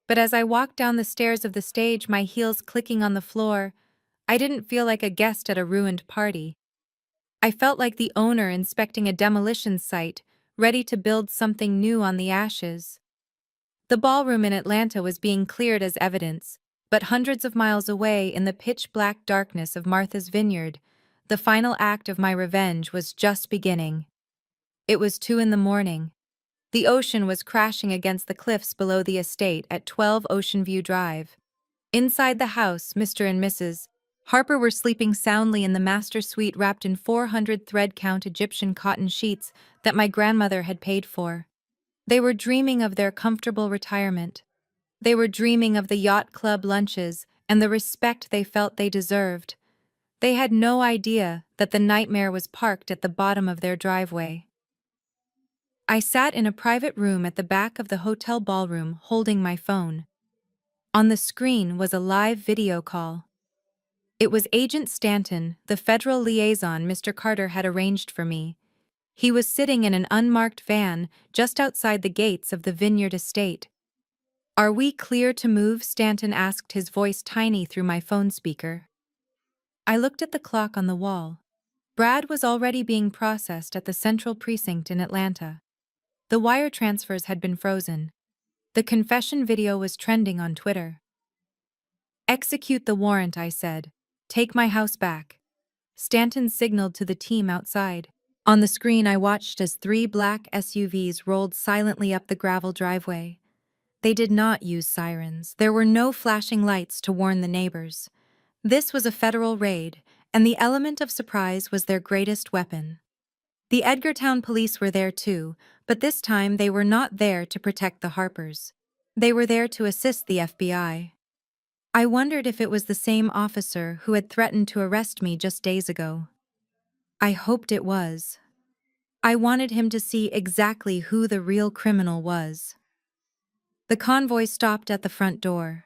Speaker 1: But as I walked down the stairs of the stage, my heels clicking on the floor, I didn't feel like a guest at a ruined party. I felt like the owner inspecting a demolition site, ready to build something new on the ashes. The ballroom in Atlanta was being cleared as evidence, but hundreds of miles away in the pitch-black darkness of Martha's Vineyard, the final act of my revenge was just beginning. It was 2 a.m. The ocean was crashing against the cliffs below the estate at 12 Ocean View Drive. Inside the house, Mr. and Mrs. Harper were sleeping soundly in the master suite wrapped in 400 thread-count Egyptian cotton sheets that my grandmother had paid for. They were dreaming of their comfortable retirement. They were dreaming of the yacht club lunches and the respect they felt they deserved. They had no idea that the nightmare was parked at the bottom of their driveway. I sat in a private room at the back of the hotel ballroom holding my phone. On the screen was a live video call. It was Agent Stanton, the federal liaison Mr. Carter had arranged for me. He was sitting in an unmarked van just outside the gates of the Vineyard estate. "Are we clear to move?" Stanton asked, his voice tiny through my phone speaker. I looked at the clock on the wall. Brad was already being processed at the Central Precinct in Atlanta. The wire transfers had been frozen. The confession video was trending on Twitter. "Execute the warrant," I said. "Take my house back." Stanton signaled to the team outside. On the screen, I watched as 3 black SUVs rolled silently up the gravel driveway. They did not use sirens. There were no flashing lights to warn the neighbors. This was a federal raid, and the element of surprise was their greatest weapon. The Edgartown police were there too, but this time they were not there to protect the Harpers. They were there to assist the FBI. I wondered if it was the same officer who had threatened to arrest me just days ago. I hoped it was. I wanted him to see exactly who the real criminal was. The convoy stopped at the front door.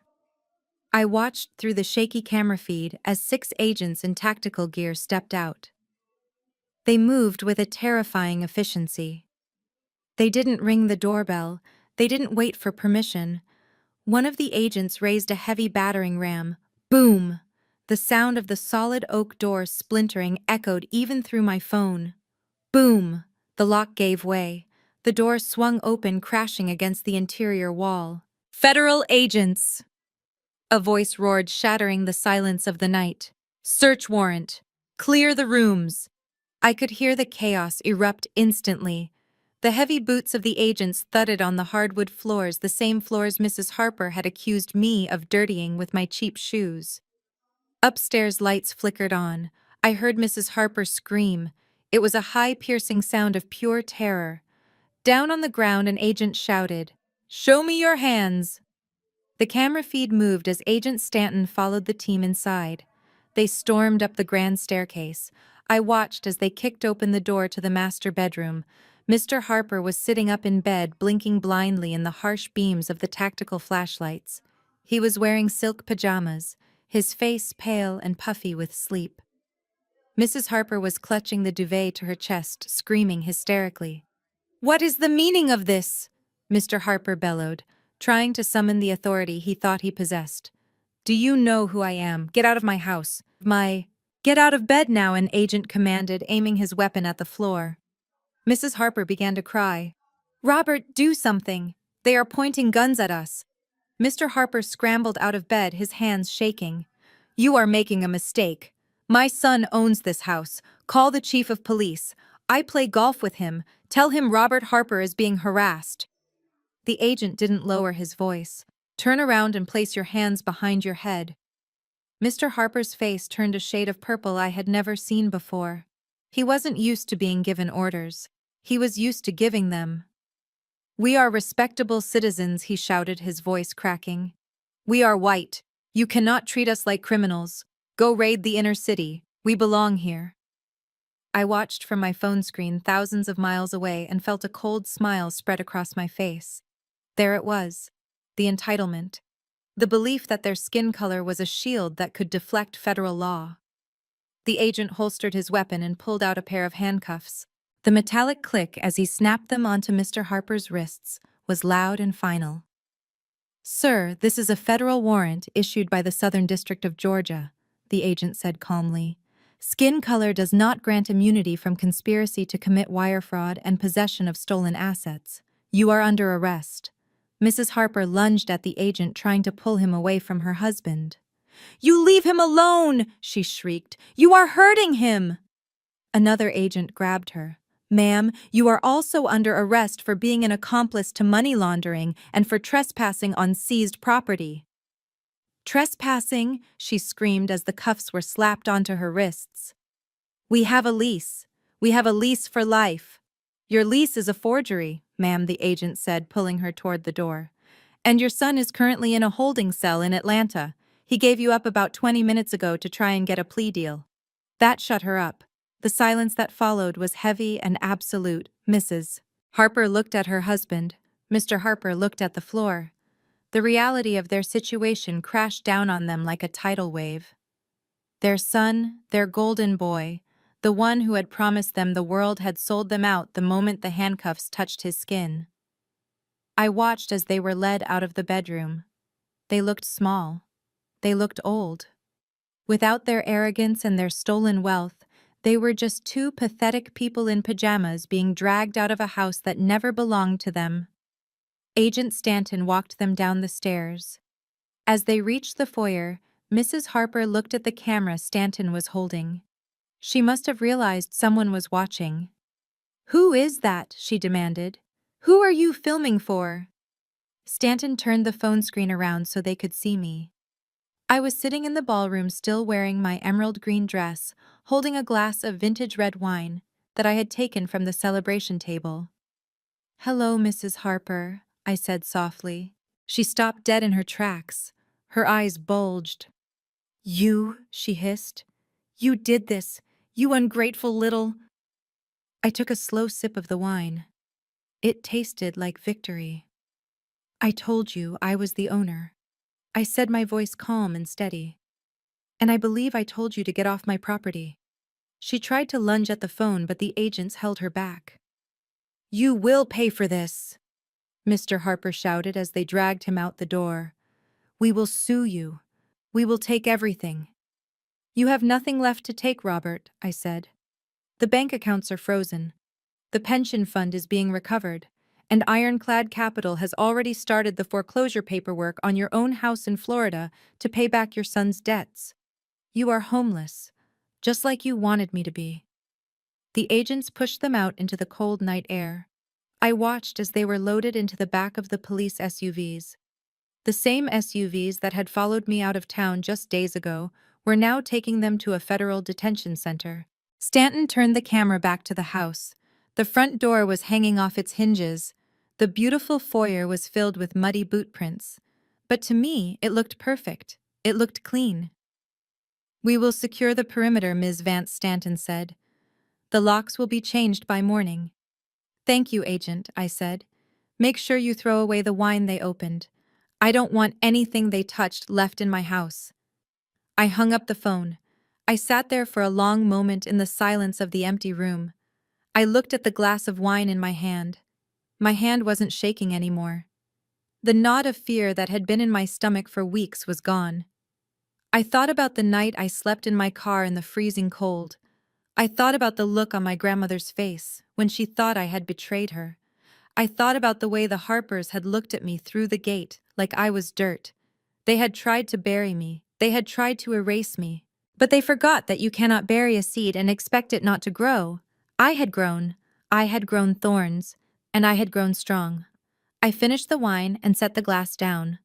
Speaker 1: I watched through the shaky camera feed as 6 agents in tactical gear stepped out. They moved with a terrifying efficiency. They didn't ring the doorbell. They didn't wait for permission. One of the agents raised a heavy battering ram. Boom! The sound of the solid oak door splintering echoed even through my phone. Boom! The lock gave way. The door swung open, crashing against the interior wall. "Federal agents!" a voice roared, shattering the silence of the night. "Search warrant! Clear the rooms!" I could hear the chaos erupt instantly. The heavy boots of the agents thudded on the hardwood floors, the same floors Mrs. Harper had accused me of dirtying with my cheap shoes. Upstairs, lights flickered on. I heard Mrs. Harper scream. It was a high, piercing sound of pure terror. Down on the ground, an agent shouted, "Show me your hands!" The camera feed moved as Agent Stanton followed the team inside. They stormed up the grand staircase. I watched as they kicked open the door to the master bedroom. Mr. Harper was sitting up in bed, blinking blindly in the harsh beams of the tactical flashlights. He was wearing silk pajamas, his face pale and puffy with sleep. Mrs. Harper was clutching the duvet to her chest, screaming hysterically. "What is the meaning of this?" Mr. Harper bellowed, trying to summon the authority he thought he possessed. "Do you know who I am? Get out of my house. Get out of bed now," an agent commanded, aiming his weapon at the floor. Mrs. Harper began to cry. "Robert, do something! They are pointing guns at us." Mr. Harper scrambled out of bed, his hands shaking. "You are making a mistake. My son owns this house. Call the chief of police. I play golf with him. Tell him Robert Harper is being harassed." The agent didn't lower his voice. "Turn around and place your hands behind your head." Mr. Harper's face turned a shade of purple I had never seen before. He wasn't used to being given orders. He was used to giving them. "We are respectable citizens," he shouted, his voice cracking. "We are white. You cannot treat us like criminals. Go raid the inner city. We belong here." I watched from my phone screen thousands of miles away and felt a cold smile spread across my face. There it was, the entitlement. The belief that their skin color was a shield that could deflect federal law. The agent holstered his weapon and pulled out a pair of handcuffs. The metallic click as he snapped them onto Mr. Harper's wrists was loud and final. "Sir, this is a federal warrant issued by the Southern District of Georgia," the agent said calmly. "Skin color does not grant immunity from conspiracy to commit wire fraud and possession of stolen assets. You are under arrest." Mrs. Harper lunged at the agent, trying to pull him away from her husband. "You leave him alone!" she shrieked. "You are hurting him!" Another agent grabbed her. "Ma'am, you are also under arrest for being an accomplice to money laundering and for trespassing on seized property." Trespassing, she screamed as the cuffs were slapped onto her wrists. We have a lease. We have a lease for life. Your lease is a forgery, ma'am, the agent said, pulling her toward the door. And your son is currently in a holding cell in Atlanta. He gave you up about 20 minutes ago to try and get a plea deal. That shut her up. The silence that followed was heavy and absolute. Mrs. Harper looked at her husband. Mr. Harper looked at the floor. The reality of their situation crashed down on them like a tidal wave. Their son, their golden boy, the one who had promised them the world, had sold them out the moment the handcuffs touched his skin. I watched as they were led out of the bedroom. They looked small. They looked old. Without their arrogance and their stolen wealth, they were just two pathetic people in pajamas being dragged out of a house that never belonged to them. Agent Stanton walked them down the stairs. As they reached the foyer, Mrs. Harper looked at the camera Stanton was holding. She must have realized someone was watching. "Who is that?" she demanded. "Who are you filming for?" Stanton turned the phone screen around so they could see me. I was sitting in the ballroom, still wearing my emerald green dress, holding a glass of vintage red wine that I had taken from the celebration table. "Hello, Mrs. Harper," I said softly. She stopped dead in her tracks. Her eyes bulged. "You," she hissed. "You did this, you ungrateful little—" I took a slow sip of the wine. It tasted like victory. "I told you I was the owner," I said, my voice calm and steady. "And I believe I told you to get off my property." She tried to lunge at the phone, but the agents held her back. "You will pay for this," Mr. Harper shouted as they dragged him out the door. "We will sue you. We will take everything." "You have nothing left to take, Robert," I said. "The bank accounts are frozen. The pension fund is being recovered, and Ironclad Capital has already started the foreclosure paperwork on your own house in Florida to pay back your son's debts. You are homeless, just like you wanted me to be." The agents pushed them out into the cold night air. I watched as they were loaded into the back of the police SUVs. The same SUVs that had followed me out of town just days ago were now taking them to a federal detention center. Stanton turned the camera back to the house. The front door was hanging off its hinges. The beautiful foyer was filled with muddy boot prints. But to me, it looked perfect. It looked clean. "We will secure the perimeter," Ms. Vance Stanton said. "The locks will be changed by morning." "Thank you, Agent," I said. "Make sure you throw away the wine they opened. I don't want anything they touched left in my house." I hung up the phone. I sat there for a long moment in the silence of the empty room. I looked at the glass of wine in my hand. My hand wasn't shaking anymore. The knot of fear that had been in my stomach for weeks was gone. I thought about the night I slept in my car in the freezing cold. I thought about the look on my grandmother's face when she thought I had betrayed her. I thought about the way the Harpers had looked at me through the gate like I was dirt. They had tried to bury me. They had tried to erase me. But they forgot that you cannot bury a seed and expect it not to grow. I had grown. I had grown thorns. And I had grown strong. I finished the wine and set the glass down.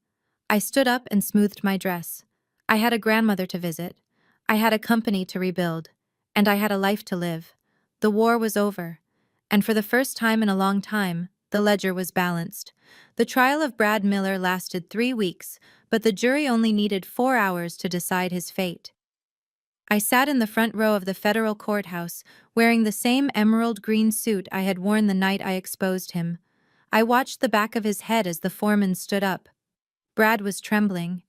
Speaker 1: I stood up and smoothed my dress. I had a grandmother to visit. I had a company to rebuild. And I had a life to live. The war was over. And for the first time in a long time, the ledger was balanced. The trial of Brad Miller lasted 3 weeks, but the jury only needed 4 hours to decide his fate. I sat in the front row of the federal courthouse, wearing the same emerald green suit I had worn the night I exposed him. I watched the back of his head as the foreman stood up. Brad was trembling.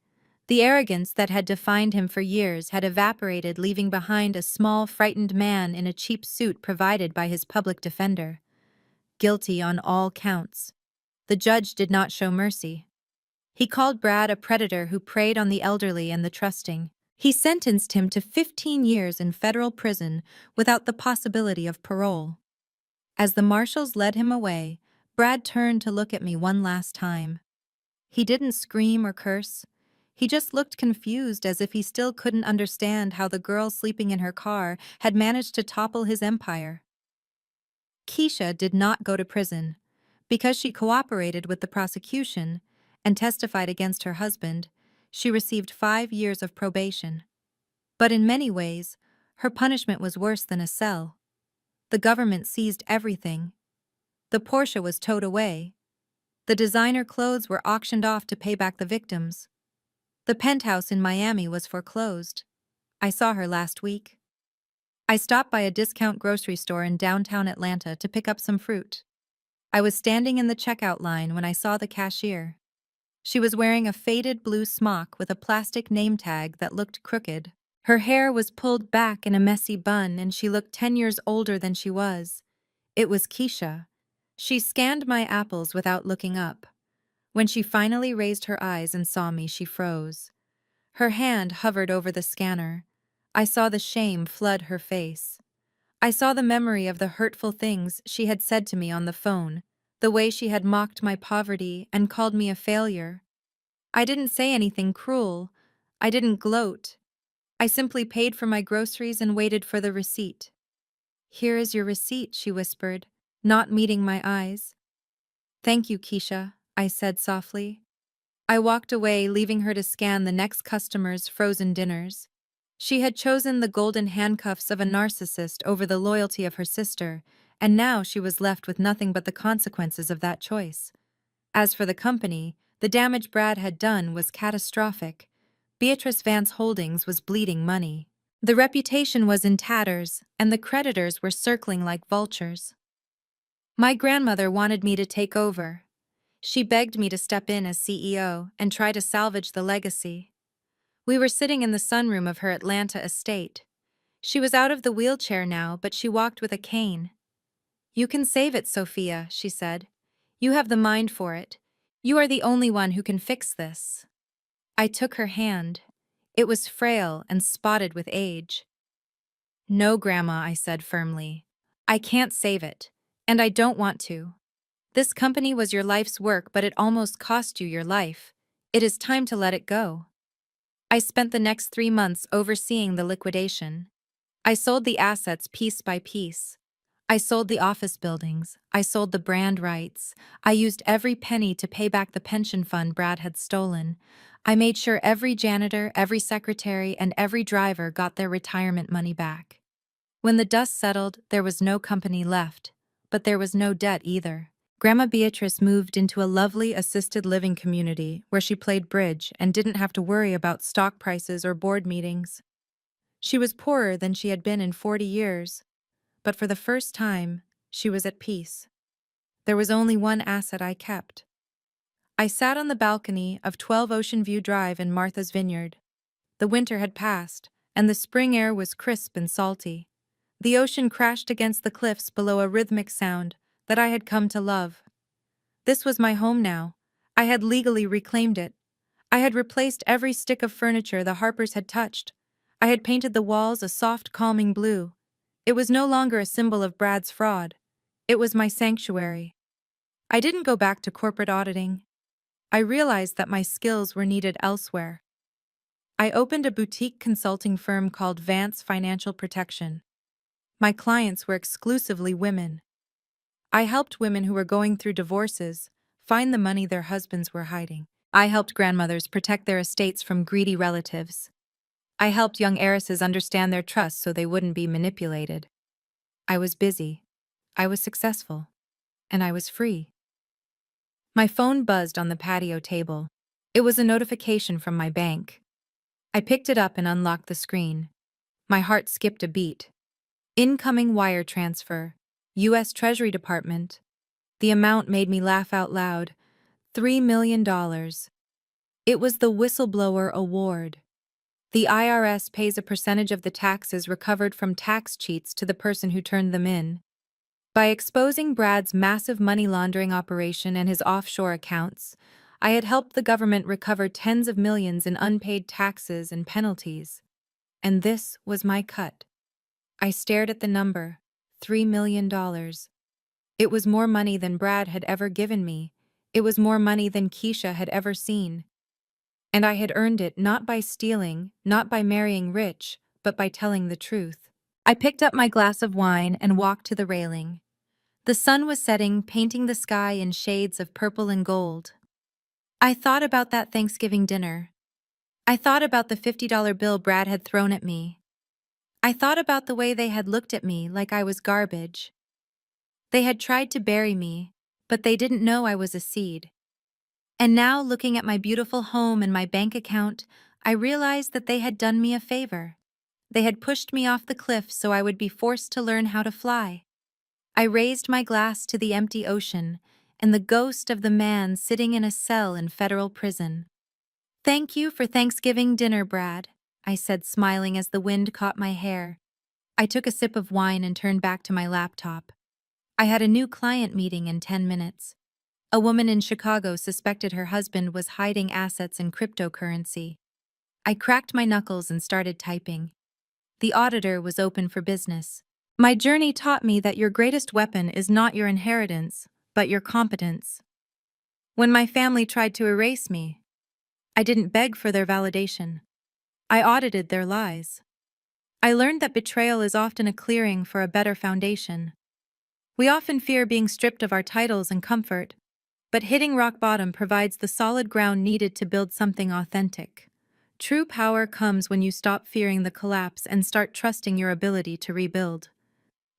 Speaker 1: The arrogance that had defined him for years had evaporated, leaving behind a small, frightened man in a cheap suit provided by his public defender. Guilty on all counts. The judge did not show mercy. He called Brad a predator who preyed on the elderly and the trusting. He sentenced him to 15 years in federal prison without the possibility of parole. As the marshals led him away, Brad turned to look at me one last time. He didn't scream or curse. He just looked confused, as if he still couldn't understand how the girl sleeping in her car had managed to topple his empire. Keisha did not go to prison. Because she cooperated with the prosecution and testified against her husband, She received 5 years of probation. But in many ways, her punishment was worse than a cell. The government seized everything. The Porsche was towed away. The designer clothes were auctioned off to pay back the victims. The penthouse in Miami was foreclosed. I saw her last week. I stopped by a discount grocery store in downtown Atlanta to pick up some fruit. I was standing in the checkout line when I saw the cashier. She was wearing a faded blue smock with a plastic name tag that looked crooked. Her hair was pulled back in a messy bun and she looked 10 years older than she was. It was Keisha. She scanned my apples without looking up. When she finally raised her eyes and saw me, she froze. Her hand hovered over the scanner. I saw the shame flood her face. I saw the memory of the hurtful things she had said to me on the phone, the way she had mocked my poverty and called me a failure. I didn't say anything cruel. I didn't gloat. I simply paid for my groceries and waited for the receipt. "Here is your receipt," she whispered, not meeting my eyes. "Thank you, Keisha," I said softly. I walked away, leaving her to scan the next customer's frozen dinners. She had chosen the golden handcuffs of a narcissist over the loyalty of her sister, and now she was left with nothing but the consequences of that choice. As for the company, the damage Brad had done was catastrophic. Beatrice Vance Holdings was bleeding money. The reputation was in tatters, and the creditors were circling like vultures. My grandmother wanted me to take over. She begged me to step in as CEO and try to salvage the legacy. We were sitting in the sunroom of her Atlanta estate. She was out of the wheelchair now, but she walked with a cane. "You can save it, Sophia," she said. "You have the mind for it. You are the only one who can fix this." I took her hand. It was frail and spotted with age. "No, Grandma," I said firmly. "I can't save it, and I don't want to. This company was your life's work, but it almost cost you your life. It is time to let it go." I spent the next 3 months overseeing the liquidation. I sold the assets piece by piece. I sold the office buildings. I sold the brand rights. I used every penny to pay back the pension fund Brad had stolen. I made sure every janitor, every secretary, and every driver got their retirement money back. When the dust settled, there was no company left, but there was no debt either. Grandma Beatrice moved into a lovely assisted living community where she played bridge and didn't have to worry about stock prices or board meetings. She was poorer than she had been in 40 years, but for the first time, she was at peace. There was only one asset I kept. I sat on the balcony of 12 Ocean View Drive in Martha's Vineyard. The winter had passed, and the spring air was crisp and salty. The ocean crashed against the cliffs below a rhythmic sound that I had come to love. This was my home now. I had legally reclaimed it. I had replaced every stick of furniture the Harpers had touched. I had painted the walls a soft, calming blue. It was no longer a symbol of Brad's fraud. It was my sanctuary. I didn't go back to corporate auditing. I realized that my skills were needed elsewhere. I opened a boutique consulting firm called Vance Financial Protection. My clients were exclusively women. I helped women who were going through divorces find the money their husbands were hiding. I helped grandmothers protect their estates from greedy relatives. I helped young heiresses understand their trusts so they wouldn't be manipulated. I was busy. I was successful. And I was free. My phone buzzed on the patio table. It was a notification from my bank. I picked it up and unlocked the screen. My heart skipped a beat. Incoming wire transfer. U.S. Treasury Department. The amount made me laugh out loud. $3 million. It was the whistleblower award. The IRS pays a percentage of the taxes recovered from tax cheats to the person who turned them in. By exposing Brad's massive money laundering operation and his offshore accounts, I had helped the government recover tens of millions in unpaid taxes and penalties. And this was my cut. I stared at the number, $3 million. It was more money than Brad had ever given me. It was more money than Keisha had ever seen. And I had earned it not by stealing, not by marrying rich, but by telling the truth. I picked up my glass of wine and walked to the railing. The sun was setting, painting the sky in shades of purple and gold. I thought about that Thanksgiving dinner. I thought about the $50 bill Brad had thrown at me. I thought about the way they had looked at me like I was garbage. They had tried to bury me, but they didn't know I was a seed. And now, looking at my beautiful home and my bank account, I realized that they had done me a favor. They had pushed me off the cliff so I would be forced to learn how to fly. I raised my glass to the empty ocean and the ghost of the man sitting in a cell in federal prison. "Thank you for Thanksgiving dinner, Brad," I said, smiling as the wind caught my hair. I took a sip of wine and turned back to my laptop. I had a new client meeting in 10 minutes. A woman in Chicago suspected her husband was hiding assets in cryptocurrency. I cracked my knuckles and started typing. The auditor was open for business. "My journey taught me that your greatest weapon is not your inheritance, but your competence. When my family tried to erase me, I didn't beg for their validation. I audited their lies. I learned that betrayal is often a clearing for a better foundation. We often fear being stripped of our titles and comfort, but hitting rock bottom provides the solid ground needed to build something authentic. True power comes when you stop fearing the collapse and start trusting your ability to rebuild."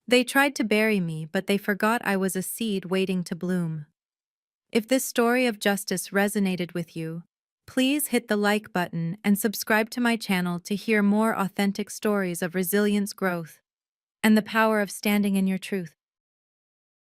Speaker 1: They tried to bury me, but they forgot I was a seed waiting to bloom. If this story of justice resonated with you, please hit the like button and subscribe to my channel to hear more authentic stories of resilience, growth, and the power of standing in your truth.